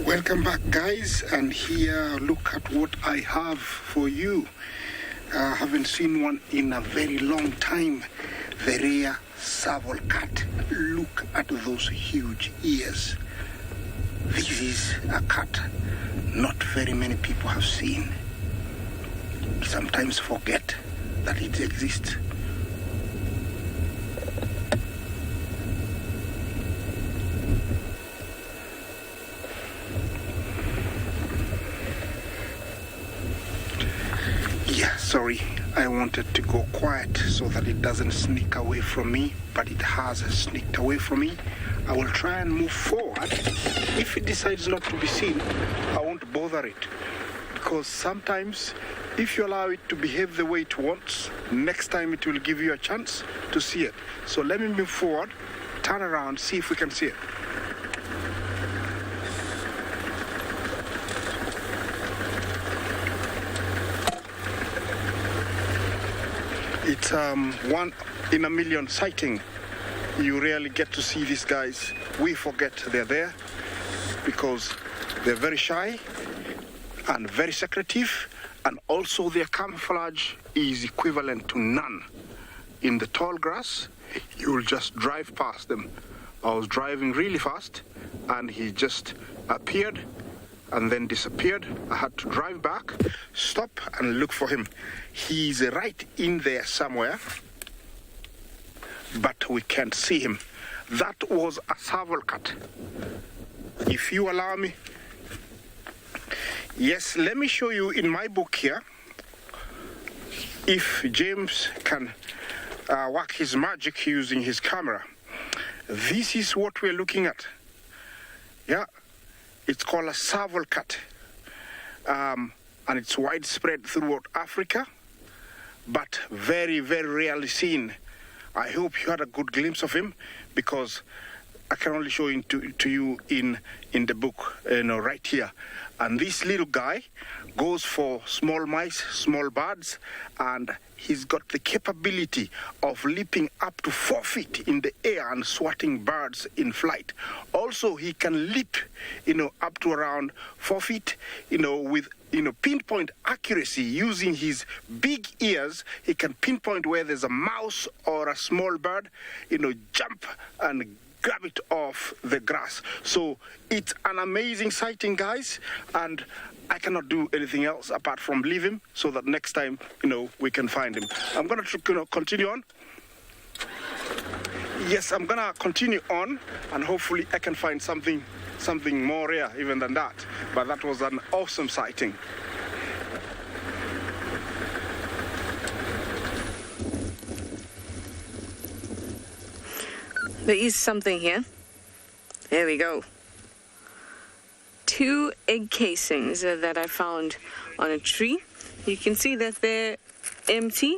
Welcome back, guys, and here look at what I have for you. I haven't seen one in a very long time. The rare Tswalu cat. Look at those huge ears. This is a cat not very many people have seen. Sometimes forget that it exists. Yeah, sorry, I wanted to go quiet so that it doesn't sneak away from me, but it has sneaked away from me. I will try and move forward. If it decides not to be seen, I won't bother it, because sometimes if you allow it to behave the way it wants, next time it will give you a chance to see it. So let me move forward, turn around, see if we can see it. It's one in a million sighting. You rarely get to see these guys. We forget they're there because they're very shy and very secretive, and also their camouflage is equivalent to none. In the tall grass, you'll just drive past them. I was driving really fast and he just appeared and then disappeared. I had to drive back, stop and look for him. He's right in there somewhere, but we can't see him. That was a Tswalu cat. If you allow me. Yes, let me show you in my book here, if James can work his magic using his camera. This is what we're looking at. Yeah. It's called a Tswalu cat, and it's widespread throughout Africa, but very, very rarely seen. I hope you had a good glimpse of him, because I can only show him to you in the book, right here. And this little guy goes for small mice, small birds, and he's got the capability of leaping up to 4 feet in the air and swatting birds in flight. Also, he can leap, up to around 4 feet, with pinpoint accuracy. Using his big ears, he can pinpoint where there's a mouse or a small bird, jump and grab it off the grass. So it's an amazing sighting, guys, and I cannot do anything else apart from leave him so that next time, we can find him. I'm going to continue on. Yes, I'm going to continue on, and hopefully I can find something more rare even than that. But that was an awesome sighting. There is something here. There we go. 2 egg casings that I found on a tree. You can see that they're empty,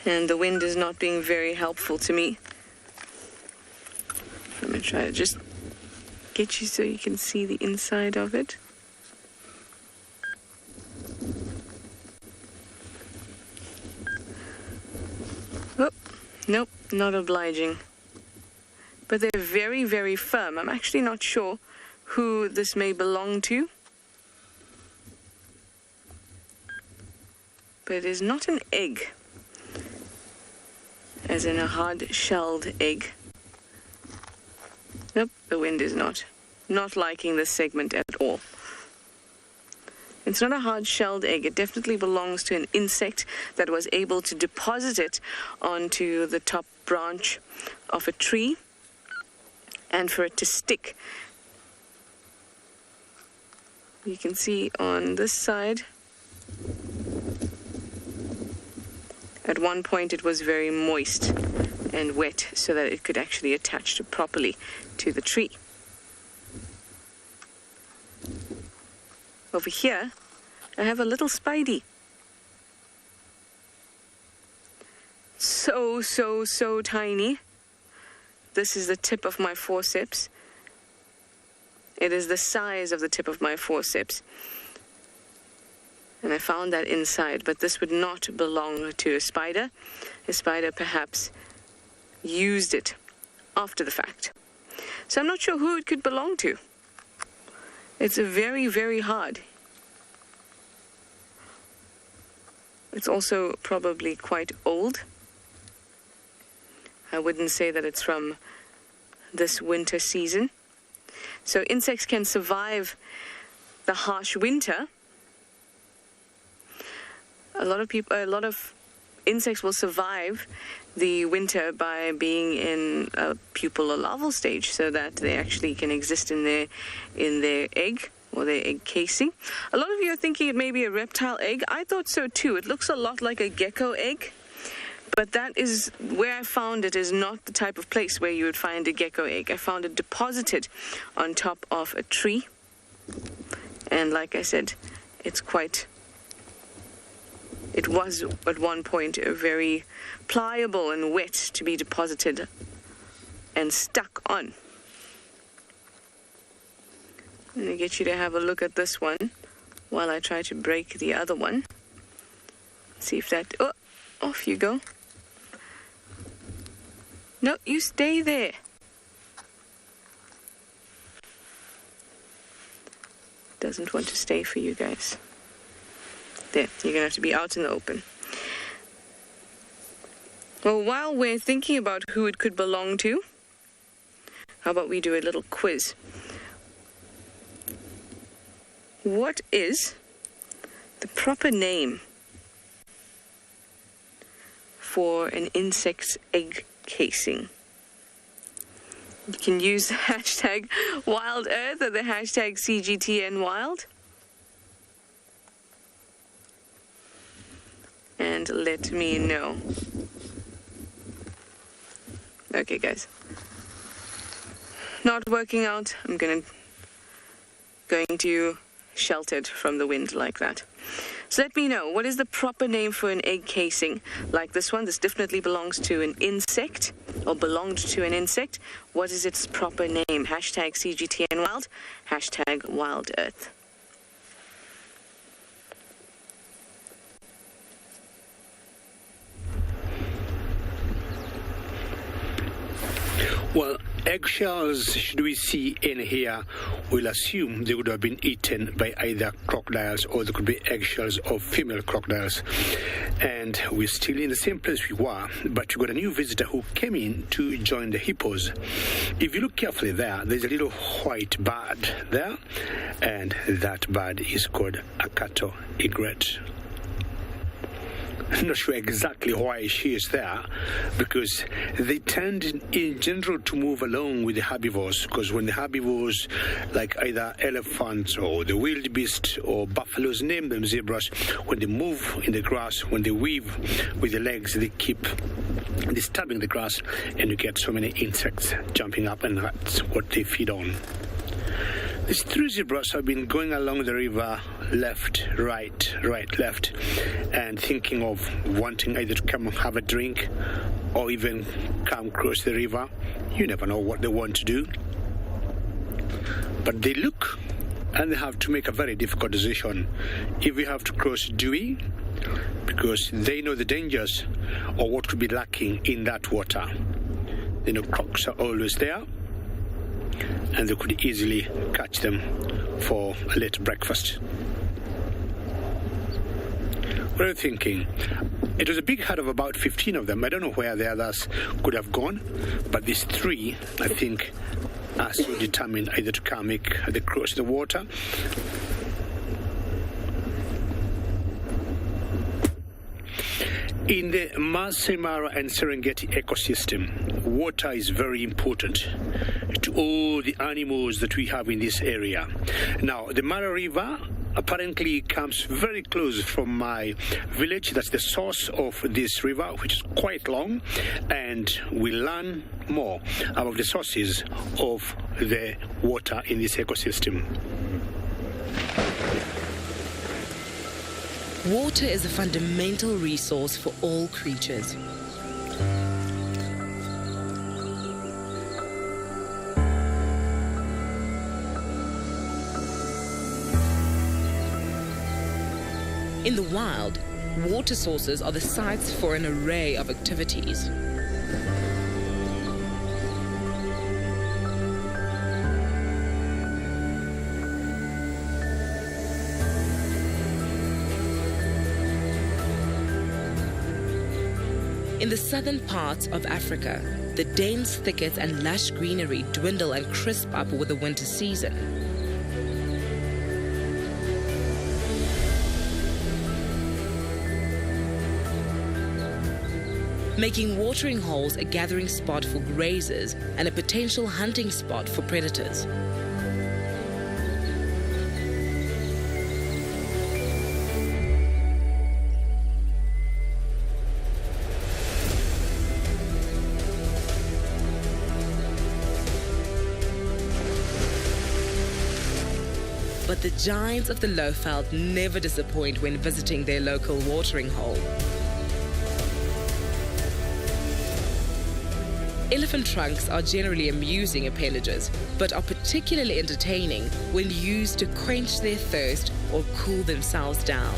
and the wind is not being very helpful to me. I'm going to try to just get you so you can see the inside of it. Oh, nope, not obliging. But they're very, very firm. I'm actually not sure who this may belong to. But it is not an egg. as in a hard-shelled egg. Nope, the wind is not liking this segment at all. It's not a hard-shelled egg. It definitely belongs to an insect that was able to deposit it onto the top branch of a tree and for it to stick. You can see on this side, at one point it was very moist and wet so that it could actually attach properly to the tree. Over here, I have a little spidey. So tiny. This is the tip of my forceps. It is the size of the tip of my forceps. And I found that inside, but this would not belong to a spider. A spider perhaps used it after the fact. So I'm not sure who it could belong to. It's very, very hard. It's also probably quite old. I wouldn't say that it's from this winter season. So insects can survive the harsh winter. A lot of insects will survive the winter by being in a pupal or larval stage, so that they actually can exist in their egg or their egg casing. A lot of you are thinking it may be a reptile egg. I thought so too. It looks a lot like a gecko egg, but that is where I found it is not the type of place where you would find a gecko egg. I found it deposited on top of a tree, and like I said, it was at one point very pliable and wet to be deposited and stuck on. I'm going to get you to have a look at this one while I try to break the other one. See if that... Oh, off you go. No, you stay there. Doesn't want to stay for you guys. There, you're going to have to be out in the open. Well, while we're thinking about who it could belong to, how about we do a little quiz? What is the proper name for an insect's egg casing? You can use the hashtag WildEarth or the hashtag CGTNWild. And let me know. Okay, guys. Not working out. I'm going to shelter it from the wind like that. So let me know, what is the proper name for an egg casing like this one? This definitely belongs to an insect, or belonged to an insect. What is its proper name? Hashtag CGTNWild, hashtag WildEarth. Well, eggshells, should we see in here, we'll assume they would have been eaten by either crocodiles, or there could be eggshells of female crocodiles. And we're still in the same place we were, but we got a new visitor who came in to join the hippos. If you look carefully there, there's a little white bird there, and that bird is called a cattle egret. I'm not sure exactly why she is there, because they tend in general to move along with the herbivores, because when the herbivores, like either elephants or the wildebeest or buffaloes, name them zebras, when they move in the grass, when they weave with the legs, they keep disturbing the grass, and you get so many insects jumping up, and that's what they feed on. These three zebras have been going along the river, left, right, right, left, and thinking of wanting either to come and have a drink or even come across the river. You never know what they want to do. But they look, and they have to make a very difficult decision. If we have to cross, do we? Because they know the dangers or what could be lacking in that water. They know crocs are always there, and they could easily catch them for a late breakfast. What are you thinking? It was a big herd of about 15 of them. I don't know where the others could have gone, but these three, I think, are so determined either to come make the cross the water. In the Masai Mara and Serengeti ecosystem, water is very important to all the animals that we have in this area. Now, the Mara River apparently comes very close from my village. That's the source of this river, which is quite long, and we learn more about the sources of the water in this ecosystem. Water is a fundamental resource for all creatures. In the wild, water sources are the sites for an array of activities. In the southern parts of Africa, the dense thickets and lush greenery dwindle and crisp up with the winter season. Making watering holes a gathering spot for grazers and a potential hunting spot for predators. But the giants of the lowveld never disappoint when visiting their local watering hole. Elephant trunks are generally amusing appendages, but are particularly entertaining when used to quench their thirst or cool themselves down.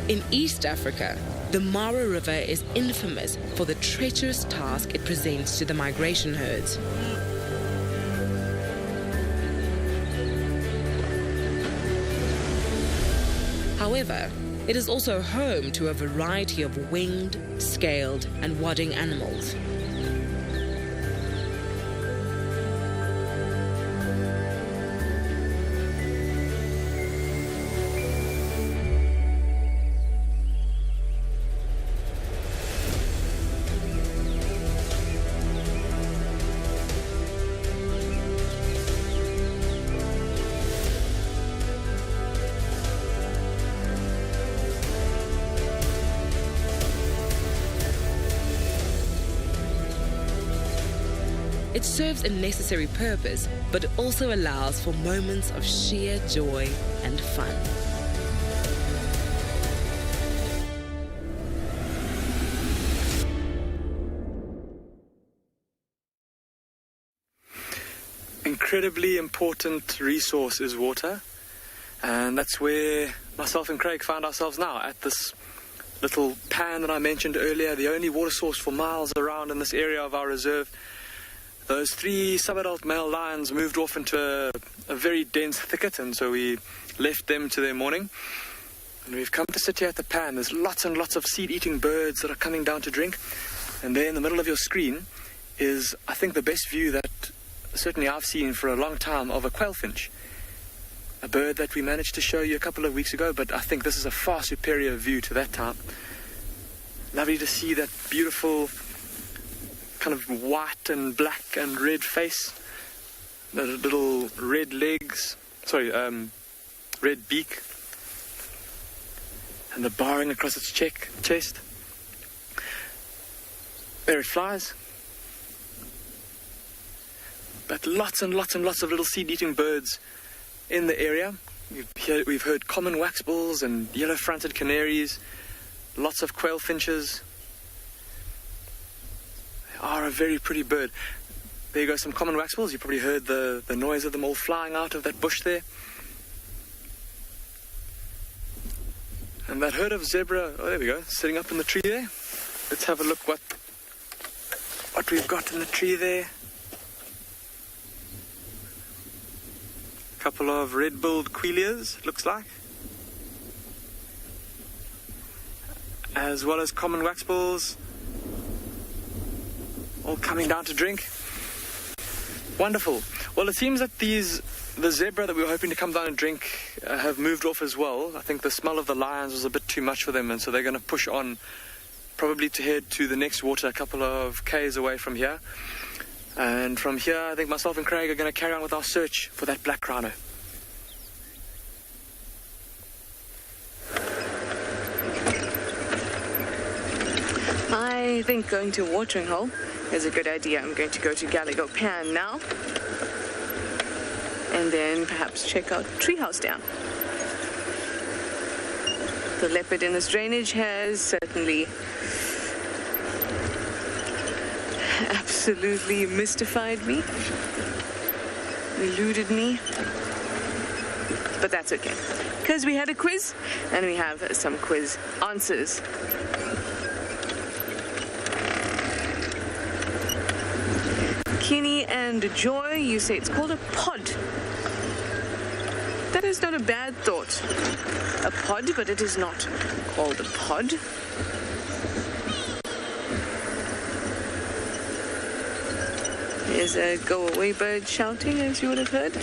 In East Africa, the Mara River is infamous for the treacherous task it presents to the migration herds. However, it is also home to a variety of winged, scaled, and wadding animals. It serves a necessary purpose, but it also allows for moments of sheer joy and fun. Incredibly important resource is water, and that's where myself and Craig found ourselves now, at this little pan that I mentioned earlier, the only water source for miles around in this area of our reserve. Those three subadult male lions moved off into a very dense thicket, and so we left them to their morning. And we've come to sit here at the pan. There's lots and lots of seed-eating birds that are coming down to drink. And there in the middle of your screen is, I think, the best view that certainly I've seen for a long time of a quailfinch. A bird that we managed to show you a couple of weeks ago, but I think this is a far superior view to that time. Lovely to see that beautiful kind of white and black and red face, the little red legs, red beak, and the barring across its chest. There it flies. But lots and lots and lots of little seed-eating birds in the area. We've heard common waxbills and yellow-fronted canaries, lots of quailfinches. Are a very pretty bird. There you go, some common waxbills. You probably heard the noise of them all flying out of that bush there. And that herd of zebra, oh, there we go, sitting up in the tree there. Let's have a look what we've got in the tree there. couple of red-billed quilias, looks like, as well as common waxbills, all coming down to drink. Wonderful. Well, it seems that the zebra that we were hoping to come down and drink have moved off as well. I think the smell of the lions was a bit too much for them, and so they're going to push on, probably to head to the next water a couple of k's away from here. And from here, I think myself and Craig are going to carry on with our search for that black rhino. I think going to a watering hole is a good idea. I'm going to go to Gallagher Pan now, and then perhaps check out Treehouse Dam. The leopard in this drainage has certainly absolutely mystified me, eluded me, but that's okay, because we had a quiz and we have some quiz answers. Kenny and Joy, you say it's called a pod. That is not a bad thought. A pod, but it is not called a pod. There's a go-away bird shouting, as you would have heard.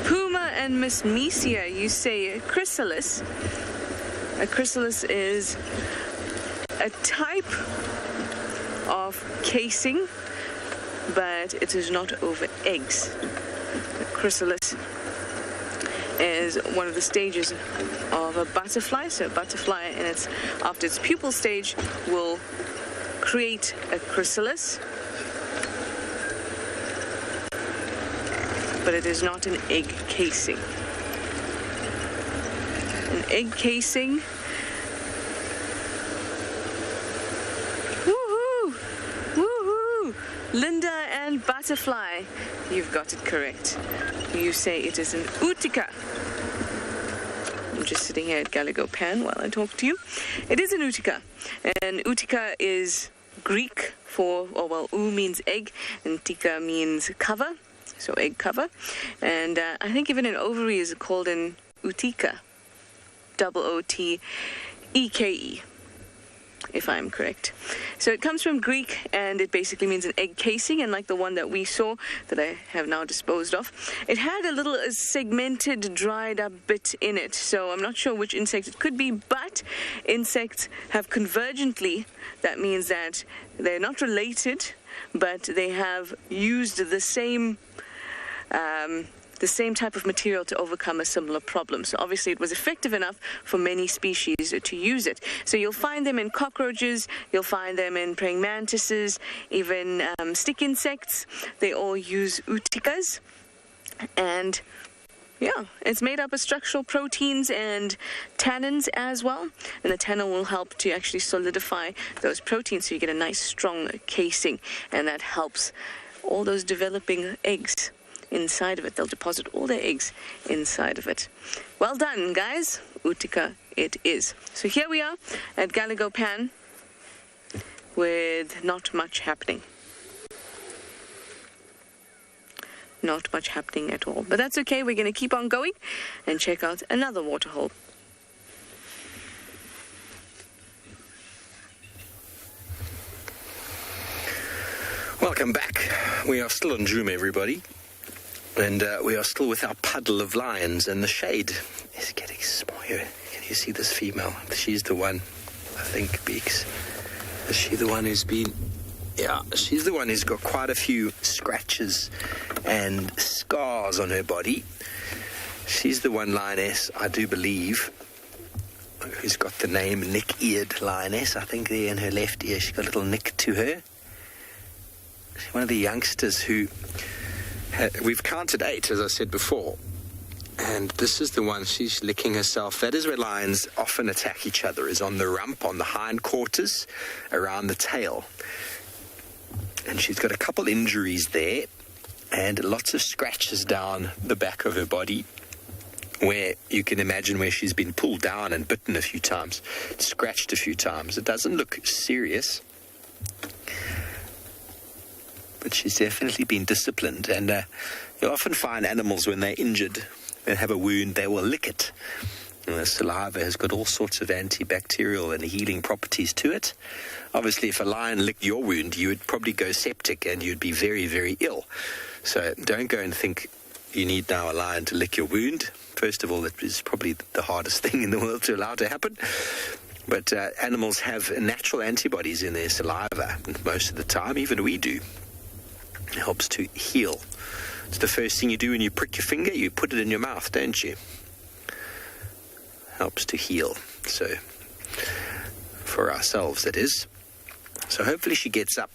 Puma and Miss Mesia, you say chrysalis. A chrysalis is a type of casing, but it is not over eggs. A chrysalis is one of the stages of a butterfly. So a butterfly after its pupal stage will create a chrysalis, but it is not an egg casing. An egg casing. Woohoo! Woohoo! Linda and Butterfly, you've got it correct. You say it is an utica. I'm just sitting here at Gallagher Pan while I talk to you. It is an utica. And utica is Greek for, u means egg, and tika means cover, so egg cover. And I think even an ovary is called an utica. O-T-E-K-E, if I'm correct. So it comes from Greek, and it basically means an egg casing, and like the one that we saw that I have now disposed of, it had a little segmented, dried up bit in it. So I'm not sure which insect it could be, but insects have convergently. That means that they're not related, but they have used the same type of material to overcome a similar problem. So obviously it was effective enough for many species to use it. So you'll find them in cockroaches, you'll find them in praying mantises, even stick insects. They all use uticas. And yeah, it's made up of structural proteins and tannins as well. And the tannin will help to actually solidify those proteins so you get a nice strong casing. And that helps all those developing eggs inside of it. They'll deposit all their eggs inside of it. Well done, guys. Utica it is. So here we are at Gallagher Pan with not much happening. Not much happening at all. But that's okay. We're going to keep on going and check out another waterhole. Welcome back. We are still on Zoom, everybody. And we are still with our puddle of lions, and the shade is getting smaller. Can you see this female? She's the one, I think, Beeks. Is she the one who's been... Yeah, she's the one who's got quite a few scratches and scars on her body. She's the one lioness, I do believe, who's got the name Nick-eared lioness. I think there in her left ear, she's got a little nick to her. She's one of the youngsters who... We've counted 8, as I said before, and this is the one she's licking herself. That is where lions often attack each other, is on the rump, on the hindquarters, around the tail. And she's got a couple injuries there, and lots of scratches down the back of her body, where you can imagine where she's been pulled down and bitten a few times, scratched a few times. It doesn't look serious, but she's definitely been disciplined. And you often find animals when they're injured, they have a wound, they will lick it. And the saliva has got all sorts of antibacterial and healing properties to it. Obviously, if a lion licked your wound, you would probably go septic and you'd be very, very ill. So don't go and think you need now a lion to lick your wound. First of all, it is probably the hardest thing in the world to allow to happen. But animals have natural antibodies in their saliva most of the time, even we do. It helps to heal. It's the first thing you do when you prick your finger, you put it in your mouth, don't you? Helps to heal. So, for ourselves, that is. So hopefully she gets up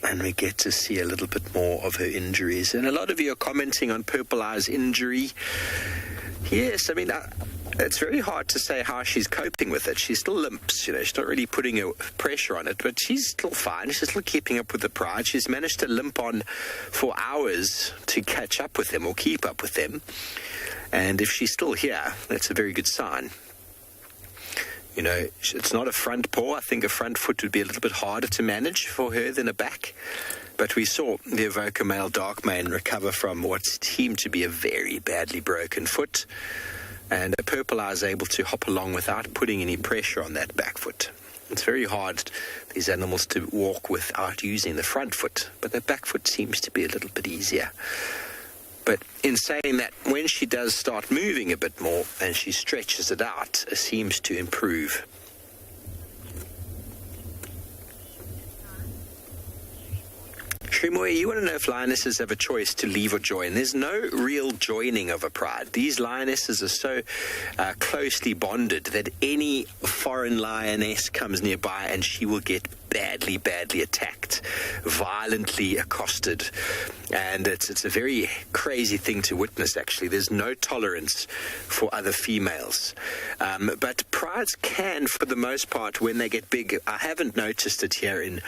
and we get to see a little bit more of her injuries. And a lot of you are commenting on Purple Eye's injury. Yes, I mean, it's very hard to say how she's coping with it. She still limps, she's not really putting a pressure on it, but she's still fine. She's still keeping up with the pride. She's managed to limp on for hours to catch up with them or keep up with them. And if she's still here, that's a very good sign. It's not a front paw. I think a front foot would be a little bit harder to manage for her than a back. But we saw the Avoca male dark mane recover from what seemed to be a very badly broken foot. And a Purple Eye is able to hop along without putting any pressure on that back foot. It's very hard, these animals, to walk without using the front foot. But the back foot seems to be a little bit easier. But in saying that, when she does start moving a bit more and she stretches it out, it seems to improve. Shrimoy, you want to know if lionesses have a choice to leave or join. There's no real joining of a pride. These lionesses are so closely bonded that any foreign lioness comes nearby and she will get badly attacked, violently accosted. And it's a very crazy thing to witness, actually. There's no tolerance for other females. But prides can, for the most part, when they get big, I haven't noticed it here in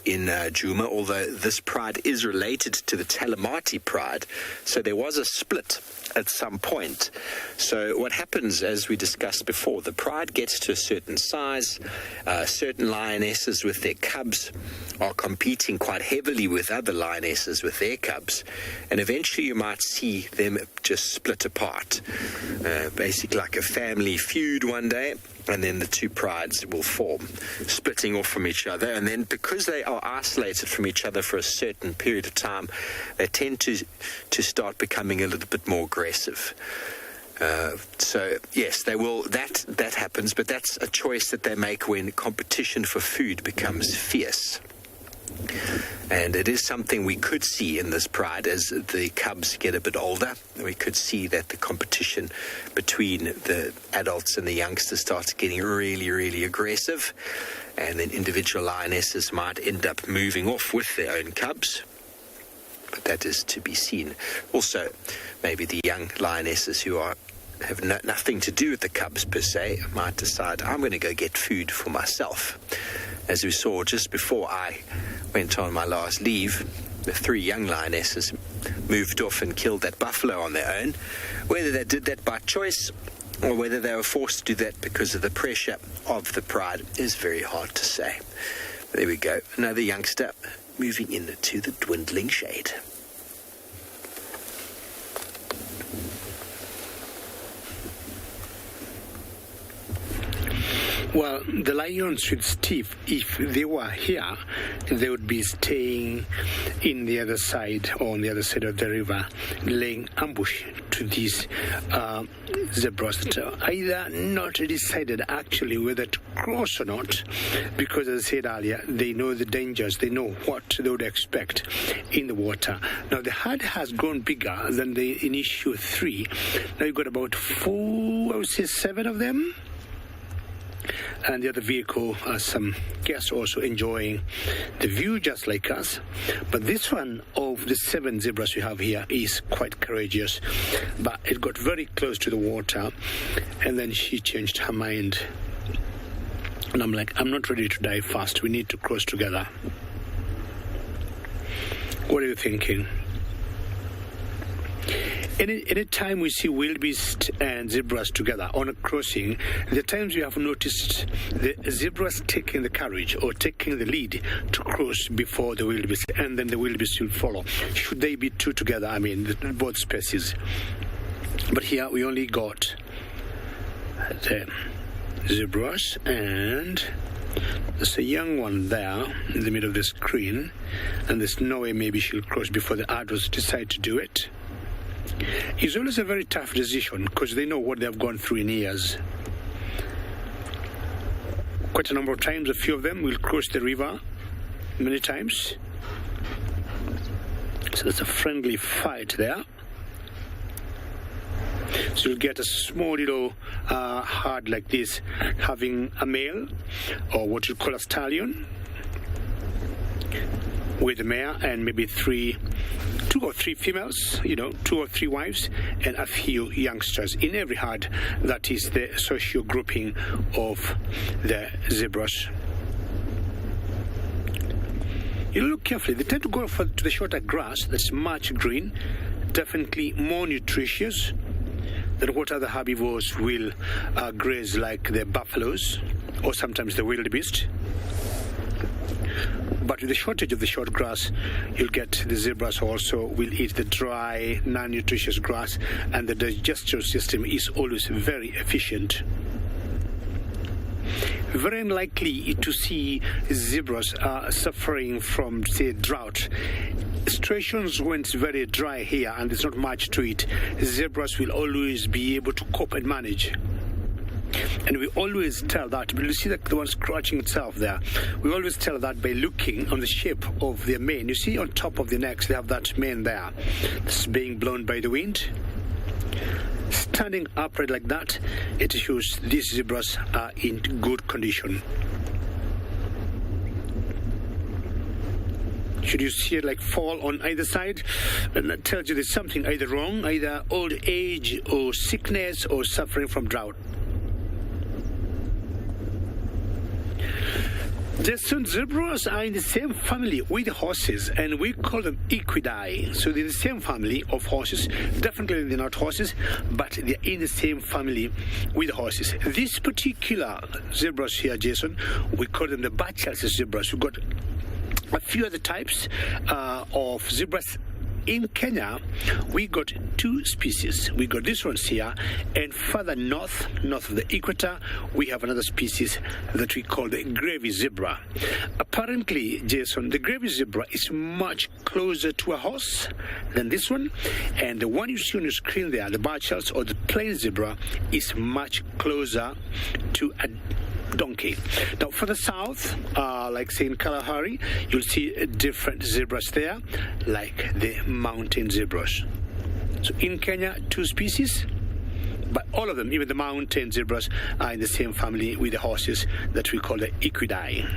Djuma, although this pride is related to the Talamati pride. So there was a split at some point. So what happens, as we discussed before, the pride gets to a certain size. Certain lionesses with their cubs are competing quite heavily with other lionesses with their cubs, and eventually you might see them just split apart, basically like a family feud one day, and then the two prides will form, splitting off from each other. And then because they are isolated from each other for a certain period of time, they tend to start becoming a little bit more aggressive. So yes, they will. That happens, but that's a choice that they make when competition for food becomes fierce. And it is something we could see in this pride as the cubs get a bit older. We could see that the competition between the adults and the youngsters starts getting really, really aggressive, and then individual lionesses might end up moving off with their own cubs. But that is to be seen. Also, maybe the young lionesses who have nothing to do with the cubs per se might decide, I'm going to go get food for myself. As we saw just before I went on my last leave, the three young lionesses moved off and killed that buffalo on their own. Whether they did that by choice or whether they were forced to do that because of the pressure of the pride is very hard to say. But there we go, another youngster moving into the dwindling shade. Well, the lions with Steve, if they were here, they would be staying in the other side or on the other side of the river, laying ambush to these zebras that are either not decided actually whether to cross or not, because as I said earlier, they know the dangers, they know what they would expect in the water. Now the herd has grown bigger than the initial 3. Now you've got about 7 of them. And the other vehicle has some guests also enjoying the view just like us. But this one of the 7 zebras we have here is quite courageous. But it got very close to the water and then she changed her mind. And I'm like, I'm not ready to die fast. We need to cross together. What are you thinking? Any time we see wildebeest and zebras together on a crossing, the times we have noticed the zebras taking the courage or taking the lead to cross before the wildebeest, and then the wildebeest will follow. Should they be two together, I mean, both species. But here we only got the zebras, and there's a young one there in the middle of the screen, and there's no way maybe she'll cross before the adults decide to do it. It's always a very tough decision because they know what they've gone through in years. Quite a number of times, a few of them will cross the river many times. So there's a friendly fight there. So you'll get a small little herd like this having a male, or what you call a stallion, with a mare and maybe two or three females, 2 or 3 wives, and a few youngsters in every herd. That is the socio grouping of the zebras. You look carefully. They tend to go to the shorter grass that's much green, definitely more nutritious than what other herbivores will graze, like the buffaloes or sometimes the wildebeest. But with the shortage of the short grass, you'll get the zebras also will eat the dry, non-nutritious grass, and the digestive system is always very efficient. Very unlikely to see zebras suffering from, say, drought. Situations when it's very dry here and there's not much to eat, zebras will always be able to cope and manage. And we always tell that, but you see that the one scratching itself there, we always tell that by looking on the shape of their mane. You see on top of the necks, they have that mane there that's being blown by the wind. Standing upright like that, it shows these zebras are in good condition. Should you see it like fall on either side, and that tells you there's something either wrong, either old age or sickness or suffering from drought. The zebras are in the same family with horses, and we call them equidae. So they're in the same family of horses. Definitely they're not horses, but they're in the same family with horses. These particular zebras here, Jason, we call them the Bachel's zebras. We've got a few other types of zebras. In Kenya, we got 2 species. We got these ones here, and further north of the equator, we have another species that we call the gravy zebra. Apparently, Jason, the gravy zebra is much closer to a horse than this one, and the one you see on your screen there, the Bachel's or the plain zebra, is much closer to a donkey. Now, for the south, like say in Kalahari, you'll see different zebras there, like the mountain zebras. So in Kenya, 2 species, but all of them, even the mountain zebras, are in the same family with the horses that we call the equidae.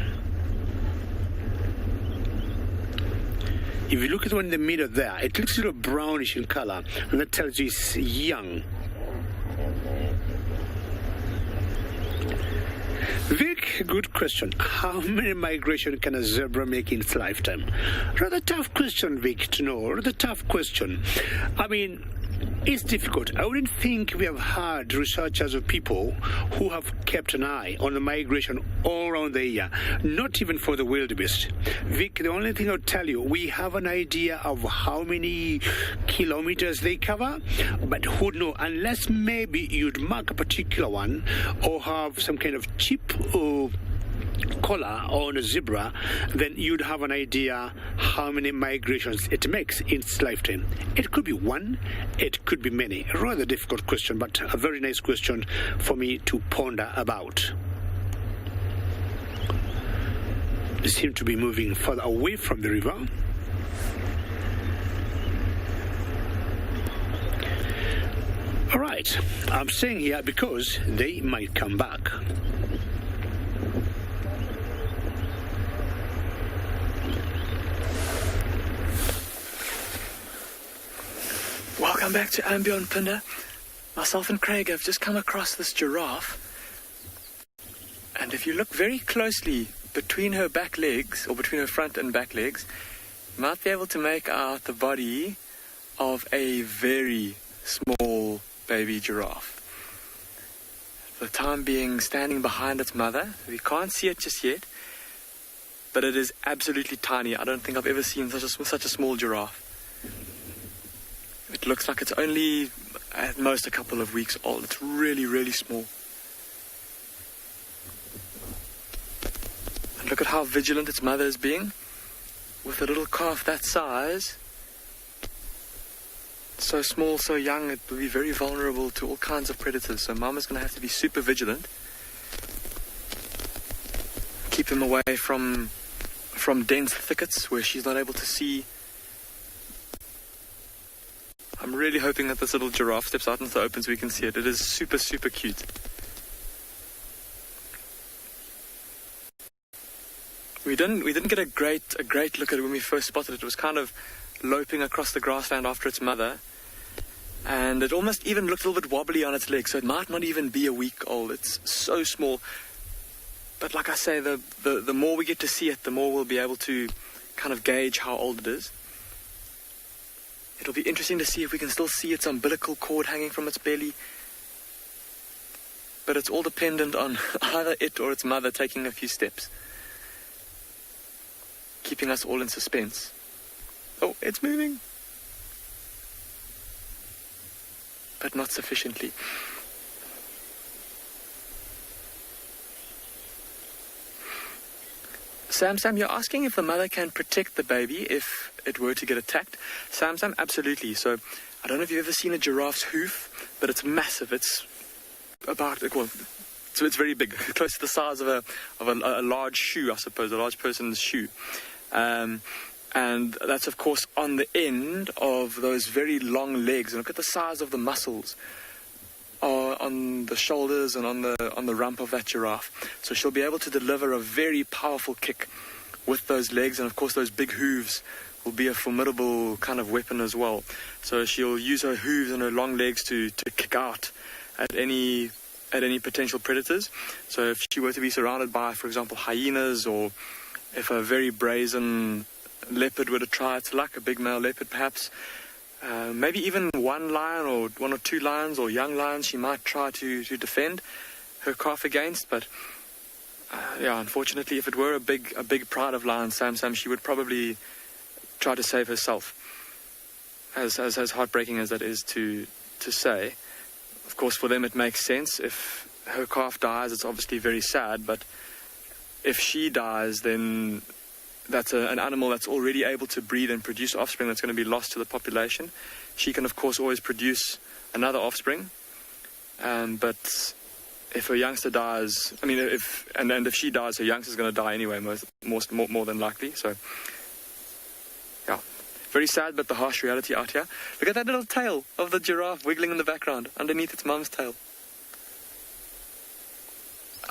If you look at the one in the middle there, it looks a little brownish in color, and that tells you it's young. Vic, good question. How many migration can a zebra make in its lifetime? Rather tough question, Vic, to know. Rather tough question. I mean, it's difficult. I wouldn't think we have had researchers or people who have kept an eye on the migration all around the year, not even for the wildebeest. Vic, the only thing I'll tell you, we have an idea of how many kilometers they cover, but who knows, unless maybe you'd mark a particular one or have some kind of chip or collar on a zebra, then you'd have an idea how many migrations it makes in its lifetime. It could be one, it could be many. A rather difficult question, but a very nice question for me to ponder about. They seem to be moving further away from the river. All right, I'm staying here because they might come back. Welcome back to Ambient Pinder. Myself and Craig have just come across this giraffe. And if you look very closely between her back legs, or between her front and back legs, you might be able to make out the body of a very, small baby giraffe. For the time being, standing behind its mother. We can't see it just yet, but it is absolutely tiny. I don't think I've ever seen such a small giraffe. It looks like it's only at most a couple of weeks old. It's really, really small. And look at how vigilant its mother is being. With a little calf that size, so small, so young, it will be very vulnerable to all kinds of predators. So mom is going to have to be super vigilant. Keep them away from dense thickets where she's not able to see. I'm really hoping that this little giraffe steps out into the open so we can see it. It is super, super cute. We didn't get a great look at it when we first spotted it. It was kind of loping across the grassland after its mother, and it almost even looked a little bit wobbly on its legs, so it might not even be a week old. It's so small. But like I say, the more we get to see it, the more we'll be able to kind of gauge how old it is. It'll be interesting to see if we can still see its umbilical cord hanging from its belly. But it's all dependent on either it or its mother taking a few steps, keeping us all in suspense. Oh, it's moving. But not sufficiently. Sam, you're asking if the mother can protect the baby if it were to get attacked. Sam, absolutely. So, I don't know if you've ever seen a giraffe's hoof, but it's massive. It's about, well, so it's very big, close to the size of a large shoe, I suppose, a large person's shoe. And that's, of course, on the end of those very long legs. And look at the size of the muscles on the shoulders and on the rump of that giraffe. So she'll be able to deliver a very powerful kick with those legs, and of course those big hooves will be a formidable kind of weapon as well. So she'll use her hooves and her long legs to kick out at any potential predators. So if she were to be surrounded by, for example, hyenas, or if a very brazen leopard were to try its luck, a big male leopard perhaps, maybe even one lion or one or two lions or young lions she might try to defend her calf against. But unfortunately, if it were a big pride of lions, Sam, she would probably try to save herself. As heartbreaking as that is to say, of course for them it makes sense. If her calf dies, it's obviously very sad, but if she dies, then that's an animal that's already able to breed and produce offspring that's going to be lost to the population. She can, of course, always produce another offspring. But if her youngster dies, if she dies, her youngster's going to die anyway, more than likely. So, yeah, very sad, but the harsh reality out here. Look at that little tail of the giraffe wiggling in the background underneath its mum's tail.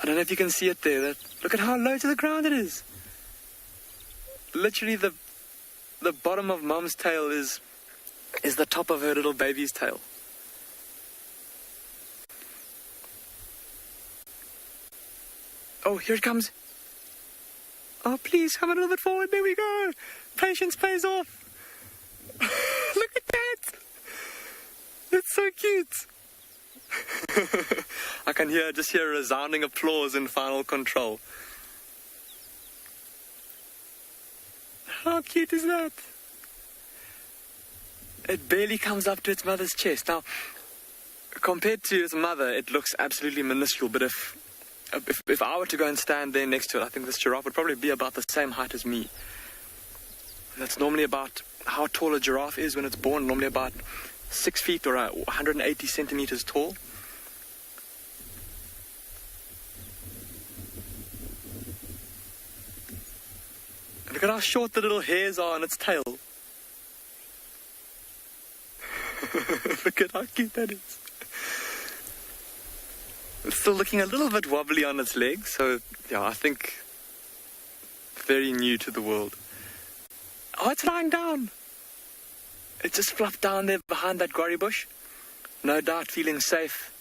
I don't know if you can see it there. Look at how low to the ground it is. Literally the bottom of mum's tail is the top of her little baby's tail. Oh, here it comes. Oh, please come a little bit forward. There we go. Patience pays off. Look at that. That's so cute. I can just hear resounding applause in final control. How cute is that? It barely comes up to its mother's chest. Now, compared to its mother, it looks absolutely minuscule, but if I were to go and stand there next to it, I think this giraffe would probably be about the same height as me. And that's normally about how tall a giraffe is when it's born, normally about 6 feet or 180 centimeters tall. Look at how short the little hairs are on its tail. Look at how cute that is. It's still looking a little bit wobbly on its legs, so yeah, I think very new to the world. Oh, it's lying down. It just flopped down there behind that guarri bush. No doubt feeling safe,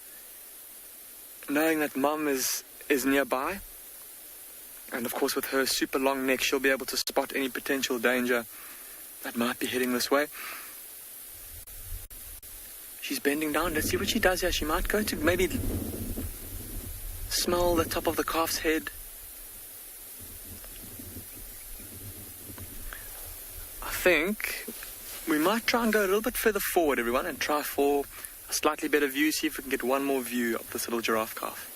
knowing that mum is nearby. And of course, with her super long neck, she'll be able to spot any potential danger that might be heading this way. She's bending down. Let's see what she does here. She might go to maybe smell the top of the calf's head. I think we might try and go a little bit further forward, everyone, and try for a slightly better view. See if we can get one more view of this little giraffe calf.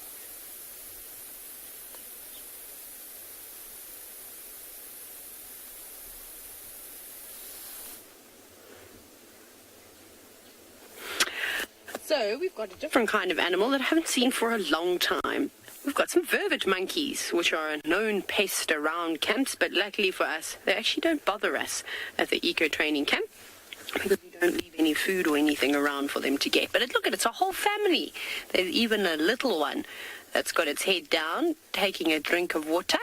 So we've got a different kind of animal that I haven't seen for a long time. We've got some vervet monkeys, which are a known pest around camps, but luckily for us, they actually don't bother us at the eco training camp because we don't leave any food or anything around for them to get. But look at it, it's a whole family. There's even a little one that's got its head down, taking a drink of water.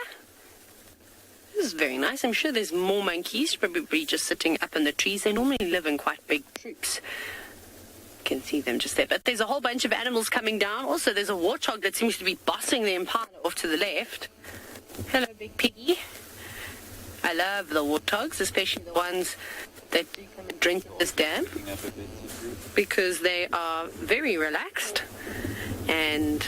This is very nice. I'm sure there's more monkeys, probably just sitting up in the trees. They normally live in quite big troops. Can see them just there, but there's a whole bunch of animals coming down. Also, there's a warthog that seems to be bossing the impala off to the left. Hello, big piggy. I love the warthogs, especially the ones that do come and drink at this dam, because they are very relaxed and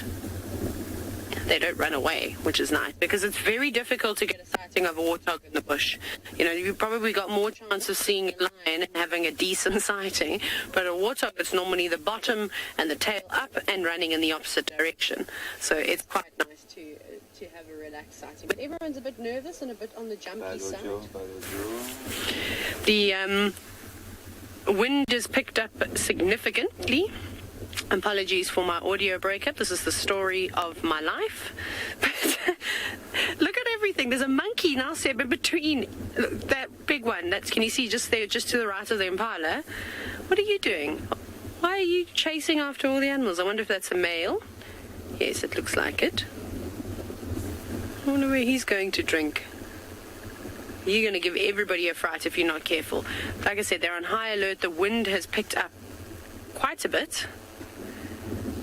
they don't run away, which is nice, because it's very difficult to get a sighting of a warthog in the bush. You know, you've probably got more chance of seeing a lion and having a decent sighting, but a warthog, it's normally the bottom and the tail up and running in the opposite direction. So it's quite nice to have a relaxed sighting. But everyone's a bit nervous and a bit on the jumpy side. The wind is picked up significantly. Apologies for my audio breakup. This is the story of my life. But look at everything. There's a monkey now set between that big one. Can you see just there, just to the right of the impala? What are you doing? Why are you chasing after all the animals? I wonder if that's a male. Yes, it looks like it. I wonder where he's going to drink. You're going to give everybody a fright if you're not careful. Like I said, they're on high alert. The wind has picked up quite a bit.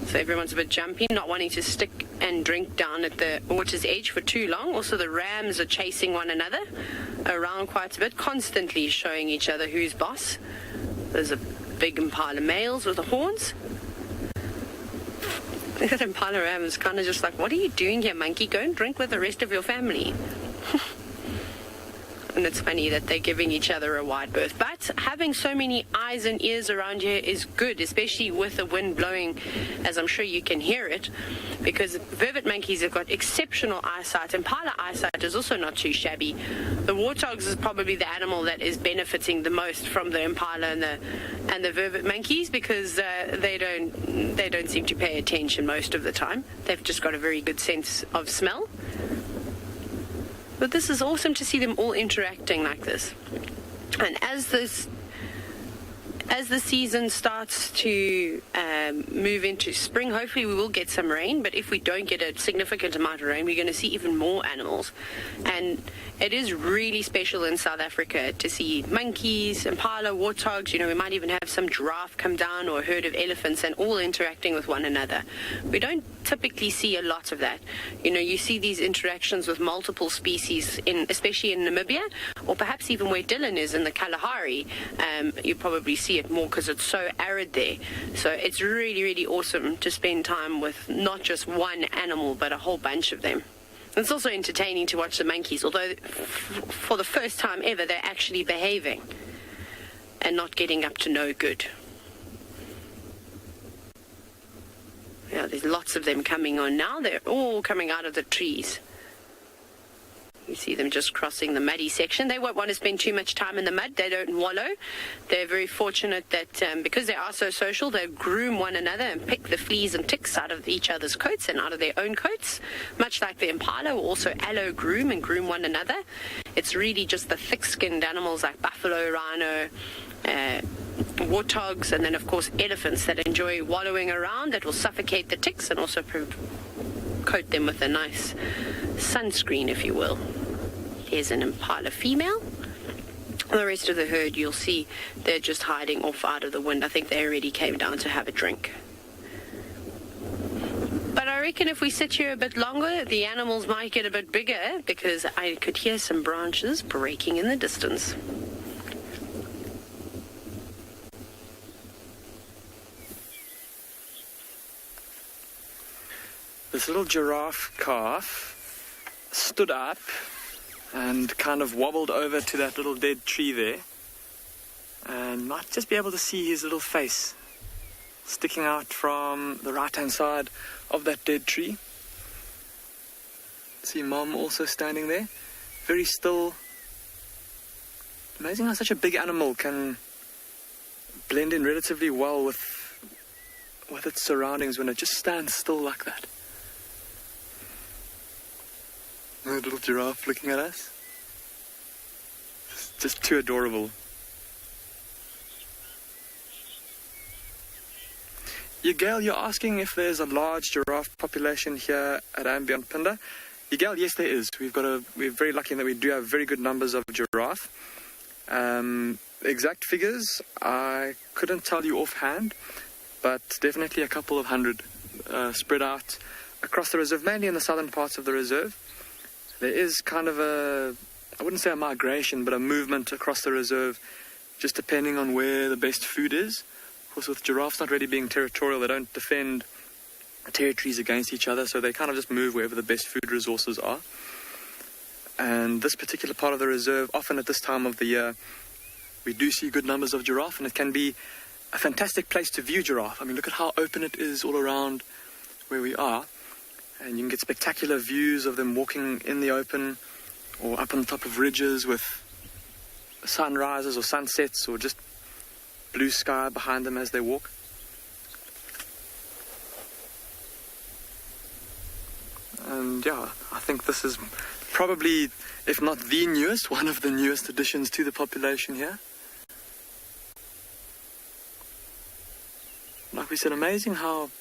So everyone's a bit jumpy, not wanting to stick and drink down at the water's edge for too long. Also, the rams are chasing one another around quite a bit, constantly showing each other who's boss. There's a big impala males with the horns. That impala ram is kind of just like, what are you doing here, monkey? Go and drink with the rest of your family. And it's funny that they're giving each other a wide berth. But having so many eyes and ears around here is good, especially with the wind blowing, as I'm sure you can hear it, because vervet monkeys have got exceptional eyesight. Impala eyesight is also not too shabby. The warthogs is probably the animal that is benefiting the most from the impala and the vervet monkeys, because they don't seem to pay attention most of the time. They've just got a very good sense of smell. But this is awesome to see them all interacting like this. And as the season starts to move into spring, hopefully we will get some rain. But if we don't get a significant amount of rain, we're going to see even more animals. And it is really special in South Africa to see monkeys, impala, warthogs. You know, we might even have some giraffe come down, or a herd of elephants, and all interacting with one another. We don't typically see a lot of that. You know, you see these interactions with multiple species, especially in Namibia, or perhaps even where Dylan is in the Kalahari. You probably see it more because it's so arid there. So it's really, really awesome to spend time with not just one animal, but a whole bunch of them. It's also entertaining to watch the monkeys, although for the first time ever, they're actually behaving and not getting up to no good. Yeah, there's lots of them coming on now. They're all coming out of the trees. You see them just crossing the muddy section. They won't want to spend too much time in the mud. They don't wallow. They're very fortunate that because they are so social, they groom one another and pick the fleas and ticks out of each other's coats and out of their own coats. Much like the impala, will also allo groom and groom one another. It's really just the thick-skinned animals like buffalo, rhino, warthogs, and then of course elephants that enjoy wallowing around, that will suffocate the ticks and also coat them with a nice sunscreen, if you will. Here's an impala female. The rest of the herd, you'll see they're just hiding off out of the wind. I think they already came down to have a drink. But I reckon if we sit here a bit longer, the animals might get a bit bigger, because I could hear some branches breaking in the distance. this little giraffe calf stood up and kind of wobbled over to that little dead tree there, and might just be able to see his little face sticking out from the right-hand side of that dead tree. See Mom also standing there, very still. Amazing how such a big animal can blend in relatively well with its surroundings when it just stands still like that. The little giraffe looking at us. Just too adorable. Gail, you're asking if there's a large giraffe population here at Ambient Pinda. Gail, yes, there is. We're very lucky in that we do have very good numbers of giraffe. Exact figures I couldn't tell you offhand, but definitely a couple of hundred spread out across the reserve, mainly in the southern parts of the reserve. There is kind of I wouldn't say a migration, but a movement across the reserve, just depending on where the best food is. Of course, with giraffes not really being territorial, they don't defend territories against each other, so they kind of just move wherever the best food resources are. And this particular part of the reserve, often at this time of the year, we do see good numbers of giraffe, and it can be a fantastic place to view giraffe. I mean, look at how open it is all around where we are, and you can get spectacular views of them walking in the open or up on the top of ridges with sunrises or sunsets or just blue sky behind them as they walk. And yeah, I think this is probably, if not the newest, one of the newest additions to the population here. Like we said, amazing how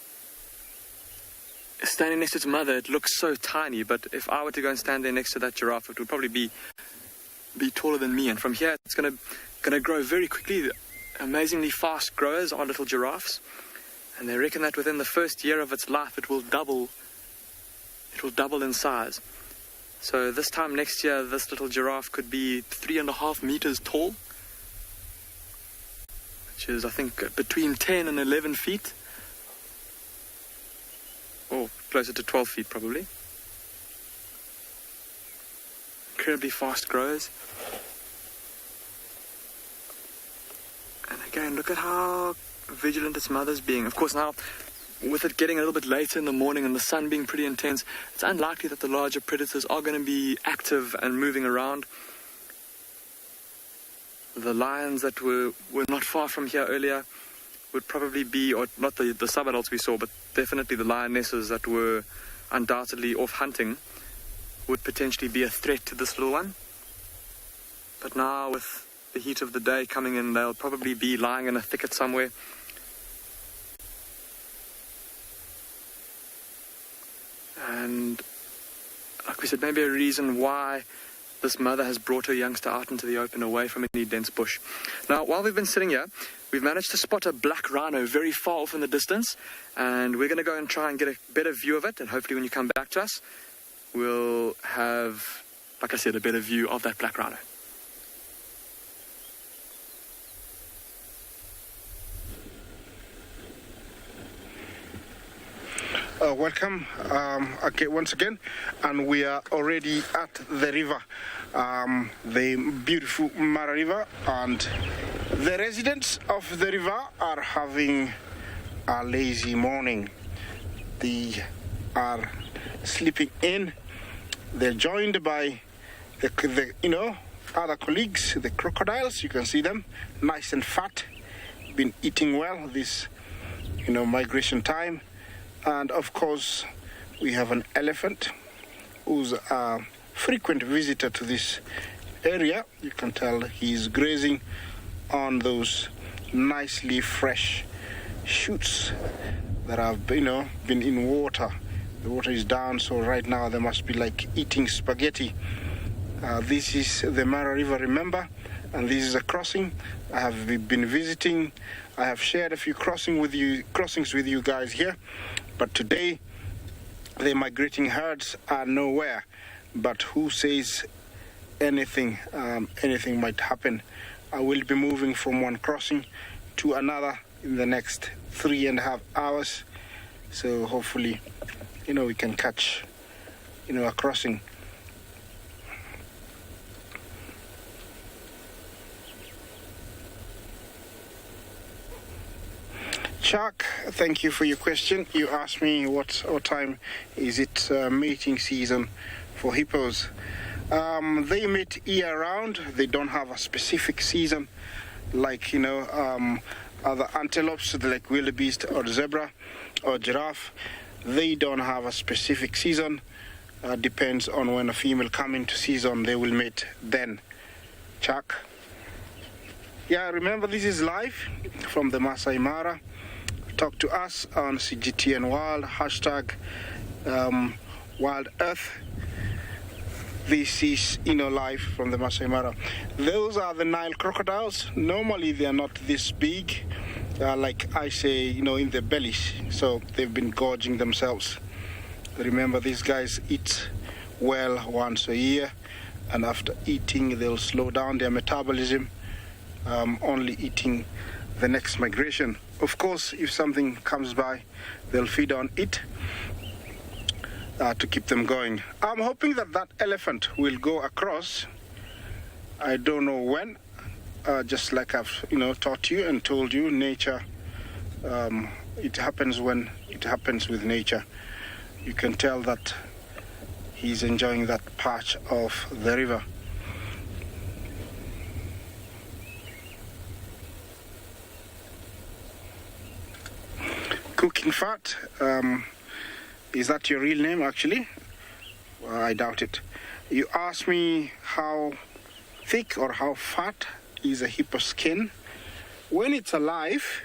standing next to its mother, it looks so tiny, but if I were to go and stand there next to that giraffe, it would probably be taller than me. And from here, it's going to grow very quickly. Amazingly fast growers are little giraffes, and they reckon that within the first year of its life, it will double in size. So this time next year, this little giraffe could be 3.5 meters tall, which is, I think, between 10 and 11 feet, or closer to 12 feet probably. Incredibly fast growers. And again, look at how vigilant its mother's being. Of course, now, with it getting a little bit later in the morning and the sun being pretty intense, it's unlikely that the larger predators are going to be active and moving around. The lions that were not far from here earlier would probably be, or not the sub-adults we saw, but definitely the lionesses that were undoubtedly off hunting would potentially be a threat to this little one. But now, with the heat of the day coming in, they'll probably be lying in a thicket somewhere. And like we said, maybe a reason why this mother has brought her youngster out into the open, away from any dense bush. Now, while we've been sitting here, we've managed to spot a black rhino very far off in the distance, and we're going to go and try and get a better view of it, and hopefully when you come back to us, we'll have, like I said, a better view of that black rhino. Welcome once again, and we are already at the river, the beautiful Mara River, and the residents of the river are having a lazy morning. They are sleeping in. They're joined by the other colleagues, the crocodiles. You can see them, nice and fat, been eating well this migration time. And of course, we have an elephant who's a frequent visitor to this area. You can tell he's grazing on those nicely fresh shoots that have been in water. The water is down, so right now they must be like eating spaghetti. This is the Mara River, remember, and this is a crossing. I have been visiting. I have shared a few crossings with you guys here. But today, the migrating herds are nowhere. But who says anything might happen? I will be moving from one crossing to another in the next 3.5 hours. So hopefully we can catch, a crossing. Chuck, thank you for your question. You asked me what time is it mating season for hippos. They mate year-round. They don't have a specific season like, other antelopes, like wildebeest or zebra or giraffe. They don't have a specific season. Depends on when a female come into season, they will mate then. Chuck. Yeah, remember this is live from the Masai Mara. Talk to us on CGTN Wild, hashtag Wild Earth. This is live from the Masai Mara. Those are the Nile crocodiles. Normally they are not this big, like I say, in their bellies. So they've been gorging themselves. Remember, these guys eat well once a year, and after eating they'll slow down their metabolism, only eating the next migration. Of course, if something comes by, they'll feed on it to keep them going. I'm hoping that elephant will go across. I don't know when. Just like I've taught you and told you, nature, it happens when it happens with nature. You can tell that he's enjoying that patch of the river. Cooking fat, is that your real name actually? Well, I doubt it. You asked me how thick or how fat is a hippo skin. When it's alive,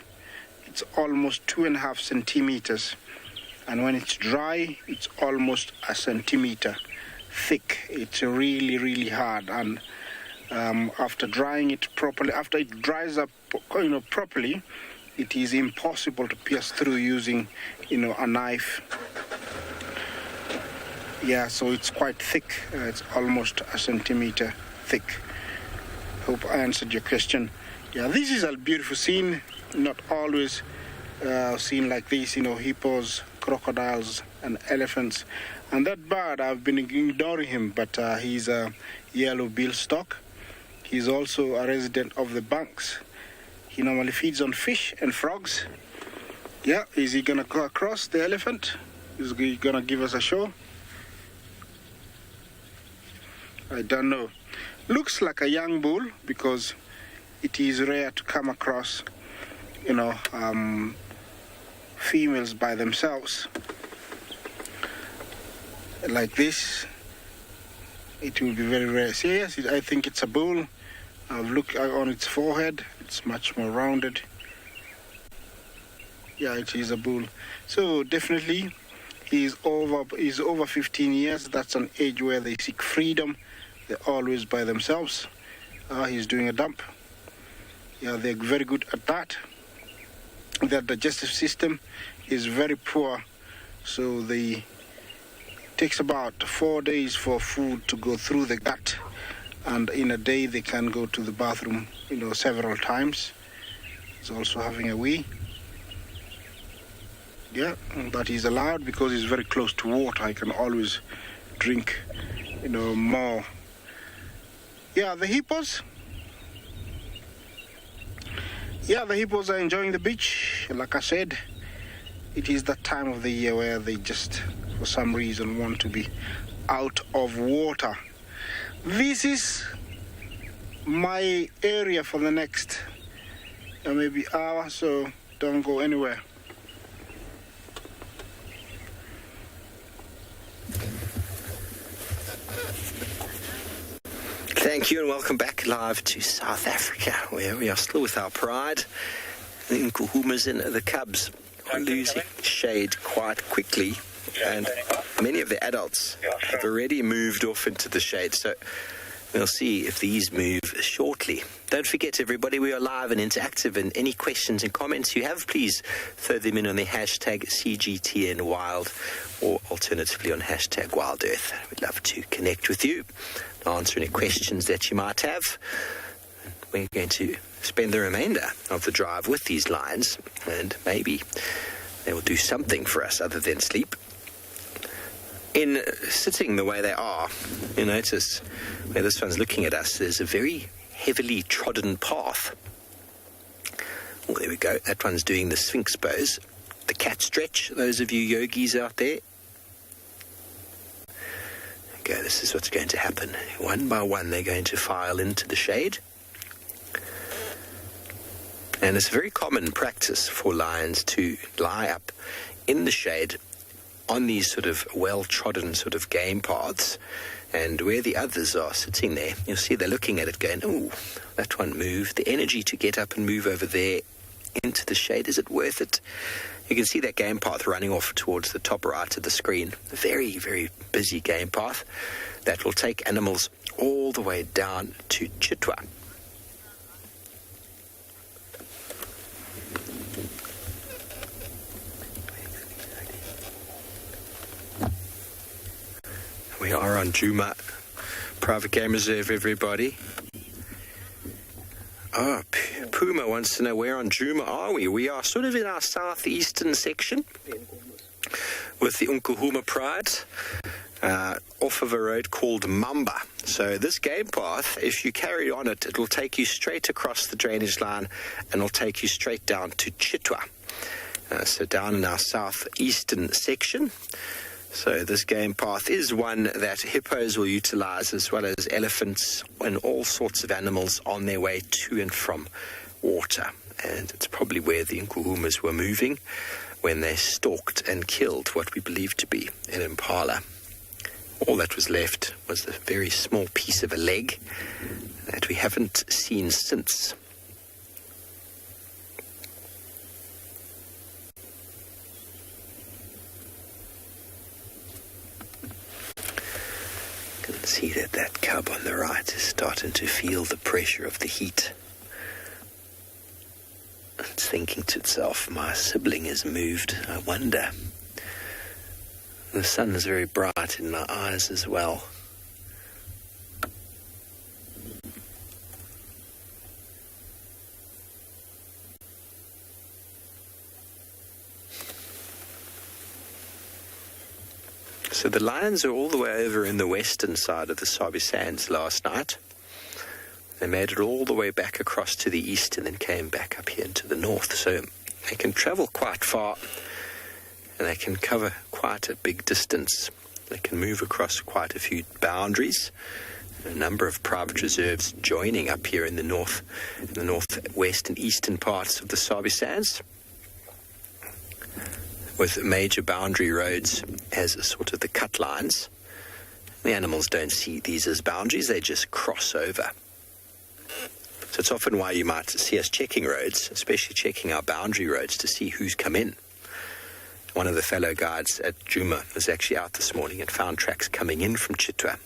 it's almost 2.5 centimeters. And when it's dry, it's almost a centimeter thick. It's really, really hard. And after drying it properly, after it dries up, properly, it is impossible to pierce through using, a knife. Yeah, so it's quite thick. It's almost a centimeter thick. Hope I answered your question. Yeah, this is a beautiful scene. Not always seen like this, hippos, crocodiles, and elephants. And that bird, I've been ignoring him, but he's a yellow billstalk. He's also a resident of the banks. He normally feeds on fish and frogs. Yeah, is he gonna go across the elephant? Is he gonna give us a show? I don't know. Looks like a young bull because it is rare to come across, females by themselves. Like this, it will be very rare. See, yes, I think it's a bull. I've looked on its forehead. It's much more rounded. Yeah, it is a bull. So definitely, he's over 15 years. That's an age where they seek freedom. They're always by themselves. He's doing a dump. Yeah, they're very good at that. Their digestive system is very poor, so it takes about 4 days for food to go through the gut. And in a day, they can go to the bathroom, several times. He's also having a wee. Yeah, that is allowed because it's very close to water. I can always drink, more. Yeah, the hippos. Yeah, the hippos are enjoying the beach. Like I said, it is that time of the year where they just, for some reason, want to be out of water. This is my area for the next maybe hour, so don't go anywhere. Thank you and welcome back live to South Africa, where we are still with our pride. The Nkuhumas and the cubs are losing shade quite quickly, and many of the adults have already moved off into the shade, so we'll see if these move shortly. Don't forget, everybody, we are live and interactive, and any questions and comments you have, please throw them in on the hashtag CGTNWild, or alternatively on hashtag WildEarth. We'd love to connect with you, answer any questions that you might have. We're going to spend the remainder of the drive with these lions, and maybe they will do something for us other than sleep. in sitting the way they are, you notice where this one's looking at us, there's a very heavily trodden path. Oh, there we go. That one's doing the Sphinx pose. The cat stretch, those of you yogis out there. Okay, this is what's going to happen. One by one, they're going to file into the shade. And it's a very common practice for lions to lie up in the shade on these sort of well-trodden sort of game paths. And where the others are sitting there, you'll see they're looking at it going, oh, that one moved. The energy to get up and move over there into the shade, is it worth it? You can see that game path running off towards the top right of the screen. A very, very busy game path that will take animals all the way down to Chitwa. We are on Djuma Private Game Reserve, everybody. Oh, Puma wants to know where on Djuma are we? We are sort of in our southeastern section with the Nkuhuma Pride off of a road called Mamba. So this game path, if you carry on it, it will take you straight across the drainage line and it'll take you straight down to Chitwa. So down in our southeastern section. So this game path is one that hippos will utilize, as well as elephants and all sorts of animals on their way to and from water. And it's probably where the Nkuhumas were moving when they stalked and killed what we believe to be an impala. All that was left was a very small piece of a leg that we haven't seen since. You can see that cub on the right is starting to feel the pressure of the heat. It's thinking to itself, my sibling has moved, I wonder. The sun is very bright in my eyes as well. So the lions are all the way over in the western side of the Sabi Sands last night. They made it all the way back across to the east and then came back up here into the north. So they can travel quite far and they can cover quite a big distance. They can move across quite a few boundaries. A number of private reserves joining up here in the northwest and eastern parts of the Sabi Sands, with major boundary roads as sort of the cut lines. The animals don't see these as boundaries, they just cross over. So it's often why you might see us checking roads, especially checking our boundary roads to see who's come in. One of the fellow guides at Djuma was actually out this morning and found tracks coming in from Chitwa.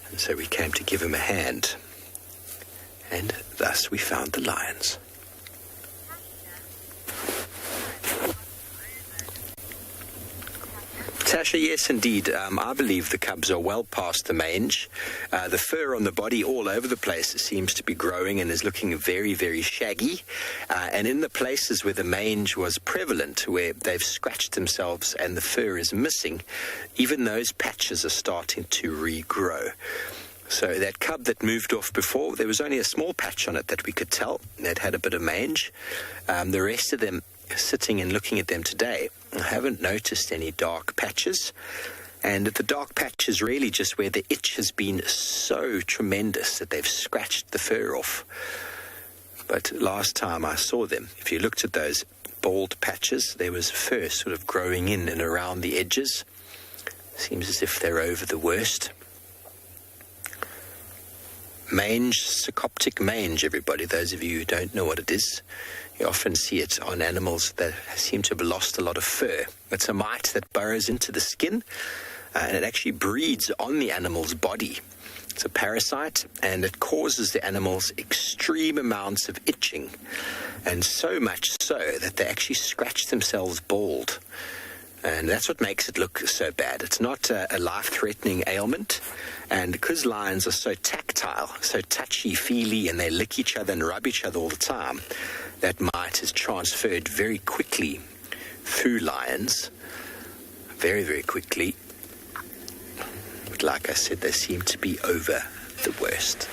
And so we came to give him a hand. And thus we found the lions. Tasha, yes, indeed. I believe the cubs are well past the mange. The fur on the body all over the place seems to be growing and is looking very, very shaggy. And in the places where the mange was prevalent, where they've scratched themselves and the fur is missing, even those patches are starting to regrow. So that cub that moved off before, there was only a small patch on it that we could tell. They'd had a bit of mange. The rest of them, sitting and looking at them today, I haven't noticed any dark patches. And the dark patch is really just where the itch has been so tremendous that they've scratched the fur off. But last time I saw them, if you looked at those bald patches, there was fur sort of growing in and around the edges. Seems as if they're over the worst. Mange, Psychoptic mange, everybody, those of you who don't know what it is. You often see it on animals that seem to have lost a lot of fur. It's a mite that burrows into the skin, and it actually breeds on the animal's body. It's a parasite, and it causes the animals extreme amounts of itching, and so much so that they actually scratch themselves bald. And that's what makes it look so bad. It's not a life-threatening ailment. And because lions are so tactile, so touchy-feely, and they lick each other and rub each other all the time, that mite is transferred very quickly through lions, very, very quickly. like I said, they seem to be over the worst.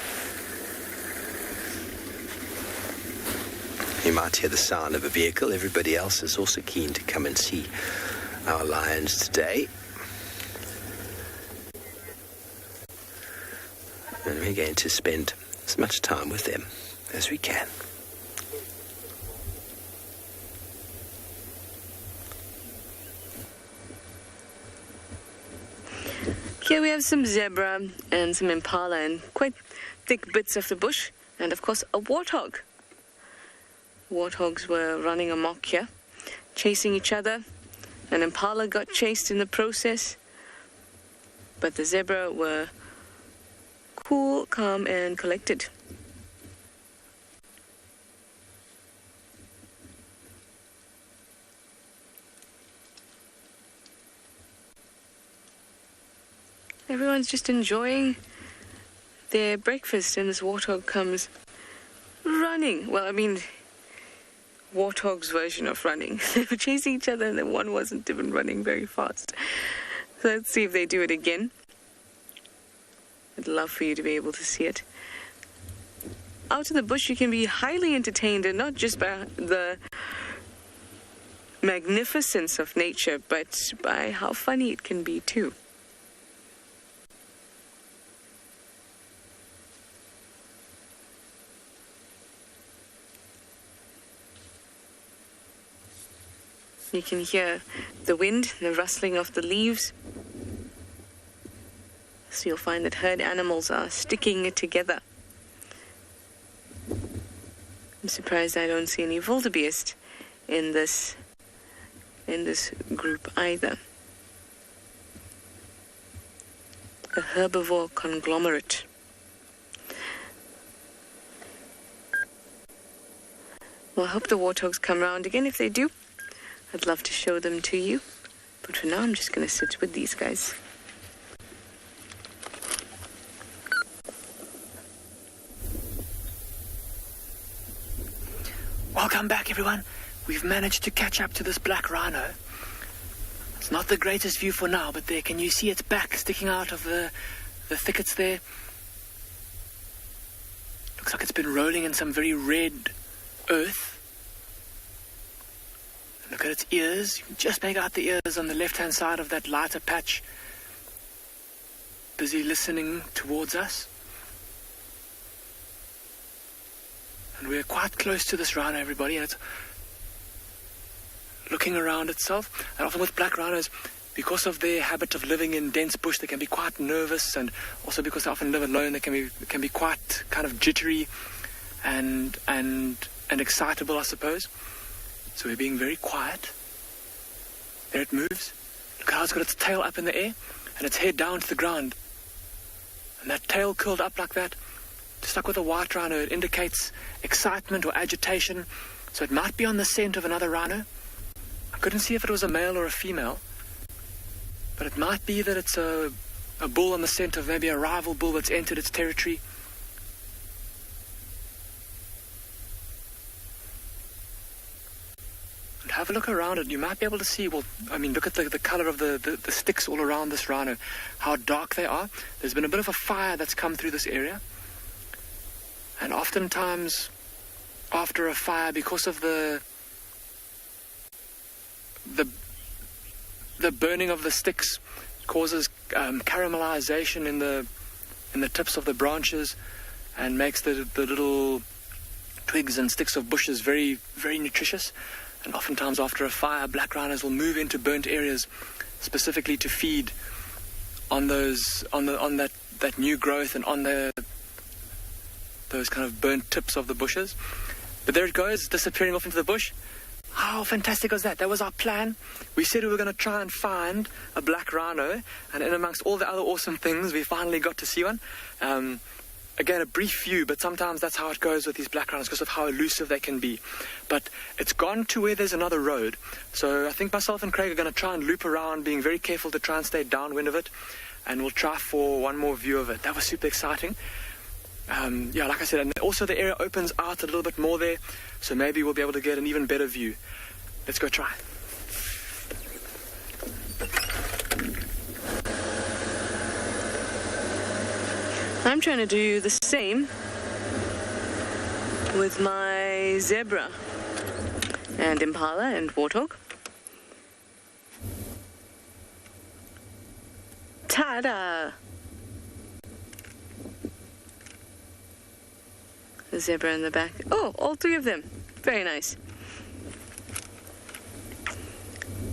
You might hear the sound of a vehicle. Everybody else is also keen to come and see our lions today. And we're going to spend as much time with them as we can. Here we have some zebra and some impala and quite thick bits of the bush, and of course a warthog. Warthogs were running amok here, chasing each other. An impala got chased in the process, but the zebra were cool, calm, and collected. Everyone's just enjoying their breakfast, and this warthog comes running. Well, I mean, warthog's version of running. They were chasing each other, and then one wasn't even running very fast. So let's see if they do it again. I'd love for you to be able to see it. Out in the bush, you can be highly entertained, and not just by the magnificence of nature, but by how funny it can be too. You can hear the wind, the rustling of the leaves. So you'll find that herd animals are sticking it together. I'm surprised I don't see any wildebeest in this group either. A herbivore conglomerate. Well, I hope the warthogs come round again. If they do, I'd love to show them to you. But for now, I'm just going to sit with these guys. Welcome back, everyone. We've managed to catch up to this black rhino. It's not the greatest view for now, but there, can you see its back sticking out of the thickets there? Looks like it's been rolling in some very red earth. Look at its ears. You can just make out the ears on the left-hand side of that lighter patch. Busy listening towards us. And we're quite close to this rhino, everybody, and it's looking around itself. And often with black rhinos, because of their habit of living in dense bush, they can be quite nervous, and also because they often live alone, they can be quite kind of jittery and excitable, I suppose. So we're being very quiet. There it moves. Look how it's got its tail up in the air and its head down to the ground. And that tail curled up like that, just like with a white rhino, it indicates excitement or agitation. So it might be on the scent of another rhino. I couldn't see if it was a male or a female, but it might be that it's a bull on the scent of maybe a rival bull that's entered its territory. Have a look around it. You might be able to see, well, I mean, look at the color of the sticks all around this rhino, how dark they are. There's been a bit of a fire that's come through this area. And oftentimes, after a fire, because of the burning of the sticks, causes caramelization in the tips of the branches and makes the little twigs and sticks of bushes very, very nutritious. And oftentimes after a fire, black rhinos will move into burnt areas specifically to feed on that new growth and on those kind of burnt tips of the bushes. But there it goes, disappearing off into the bush. How fantastic was that? That was our plan. We said we were going to try and find a black rhino, and in amongst all the other awesome things, we finally got to see one. Again, a brief view, but sometimes that's how it goes with these black rhinos because of how elusive they can be. But it's gone to where there's another road. So I think myself and Craig are going to try and loop around, being very careful to try and stay downwind of it. And we'll try for one more view of it. That was super exciting. Yeah, like I said, and also the area opens out a little bit more there. So maybe we'll be able to get an even better view. Let's go try. I'm trying to do the same with my zebra and impala and warthog. Ta-da! The zebra in the back. Oh, all three of them. Very nice.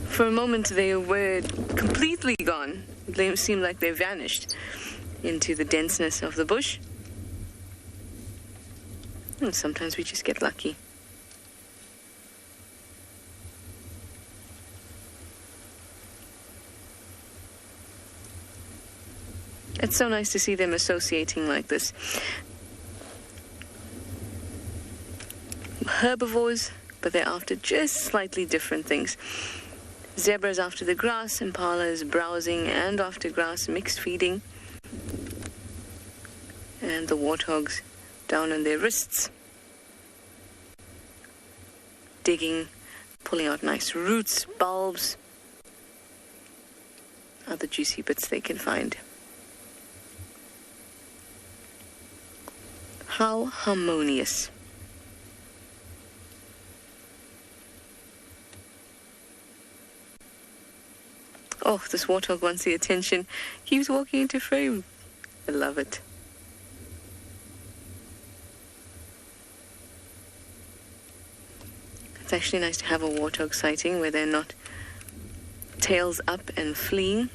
For a moment they were completely gone. They seemed like they vanished into the denseness of the bush. And sometimes we just get lucky. It's so nice to see them associating like this. Herbivores, but they're after just slightly different things. Zebra's after the grass, impala is browsing and after grass, mixed feeding. And the warthogs down on their wrists, digging, pulling out nice roots, bulbs, other juicy bits they can find. How harmonious. Oh, this warthog wants the attention. Keeps walking into frame. I love it. It's actually nice to have a warthog sighting where they're not tails up and fleeing.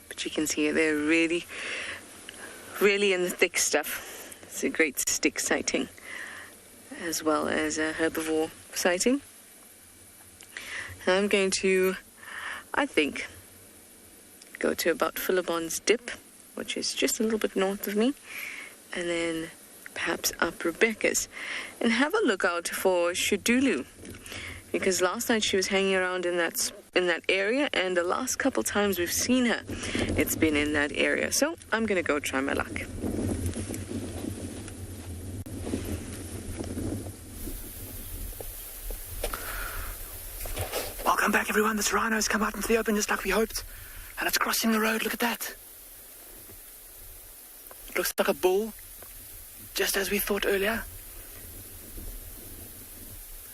But you can see they're really, really in the thick stuff. It's a great stick sighting, as well as a herbivore sighting. And I'm going to, I think, go to about Philibon's Dip, which is just a little bit north of me, and then perhaps up Rebecca's, and have a look out for Shudulu, because last night she was hanging around in that area, and the last couple times we've seen her, it's been in that area. So I'm going to go try my luck. Welcome back, everyone. This rhino has come out into the open just like we hoped, and it's crossing the road. Look at that. It looks like a bull, just as we thought earlier,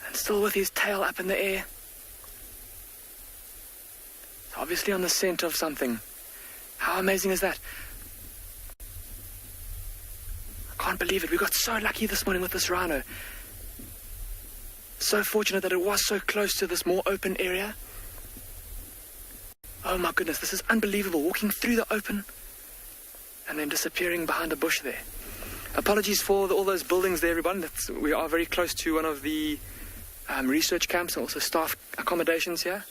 and still with his tail up in the air. It's obviously on the scent of something. How amazing is that? I can't believe it. We got so lucky this morning with this rhino. So fortunate that it was so close to this more open area. Oh my goodness, this is unbelievable. Walking through the open and then disappearing behind a bush there. Apologies for all those buildings there, everyone. We are very close to one of the research camps and also staff accommodations here.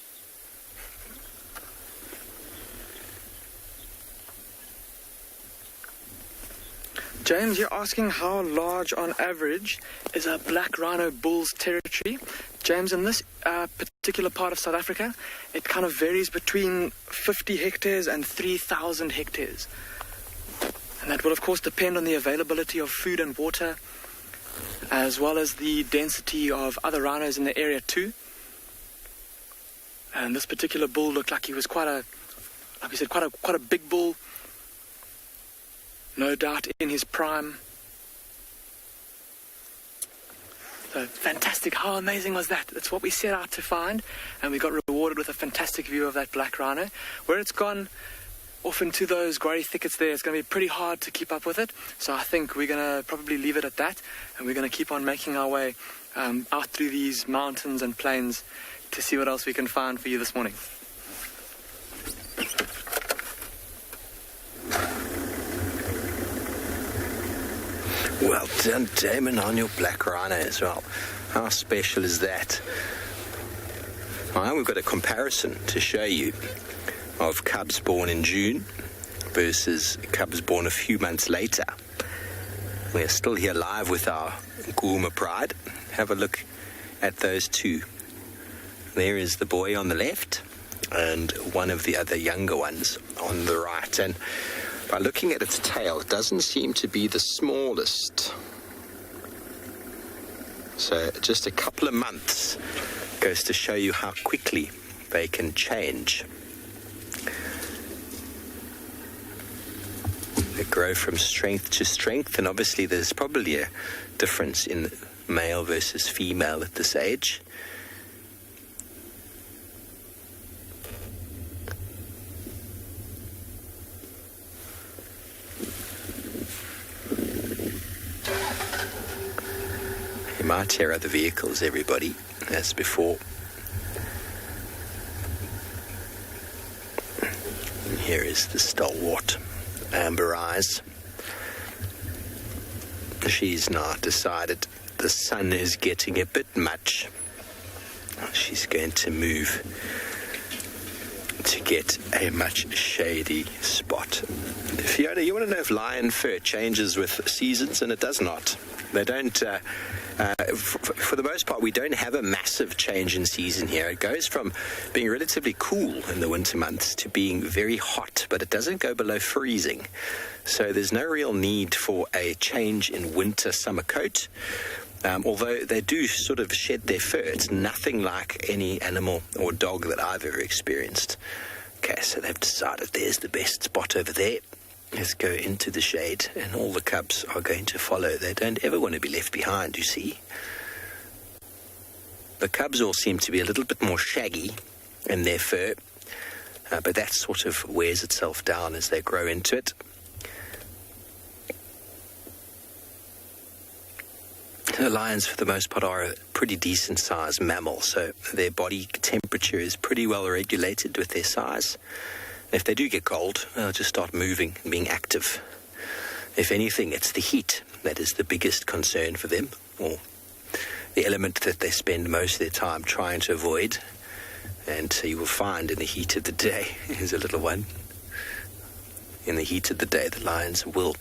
James, you're asking how large on average is a black rhino bull's territory. James, in this particular part of South Africa, it kind of varies between 50 hectares and 3,000 hectares. And that will, of course, depend on the availability of food and water, as well as the density of other rhinos in the area too. And this particular bull looked like he was quite a big bull. No doubt in his prime. So fantastic. How amazing was that? That's what we set out to find, and we got rewarded with a fantastic view of that black rhino. Where it's gone off into those grey thickets there, it's going to be pretty hard to keep up with it. So I think we're going to probably leave it at that, and we're going to keep on making our way out through these mountains and plains to see what else we can find for you this morning. Well done, Damon, on your black rhino as well. How special is that? Well, we've got a comparison to show you of cubs born in June versus cubs born a few months later. We're still here live with our Guma Pride. Have a look at those two. There is the boy on the left and one of the other younger ones on the right. And by looking at its tail, it doesn't seem to be the smallest. So just a couple of months goes to show you how quickly they can change. They grow from strength to strength, and obviously there's probably a difference in male versus female at this age. You might hear other vehicles, everybody, as before. And here is the stalwart Amber Eyes. She's now decided the sun is getting a bit much. She's going to move to get a much shady spot. Fiona, you want to know if lion fur changes with seasons? And it does not. They don't, for the most part, we don't have a massive change in season here. It goes from being relatively cool in the winter months to being very hot, but it doesn't go below freezing. So there's no real need for a change in winter-summer coat. Although they do sort of shed their fur, it's nothing like any animal or dog that I've ever experienced. Okay, so they've decided there's the best spot over there. Let's go into the shade, and all the cubs are going to follow. They don't ever want to be left behind, you see. The cubs all seem to be a little bit more shaggy in their fur, but that sort of wears itself down as they grow into it. The lions, for the most part, are a pretty decent-sized mammal, so their body temperature is pretty well regulated with their size. If they do get cold, they'll just start moving and being active. If anything, it's the heat that is the biggest concern for them, or the element that they spend most of their time trying to avoid. And so you will find in the heat of the day, here's a little one, in the heat of the day, the lions will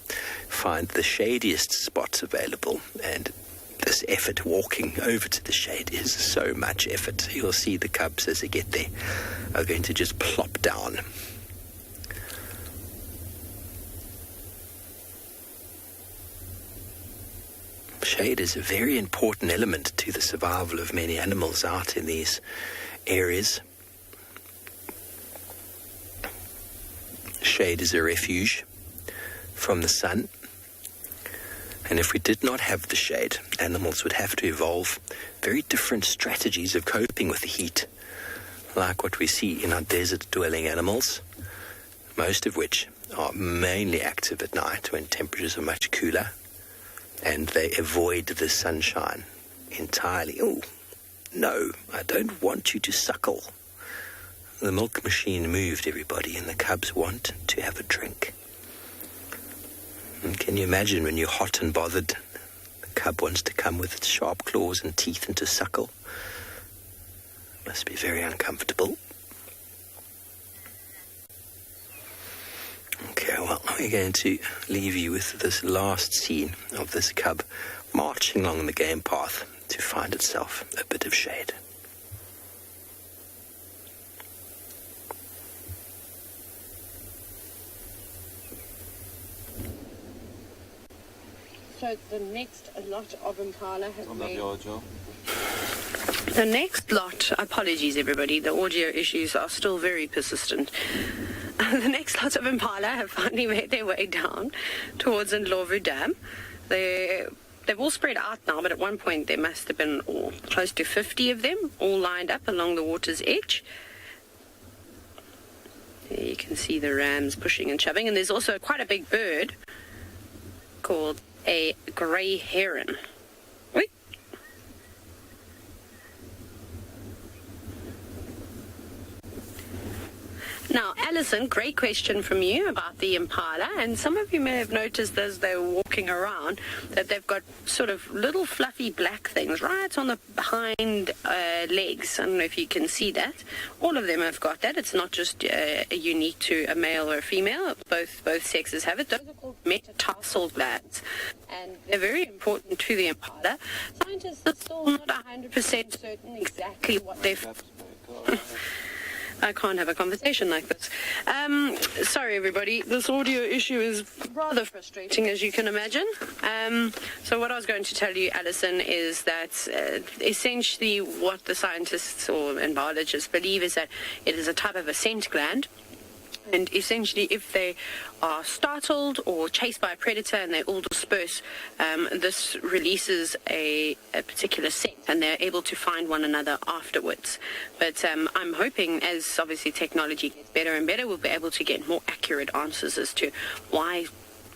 find the shadiest spots available, and this effort walking over to the shade is so much effort. You'll see the cubs as they get there are going to just plop down. Shade is a very important element to the survival of many animals out in these areas. Shade is a refuge from the sun. And if we did not have the shade, animals would have to evolve very different strategies of coping with the heat, like what we see in our desert-dwelling animals, most of which are mainly active at night when temperatures are much cooler, and they avoid the sunshine entirely. Oh, no, I don't want you to suckle. The milk machine moved, everybody, and the cubs want to have a drink. And can you imagine when you're hot and bothered, the cub wants to come with its sharp claws and teeth and to suckle? Must be very uncomfortable. Okay, well, we're going to leave you with this last scene of this cub marching along the game path to find itself a bit of shade. So the next lot of impala has made... The next lot, apologies everybody, the audio issues are still very persistent. The next lot of impala have finally made their way down towards Ndlovu Dam. They've all spread out now, but at one point there must have been close to 50 of them, all lined up along the water's edge. There you can see the rams pushing and shoving, and there's also quite a big bird called a grey heron. Wait. Now, Alison, great question from you about the impala, and some of you may have noticed as they were walking around that they've got sort of little fluffy black things right on the hind legs. I don't know if you can see that. All of them have got that. It's not just unique to a male or a female. Both sexes have it. Those are called metatarsal glands, and they're very important to the impala. Scientists are still not 100% certain exactly what they've... I can't have a conversation like this. Sorry, everybody. This audio issue is rather frustrating, as you can imagine. So what I was going to tell you, Alison, is that essentially what the scientists and biologists believe is that it is a type of a scent gland. And essentially, if they are startled or chased by a predator and they all disperse, this releases a particular scent, and they're able to find one another afterwards. But I'm hoping, as obviously technology gets better and better, we'll be able to get more accurate answers as to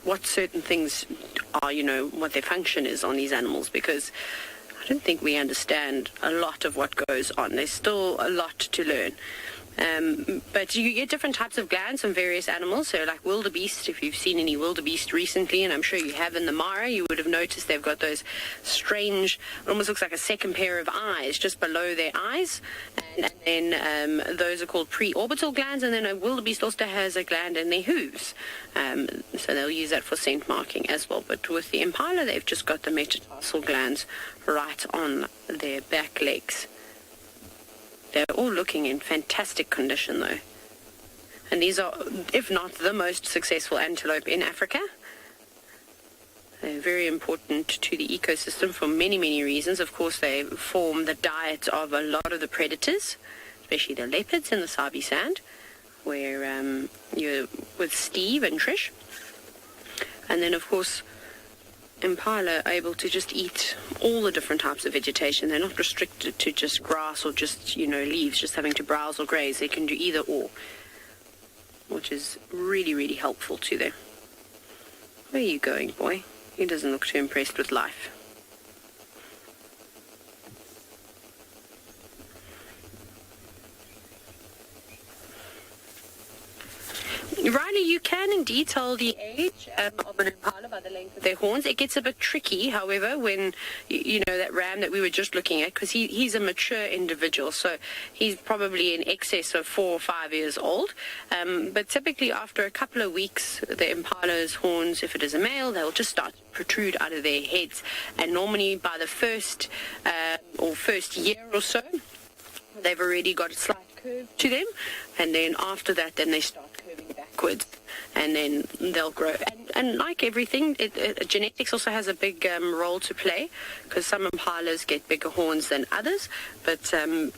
what certain things are, what their function is on these animals, because I don't think we understand a lot of what goes on. There's still a lot to learn. But you get different types of glands from various animals. So like wildebeest, if you've seen any wildebeest recently, and I'm sure you have in the Mara, you would have noticed they've got those strange, it almost looks like a second pair of eyes just below their eyes. And then those are called preorbital glands. And then a wildebeest also has a gland in their hooves. So they'll use that for scent marking as well. But with the impala, they've just got the metatarsal glands right on their back legs. They're all looking in fantastic condition, though. And these are, if not the most successful antelope in Africa. They're very important to the ecosystem for many, many reasons. Of course, they form the diet of a lot of the predators, especially the leopards in the Sabi Sand, where you're with Steve and Trish. And then, of course, impala are able to just eat all the different types of vegetation. They're not restricted to just grass or just, leaves, just having to browse or graze. They can do either or, which is really, really helpful to them. Where are you going, boy? He doesn't look too impressed with life. Riley, you can indeed tell the age of an impala by the length of their horns. It gets a bit tricky, however, when, that ram that we were just looking at, because he's a mature individual, so he's probably in excess of 4 or 5 years old. But typically after a couple of weeks, the impala's horns, if it is a male, they'll just start to protrude out of their heads. And normally by the first year or so, they've already got a slight curve to them. And then after that, then they start curving backwards, and then they'll grow. And like everything, genetics also has a big role to play, because some impalas get bigger horns than others, but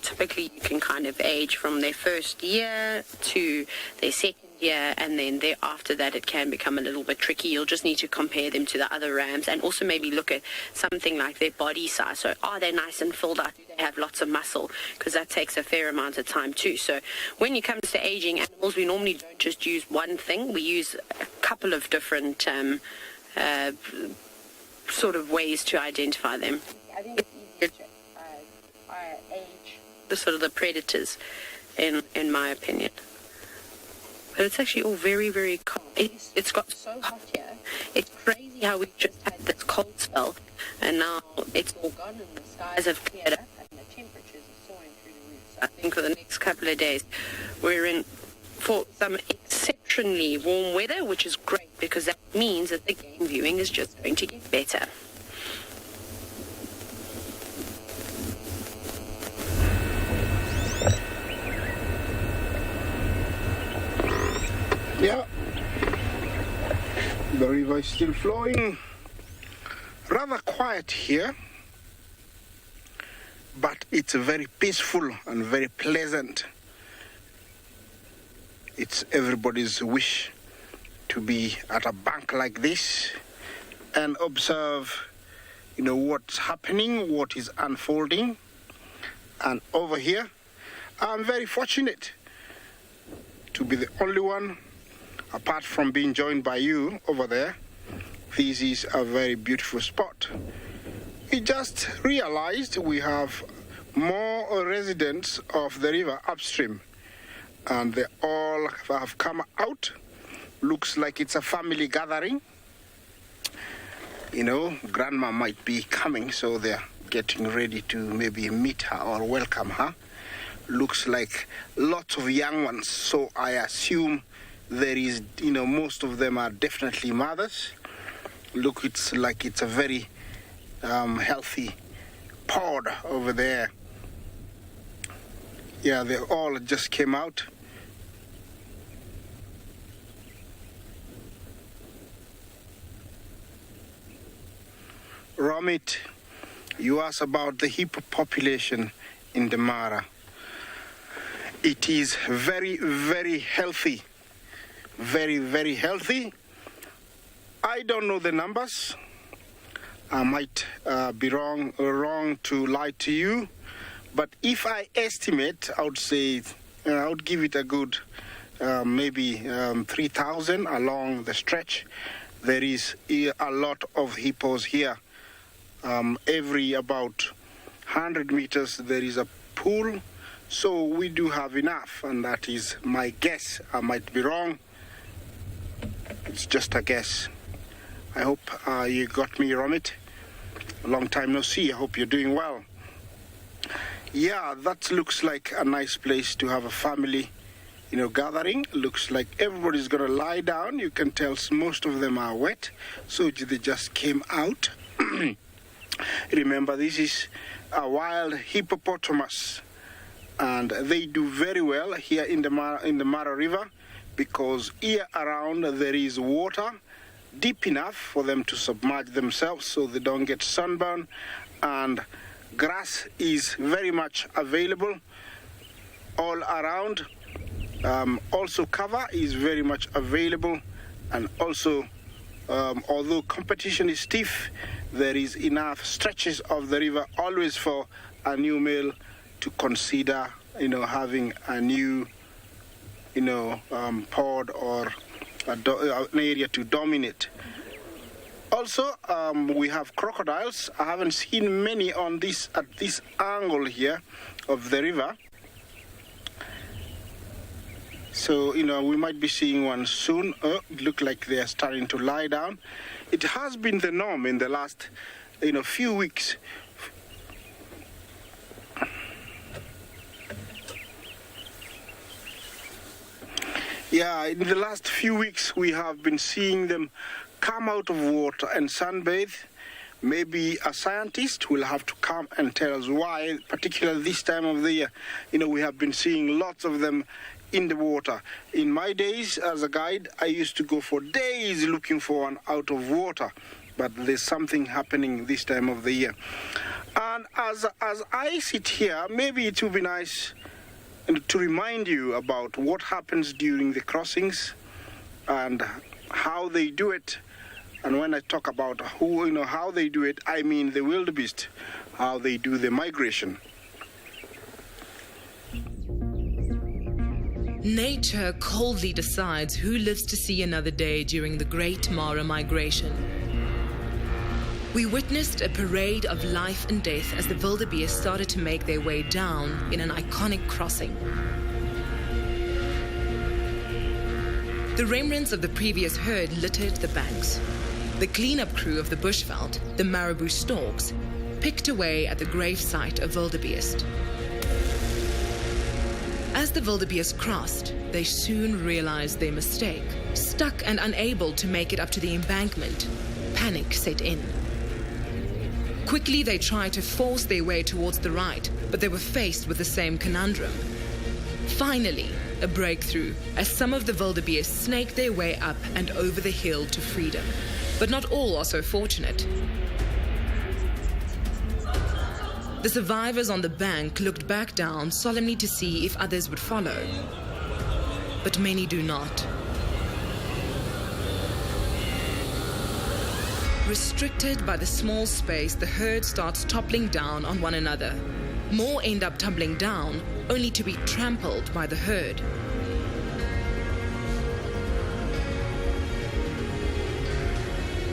typically you can kind of age from their first year to their second year, and then after that it can become a little bit tricky. You'll just need to compare them to the other rams, and also maybe look at something like their body size. So are they nice and filled out? Do they have lots of muscle? Because that takes a fair amount of time too. So when it comes to aging animals, we normally don't just use one thing. We use a couple of different sort of ways to identify them. I think it's easier to age the predators, in my opinion. But it's actually all very, very cold. It's got so hot here. It's crazy how we've just had this cold spell, and now it's all gone and the skies have cleared up and the temperatures are soaring through the roof. So I think for the next couple of days we're in for some exceptionally warm weather, which is great, because that means that the game viewing is just going to get better. Yeah, the river is still flowing. Rather quiet here, but it's very peaceful and very pleasant. It's everybody's wish to be at a bank like this and observe, what's happening, what is unfolding. And over here, I'm very fortunate to be the only one, apart from being joined by you over there. This is a very beautiful spot. We just realized we have more residents of the river upstream, and they all have come out. Looks like it's a family gathering. Grandma might be coming, so they're getting ready to maybe meet her or welcome her. Looks like lots of young ones, so I assume there is, most of them are definitely mothers. Look, it's like it's a very healthy pod over there. Yeah, they all just came out. Romit, you asked about the hippo population in the Mara. It is very, very healthy. Very, very healthy. I don't know the numbers. I might be wrong to lie to you. But if I estimate, I would say, I would give it a good maybe 3,000 along the stretch. There is a lot of hippos here. Every about 100 meters there is a pool. So we do have enough, and that is my guess. I might be wrong. It's just a guess. I hope you got me, Romit. A long time no see. I hope you're doing well. Yeah, that looks like a nice place to have a family, gathering. Looks like everybody's going to lie down. You can tell most of them are wet, so they just came out. Remember, this is a wild hippopotamus, and they do very well here in the Mara River because year around there is water deep enough for them to submerge themselves so they don't get sunburn, and grass is very much available all around. Also cover is very much available, and also although competition is stiff, there is enough stretches of the river always for a new male to consider having a new pod or an area to dominate. Also, we have crocodiles. I haven't seen many at this angle here of the river. So, we might be seeing one soon. It looks like they are starting to lie down. It has been the norm in the last, few weeks. Yeah, in the last few weeks, we have been seeing them come out of water and sunbathe. Maybe a scientist will have to come and tell us why, particularly this time of the year. We have been seeing lots of them in the water. In my days as a guide, I used to go for days looking for one out of water. But there's something happening this time of the year. And as I sit here, maybe it would be nice to remind you about what happens during the crossings and how they do it. And when I talk about how they do it, I mean the wildebeest, how they do the migration. Nature coldly decides who lives to see another day during the Great Mara Migration. We witnessed a parade of life and death as the wildebeest started to make their way down in an iconic crossing. The remnants of the previous herd littered the banks. The cleanup crew of the bushveld, the marabou storks, picked away at the grave site of wildebeest. As the wildebeest crossed, they soon realized their mistake. Stuck and unable to make it up to the embankment, panic set in. Quickly, they tried to force their way towards the right, but they were faced with the same conundrum. Finally, a breakthrough, as some of the wildebeest snaked their way up and over the hill to freedom. But not all are so fortunate. The survivors on the bank looked back down solemnly to see if others would follow. But many do not. Restricted by the small space, the herd starts toppling down on one another. More end up tumbling down, only to be trampled by the herd.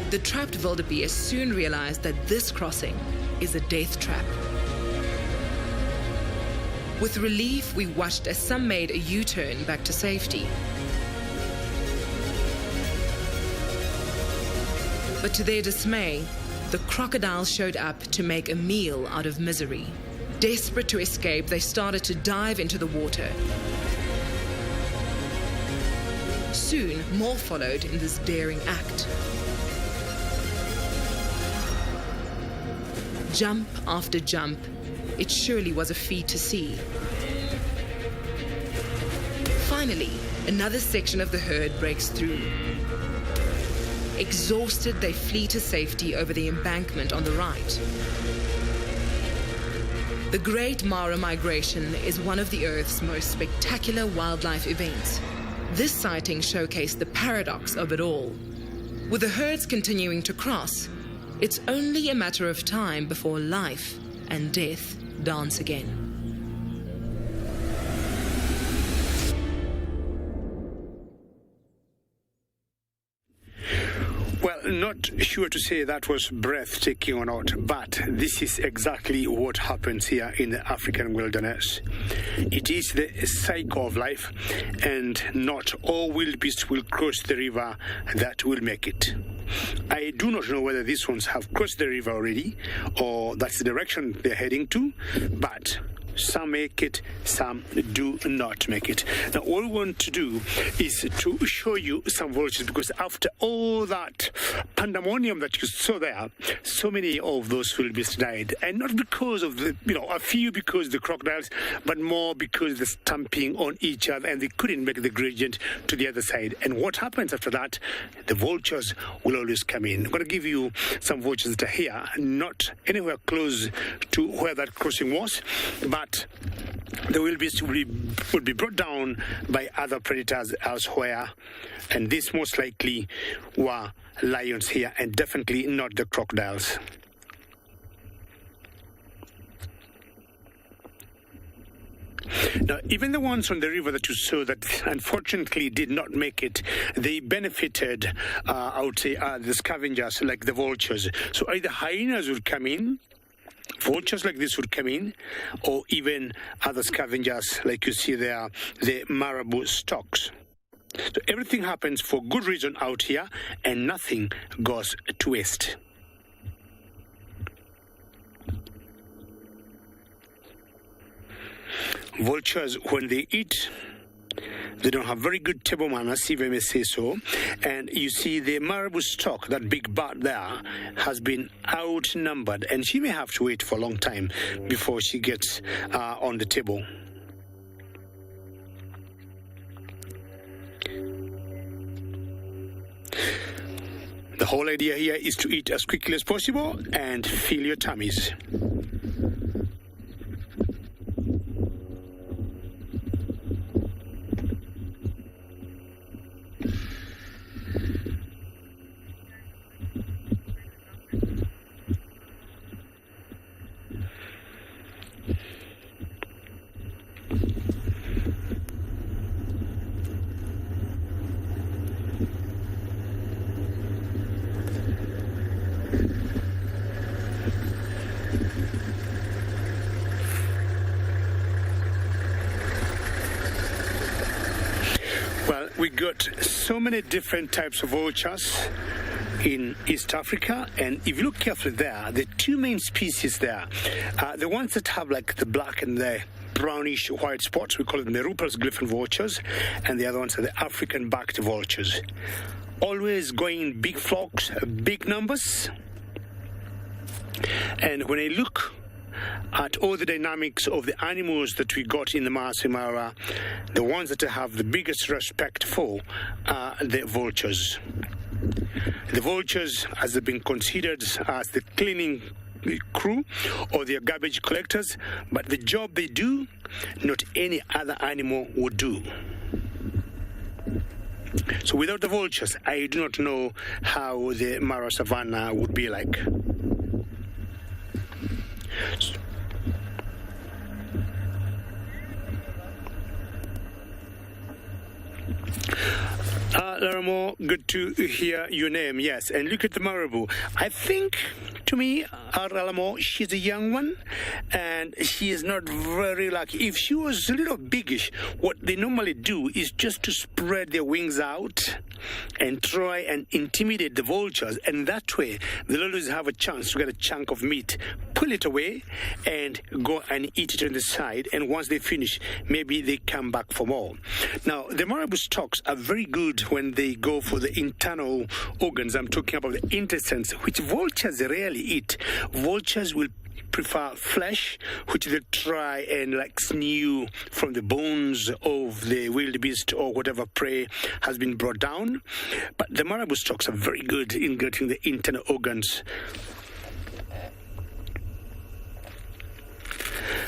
The trapped wildebeest soon realized that this crossing is a death trap. With relief, we watched as some made a U-turn back to safety. But to their dismay, the crocodiles showed up to make a meal out of misery. Desperate to escape, they started to dive into the water. Soon, more followed in this daring act. Jump after jump, it surely was a feat to see. Finally, another section of the herd breaks through. Exhausted, they flee to safety over the embankment on the right. The Great Mara Migration is one of the Earth's most spectacular wildlife events. This sighting showcased the paradox of it all. With the herds continuing to cross, it's only a matter of time before life and death dance again. Well, not sure to say that was breathtaking or not, but this is exactly what happens here in the African wilderness. It is the cycle of life, and not all wildebeests will cross the river that will make it. I do not know whether these ones have crossed the river already, or that's the direction they're heading to, but some make it, some do not make it. Now, all we want to do is to show you some vultures, because after all that pandemonium that you saw there, so many of those wildebeests died. And not because of a few because the crocodiles, but more because the stamping on each other, and they couldn't make the gradient to the other side. And what happens after that? The vultures will always come in. I'm going to give you some vultures that are here, not anywhere close to where that crossing was, but the wildebeest will be brought down by other predators elsewhere, and this most likely were lions here, and definitely not the crocodiles. Now, even the ones on the river that you saw that unfortunately did not make it, they benefited, I would say, the scavengers like the vultures. So either hyenas would come in, vultures like this would come in, or even other scavengers like you see there, the marabou stocks. So everything happens for good reason out here, and nothing goes to waste. Vultures, when they eat, they don't have very good table manners, if I may say so. And you see the marabou stock, that big bird there, has been outnumbered, and she may have to wait for a long time before she gets on the table. The whole idea here is to eat as quickly as possible and fill your tummies. Well, we got so many different types of vultures in East Africa, and if you look carefully there, the two main species there, the ones that have like the black and the brownish white spots, we call them the Ruppel's griffon vultures, and the other ones are the African-backed vultures. Always going in big flocks, big numbers. And when I look at all the dynamics of the animals that we got in the Masai Mara, the ones that I have the biggest respect for are the vultures. The vultures, as they've been considered as the cleaning crew or their garbage collectors, but the job they do, not any other animal would do. So without the vultures, I do not know how the Mara Savannah would be like. Laramo, good to hear your name, yes. And look at the marabou. I think, to me, Laramo, she's a young one, and she is not very lucky. If she was a little biggish, what they normally do is just to spread their wings out and try and intimidate the vultures, and that way they'll always have a chance to get a chunk of meat, pull it away, and go and eat it on the side, and once they finish, maybe they come back for more. Now, the marabou stocks are very good when they go for the internal organs. I'm talking about the intestines, which vultures rarely eat. Vultures will prefer flesh, which they'll try and like snew from the bones of the wildebeest or whatever prey has been brought down. But the marabou storks are very good in getting the internal organs.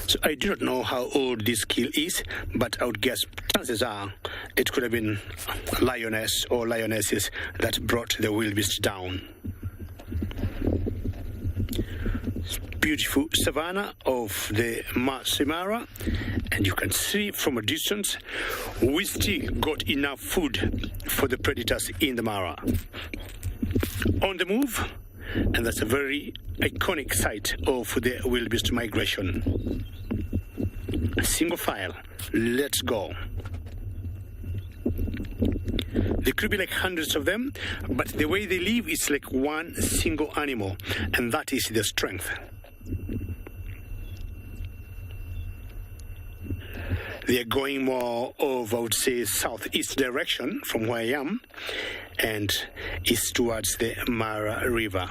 So I do not know how old this kill is, but I would guess chances are it could have been a lioness or lionesses that brought the wildebeest down. Beautiful savanna of the Masai Mara, and you can see from a distance we still got enough food for the predators in the Mara. On the move, and that's a very iconic site of the wildebeest migration. A single file, let's go. There could be like hundreds of them, but the way they live is like one single animal, and that is their strength. They are going more of, I would say, southeast direction from where I am, and east towards the Mara River.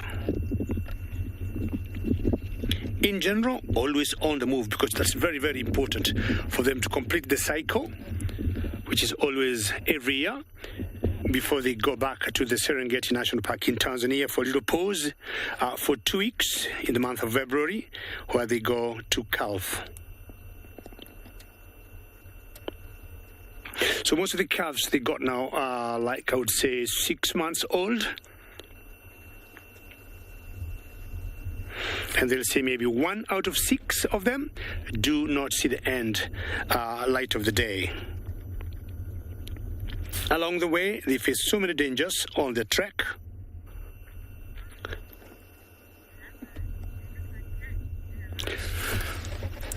In general, always on the move, because that's very, very important for them to complete the cycle, which is always every year, before they go back to the Serengeti National Park in Tanzania for a little pause for 2 weeks in the month of February, where they go to calve. So most of the calves they got now are like, I would say, 6 months old. And they'll say maybe 1 out of 6 of them do not see the end light of the day. Along the way, they face so many dangers on the trek.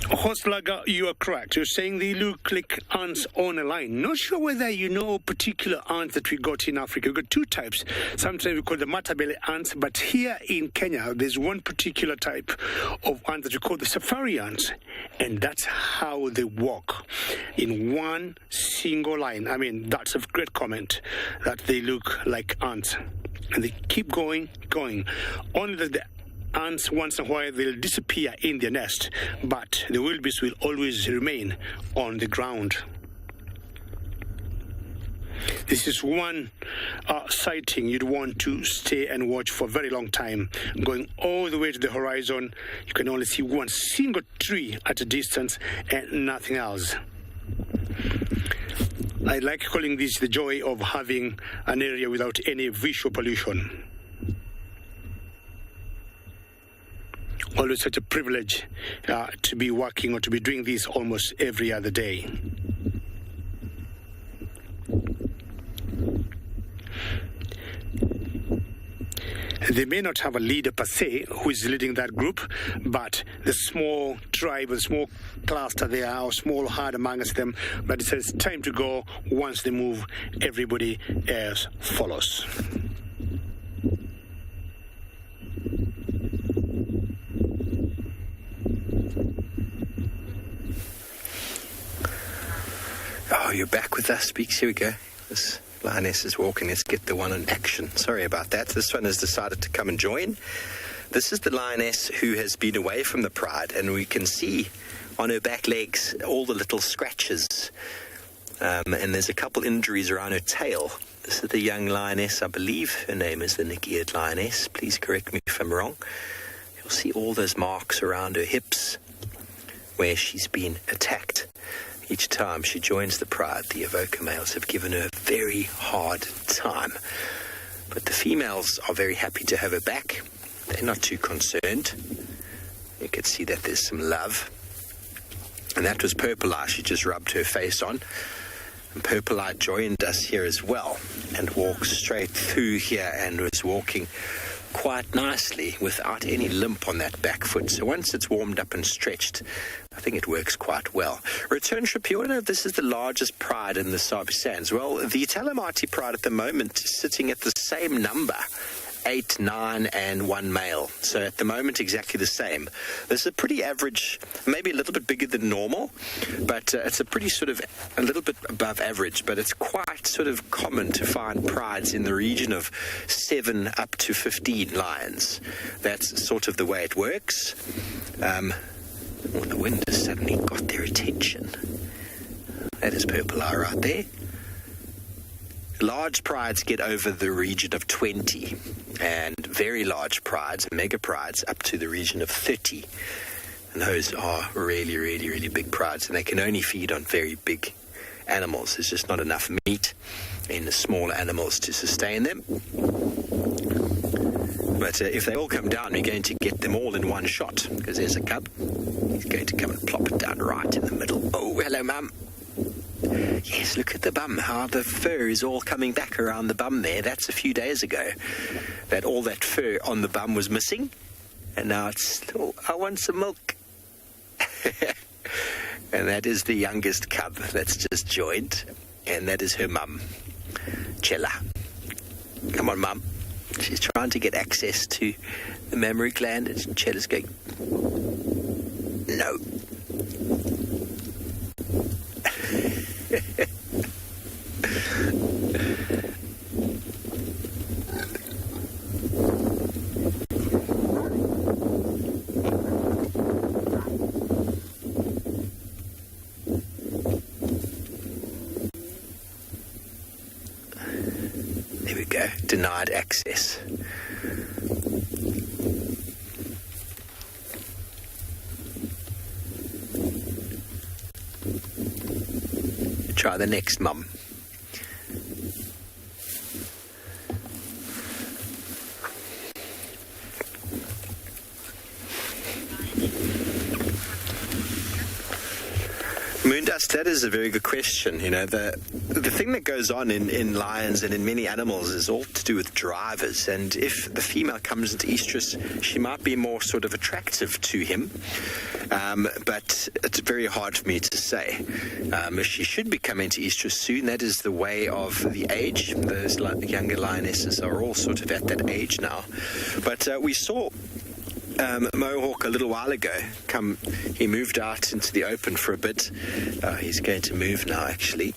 Horslager, you are correct. You're saying they look like ants on a line. Not sure whether you know particular ants that we got in Africa. We've got 2 types. Sometimes we call the matabele ants, but here in Kenya, there's one particular type of ant that we call the safari ants, and that's how they walk, in one single line. I mean, that's a great comment, that they look like ants. And they keep going. Only that the ants, once in a while, they'll disappear in their nest, but the wildebeest will always remain on the ground. This is one sighting you'd want to stay and watch for a very long time. Going all the way to the horizon, you can only see one single tree at a distance and nothing else. I like calling this the joy of having an area without any visual pollution. Always such a privilege to be working or to be doing this almost every other day. They may not have a leader per se who is leading that group, but the small tribe, the small cluster they are, or small herd amongst them, but it says time to go. Once they move, everybody else follows. Oh, you're back with us, Speaks. Here we go. This lioness is walking. Let's get the one in action. Sorry about that. This one has decided to come and join. This is the lioness who has been away from the pride, and we can see on her back legs all the little scratches. And there's a couple injuries around her tail. This is the young lioness. I believe her name is the neck-eared lioness. Please correct me if I'm wrong. You'll see all those marks around her hips where she's been attacked. Each time she joins the pride, the evoker males have given her a very hard time. But the females are very happy to have her back. They're not too concerned. You can see that there's some love. And that was Purple Eye. She just rubbed her face on. And Purple Eye joined us here as well and walked straight through here and was walking quite nicely without any limp on that back foot. So once it's warmed up and stretched, I think it works quite well. Return trip, you want to know if this is the largest pride in the Sabi Sands? Well, the Talamati pride at the moment is sitting at the same number 8, 9, and 1 male. So at the moment, exactly the same. This is a pretty average, maybe a little bit bigger than normal, but it's a pretty sort of a little bit above average, but it's quite sort of common to find prides in the region of 7 up to 15 lions. That's sort of the way it works. The wind has suddenly got their attention. That is purple eye right there. Large prides get over the region of 20, and very large prides, mega prides, up to the region of 30. And those are really, really, really big prides, and they can only feed on very big animals. There's just not enough meat in the small animals to sustain them. But if they all come down, we're going to get them all in one shot, because there's a cub. He's going to come and plop it down right in the middle. Oh, hello, Mum. Yes, look at the bum, how the fur is all coming back around the bum there. That's a few days ago that all that fur on the bum was missing. And now it's, oh, I want some milk. And that is the youngest cub that's just joined. And that is her mum, Chella. Come on, Mum. She's trying to get access to the mammary gland, and Chella's going, no. There we go, denied access. Try the next, Mum. Moondust, that is a very good question. You know, the thing that goes on in lions and in many animals is all to do with drivers. And if the female comes into estrus, she might be more sort of attractive to him. But it's very hard for me to say. She should be coming to estrus soon. That is the way of the age. Those younger lionesses are all sort of at that age now. But we saw Mohawk a little while ago he moved out into the open for a bit. He's going to move now, actually,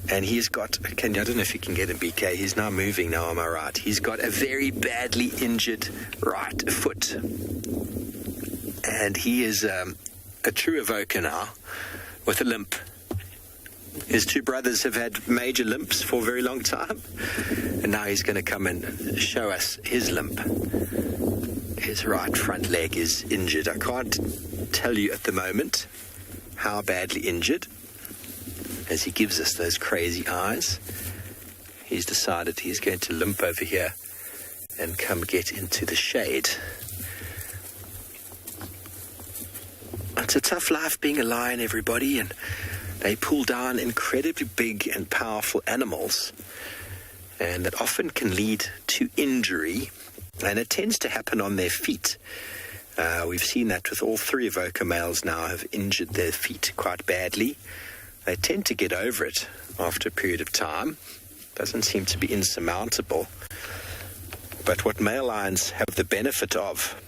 and he's got, I don't know if you can get him, BK, he's now moving now, am I right? He's got a very badly injured right foot, and he is a true evoker now with a limp. His two brothers have had major limps for a very long time, and now he's going to come and show us his limp. His right front leg is injured. I can't tell you at the moment how badly injured, as he gives us those crazy eyes. He's decided he's going to limp over here and come get into the shade. It's a tough life being a lion, everybody, and they pull down incredibly big and powerful animals, and that often can lead to injury. And it tends to happen on their feet. We've seen that with all 3 evoker males now have injured their feet quite badly. They tend to get over it after a period of time. Doesn't seem to be insurmountable. But what male lions have the benefit of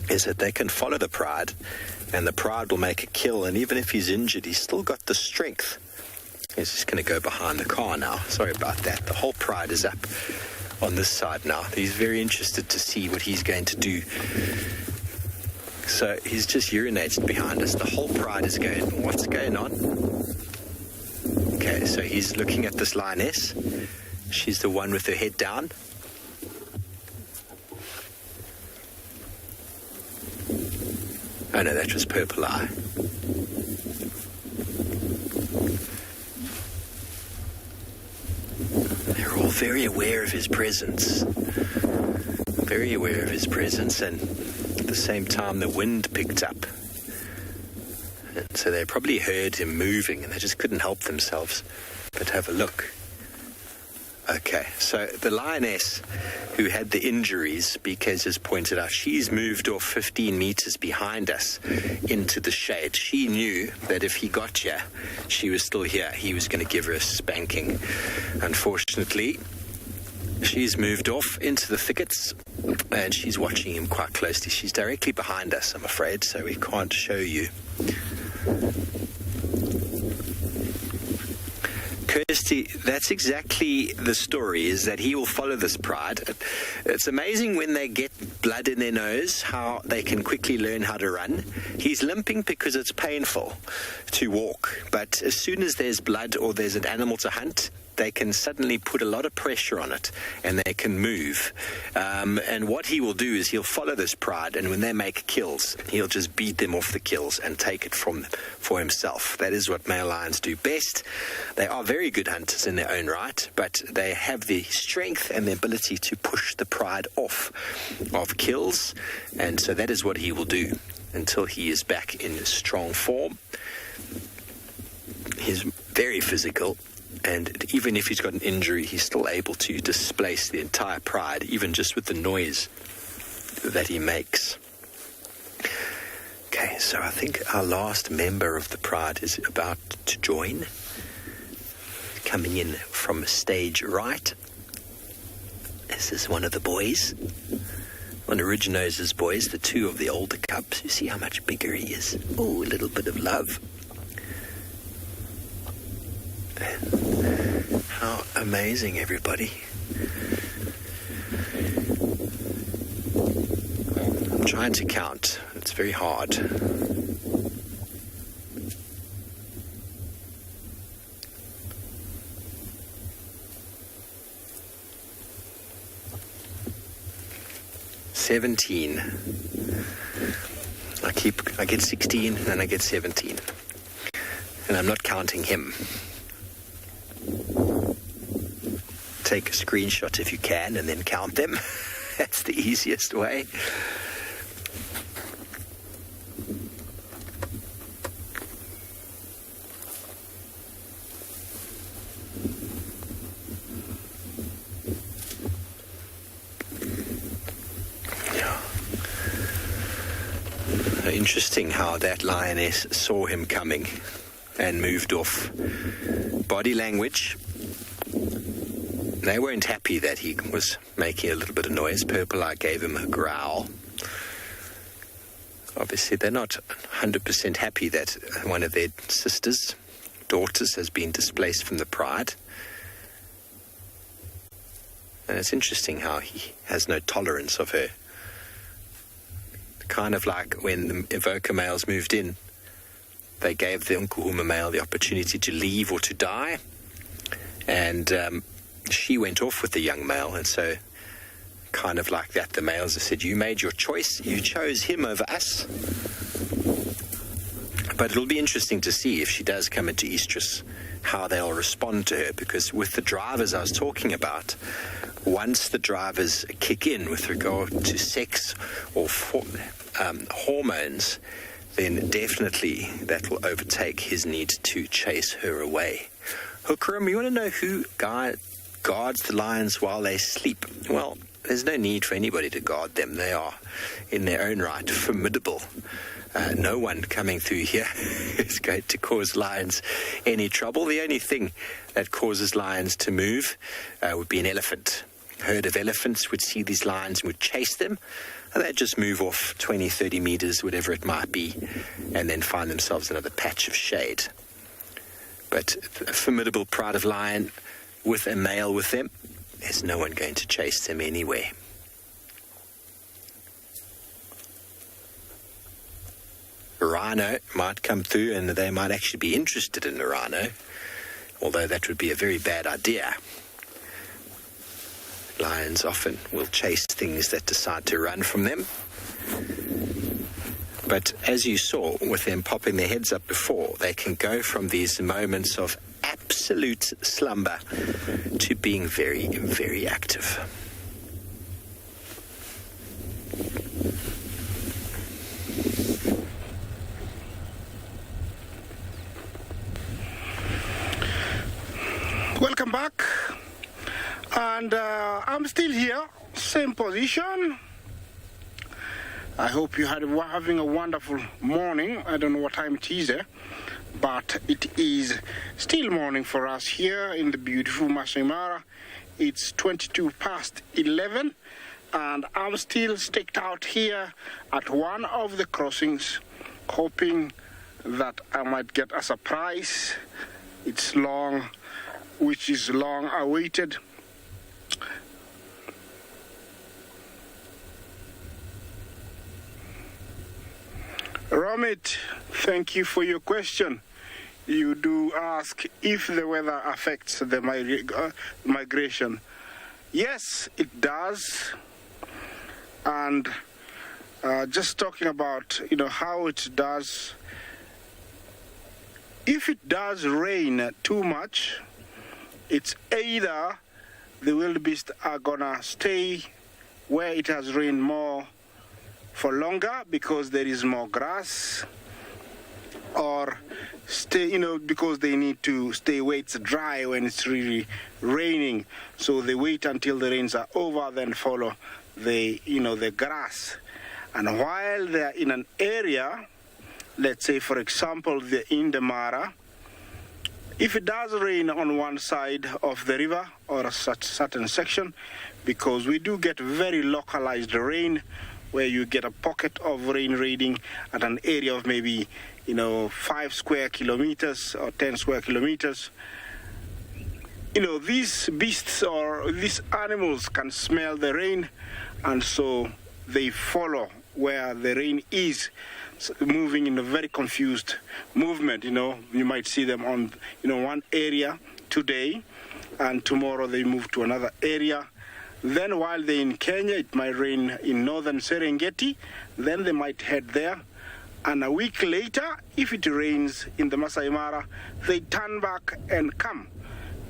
is that they can follow the pride, and the pride will make a kill. And even if he's injured, he's still got the strength. He's just going to go behind the car now. Sorry about that. The whole pride is up on this side now. He's very interested to see what he's going to do. So he's just urinated behind us. The whole pride is going, what's going on? Okay, so he's looking at this lioness. She's the one with her head down. Oh no, that was Purple Eye. They're all very aware of his presence. Very aware of his presence, and at the same time the wind picked up. And so they probably heard him moving and they just couldn't help themselves but have a look. Okay, so the lioness who had the injuries, BK's has pointed out, she's moved off 15 meters behind us into the shade. She knew that if he got here, she was still here. He was going to give her a spanking. Unfortunately, She's moved off into the thickets and she's watching him quite closely. She's directly behind us, I'm afraid, so we can't show you. Kirsty, that's exactly the story, is that he will follow this pride. It's amazing when they get blood in their nose, how they can quickly learn how to run. He's limping because it's painful to walk, but as soon as there's blood or there's an animal to hunt, they can suddenly put a lot of pressure on it and they can move. And what he will do is he'll follow this pride, and when they make kills, he'll just beat them off the kills and take it from them for himself. That is what male lions do best. They are very good hunters in their own right, but they have the strength and the ability to push the pride off of kills, and so that is what he will do until he is back in strong form. He's very physical, and even if he's got an injury, he's still able to displace the entire pride, even just with the noise that he makes. Okay, so I think our last member of the pride is about to join, coming in from stage right. This is one of the boys, one of Ridge-Nose's boys, the two of the older cubs. You see how much bigger he is. Oh, a little bit of love. How amazing, everybody. I'm trying to count. It's very hard. $17. I get 16 and then I get 17. And I'm not counting him. Take a screenshot if you can and then count them. That's the easiest way. Interesting how that lioness saw him coming and moved off. Body language. They weren't happy that he was making a little bit of noise. Purple Eye gave him a growl. Obviously, they're not 100% happy that one of their daughters, has been displaced from the pride. And it's interesting how he has no tolerance of her. Kind of like when the evoker males moved in, they gave the Nkuhuma male the opportunity to leave or to die. And she went off with the young male, and so kind of like that, the males have said, you made your choice, you chose him over us. But it'll be interesting to see if she does come into estrus, how they'll respond to her, because with the drivers I was talking about, once the drivers kick in with regard to sex or hormones, then definitely that will overtake his need to chase her away. Hookerum, you want to know who guards the lions while they sleep? Well, there's no need for anybody to guard them. They are, in their own right, formidable. No one coming through here is going to cause lions any trouble. The only thing that causes lions to move would be an elephant. A herd of elephants would see these lions and would chase them, and they'd just move off 20, 30 meters, whatever it might be, and then find themselves another patch of shade. But a formidable pride of lion with a male with them, there's no one going to chase them anywhere. A rhino might come through and they might actually be interested in a rhino, although that would be a very bad idea. Lions often will chase things that decide to run from them. But as you saw with them popping their heads up before, they can go from these moments of absolute slumber to being very, very active. Welcome back. And I'm still here, same position. I hope you are having a wonderful morning. I don't know what time it is, but it is still morning for us here in the beautiful Masai Mara It's 22 past 11, and I'm still staked out here at one of the crossings, hoping that I might get a surprise. It's long, which is long awaited. Romit, thank you for your question. You do ask if the weather affects the migration. Yes, it does. And just talking about, how it does. If it does rain too much, it's either the wildebeest are gonna stay where it has rained more for longer because there is more grass, or stay, because they need to stay where it's dry when it's really raining. So they wait until the rains are over, then follow the grass. And while they're in an area, let's say, for example, they're in the Mara, if it does rain on one side of the river or a certain section, because we do get very localized rain, where you get a pocket of rain raining at an area of maybe 5 square kilometers or 10 square kilometers. These beasts or these animals can smell the rain, and so they follow where the rain is, moving in a very confused movement. You might see them on one area today, and tomorrow they move to another area. Then while they're in Kenya, it might rain in northern Serengeti, then they might head there. And a week later, if it rains in the Masai Mara, they turn back and come.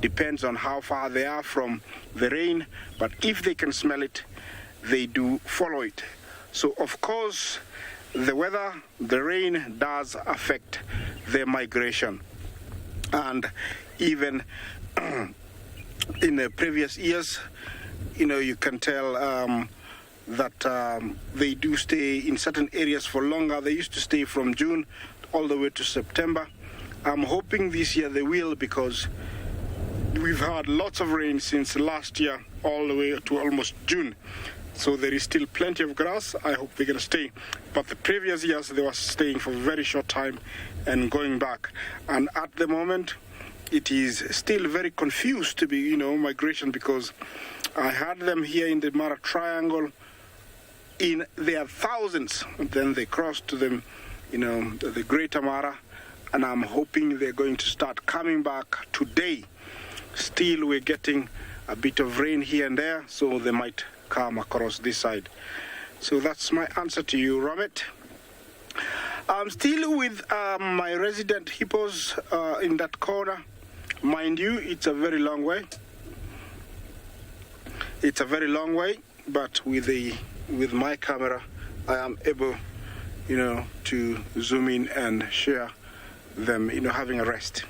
Depends on how far they are from the rain, but if they can smell it, they do follow it. So of course, the weather, the rain does affect their migration. And even in the previous years, you can tell that they do stay in certain areas for longer. They used to stay from June all the way to September. I'm hoping this year they will, because we've had lots of rain since last year all the way to almost June. So there is still plenty of grass. I hope they're going to stay. But the previous years, they were staying for a very short time and going back. And at the moment, it is still very confused to be, migration, because I had them here in the Mara Triangle in their thousands. Then they crossed to them, the Greater Mara, and I'm hoping they're going to start coming back today. Still, we're getting a bit of rain here and there, so they might come across this side. So that's my answer to you, Romit. I'm still with my resident hippos in that corner. Mind you, it's a very long way. It's a very long way, but with my camera, I am able, to zoom in and share them, having a rest.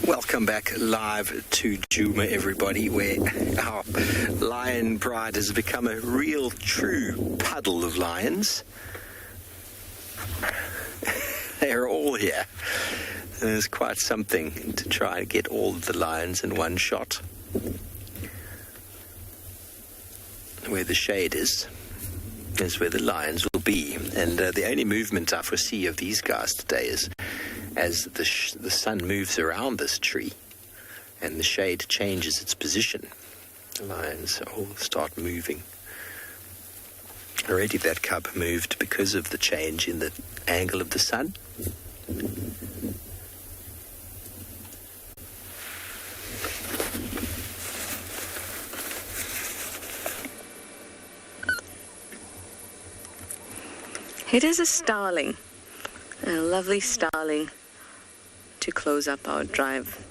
Welcome back live to Djuma, everybody, where our lion pride has become a real, true puddle of lions. They're all here. There's quite something to try and get all of the lions in one shot. Where the shade is where the lions will be. And the only movement I foresee of these guys today is as the sun moves around this tree and the shade changes its position. The lions all start moving. Already that cub moved because of the change in the angle of the sun. It is a starling, a lovely starling to close up our drive.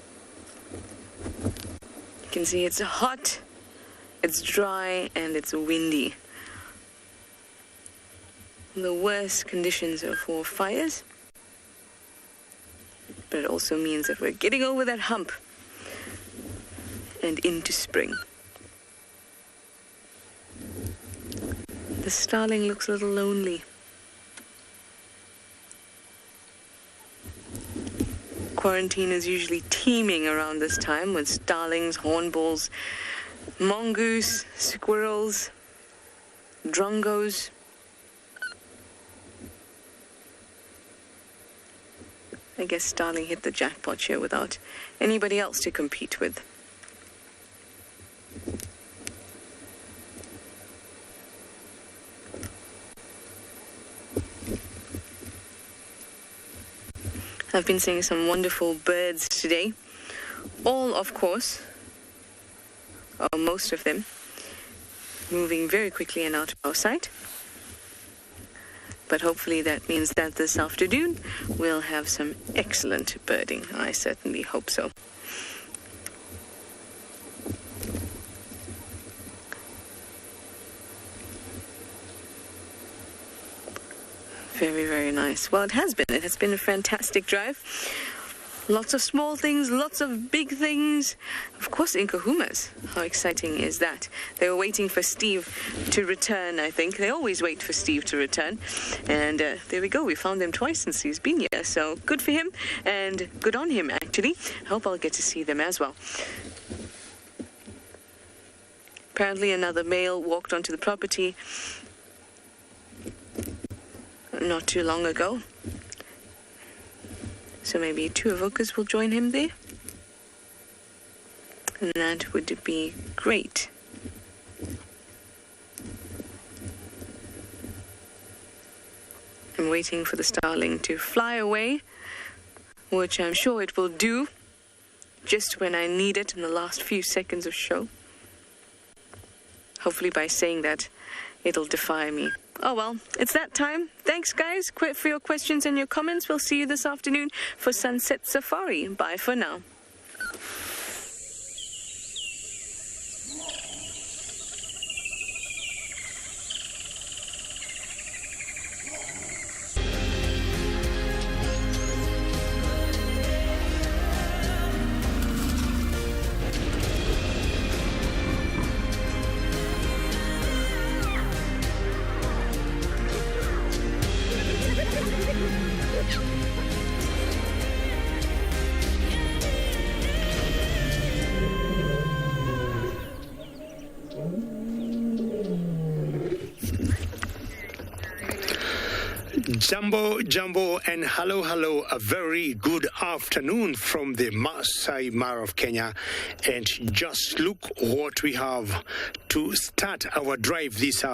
You can see it's hot, it's dry, and it's windy. The worst conditions are for fires, but it also means that we're getting over that hump and into spring. The starling looks a little lonely. Quarantine is usually teeming around this time with starlings, hornbills, mongoose, squirrels, drongos. I guess starling hit the jackpot here without anybody else to compete with. I've been seeing some wonderful birds today. All, of course, or most of them, moving very quickly and out of our sight. But hopefully that means that this afternoon we'll have some excellent birding. I certainly hope so. Very, very nice. Well, it has been. It has been a fantastic drive. Lots of small things, lots of big things. Of course, in Kahumas. How exciting is that? They were waiting for Steve to return, I think. They always wait for Steve to return. And there we go. We found him twice since he's been here. So good for him and good on him, actually. I hope I'll get to see them as well. Apparently another male walked onto the property not too long ago. So maybe two avokas will join him there. And that would be great. I'm waiting for the starling to fly away, which I'm sure it will do just when I need it in the last few seconds of show. Hopefully by saying that, it'll defy me. Oh well, it's that time. Thanks guys for your questions and your comments. We'll see you this afternoon for Sunset Safari. Bye for now. Jumbo, and hello, a very good afternoon from the Masai Mara of Kenya. And just look what we have to start our drive this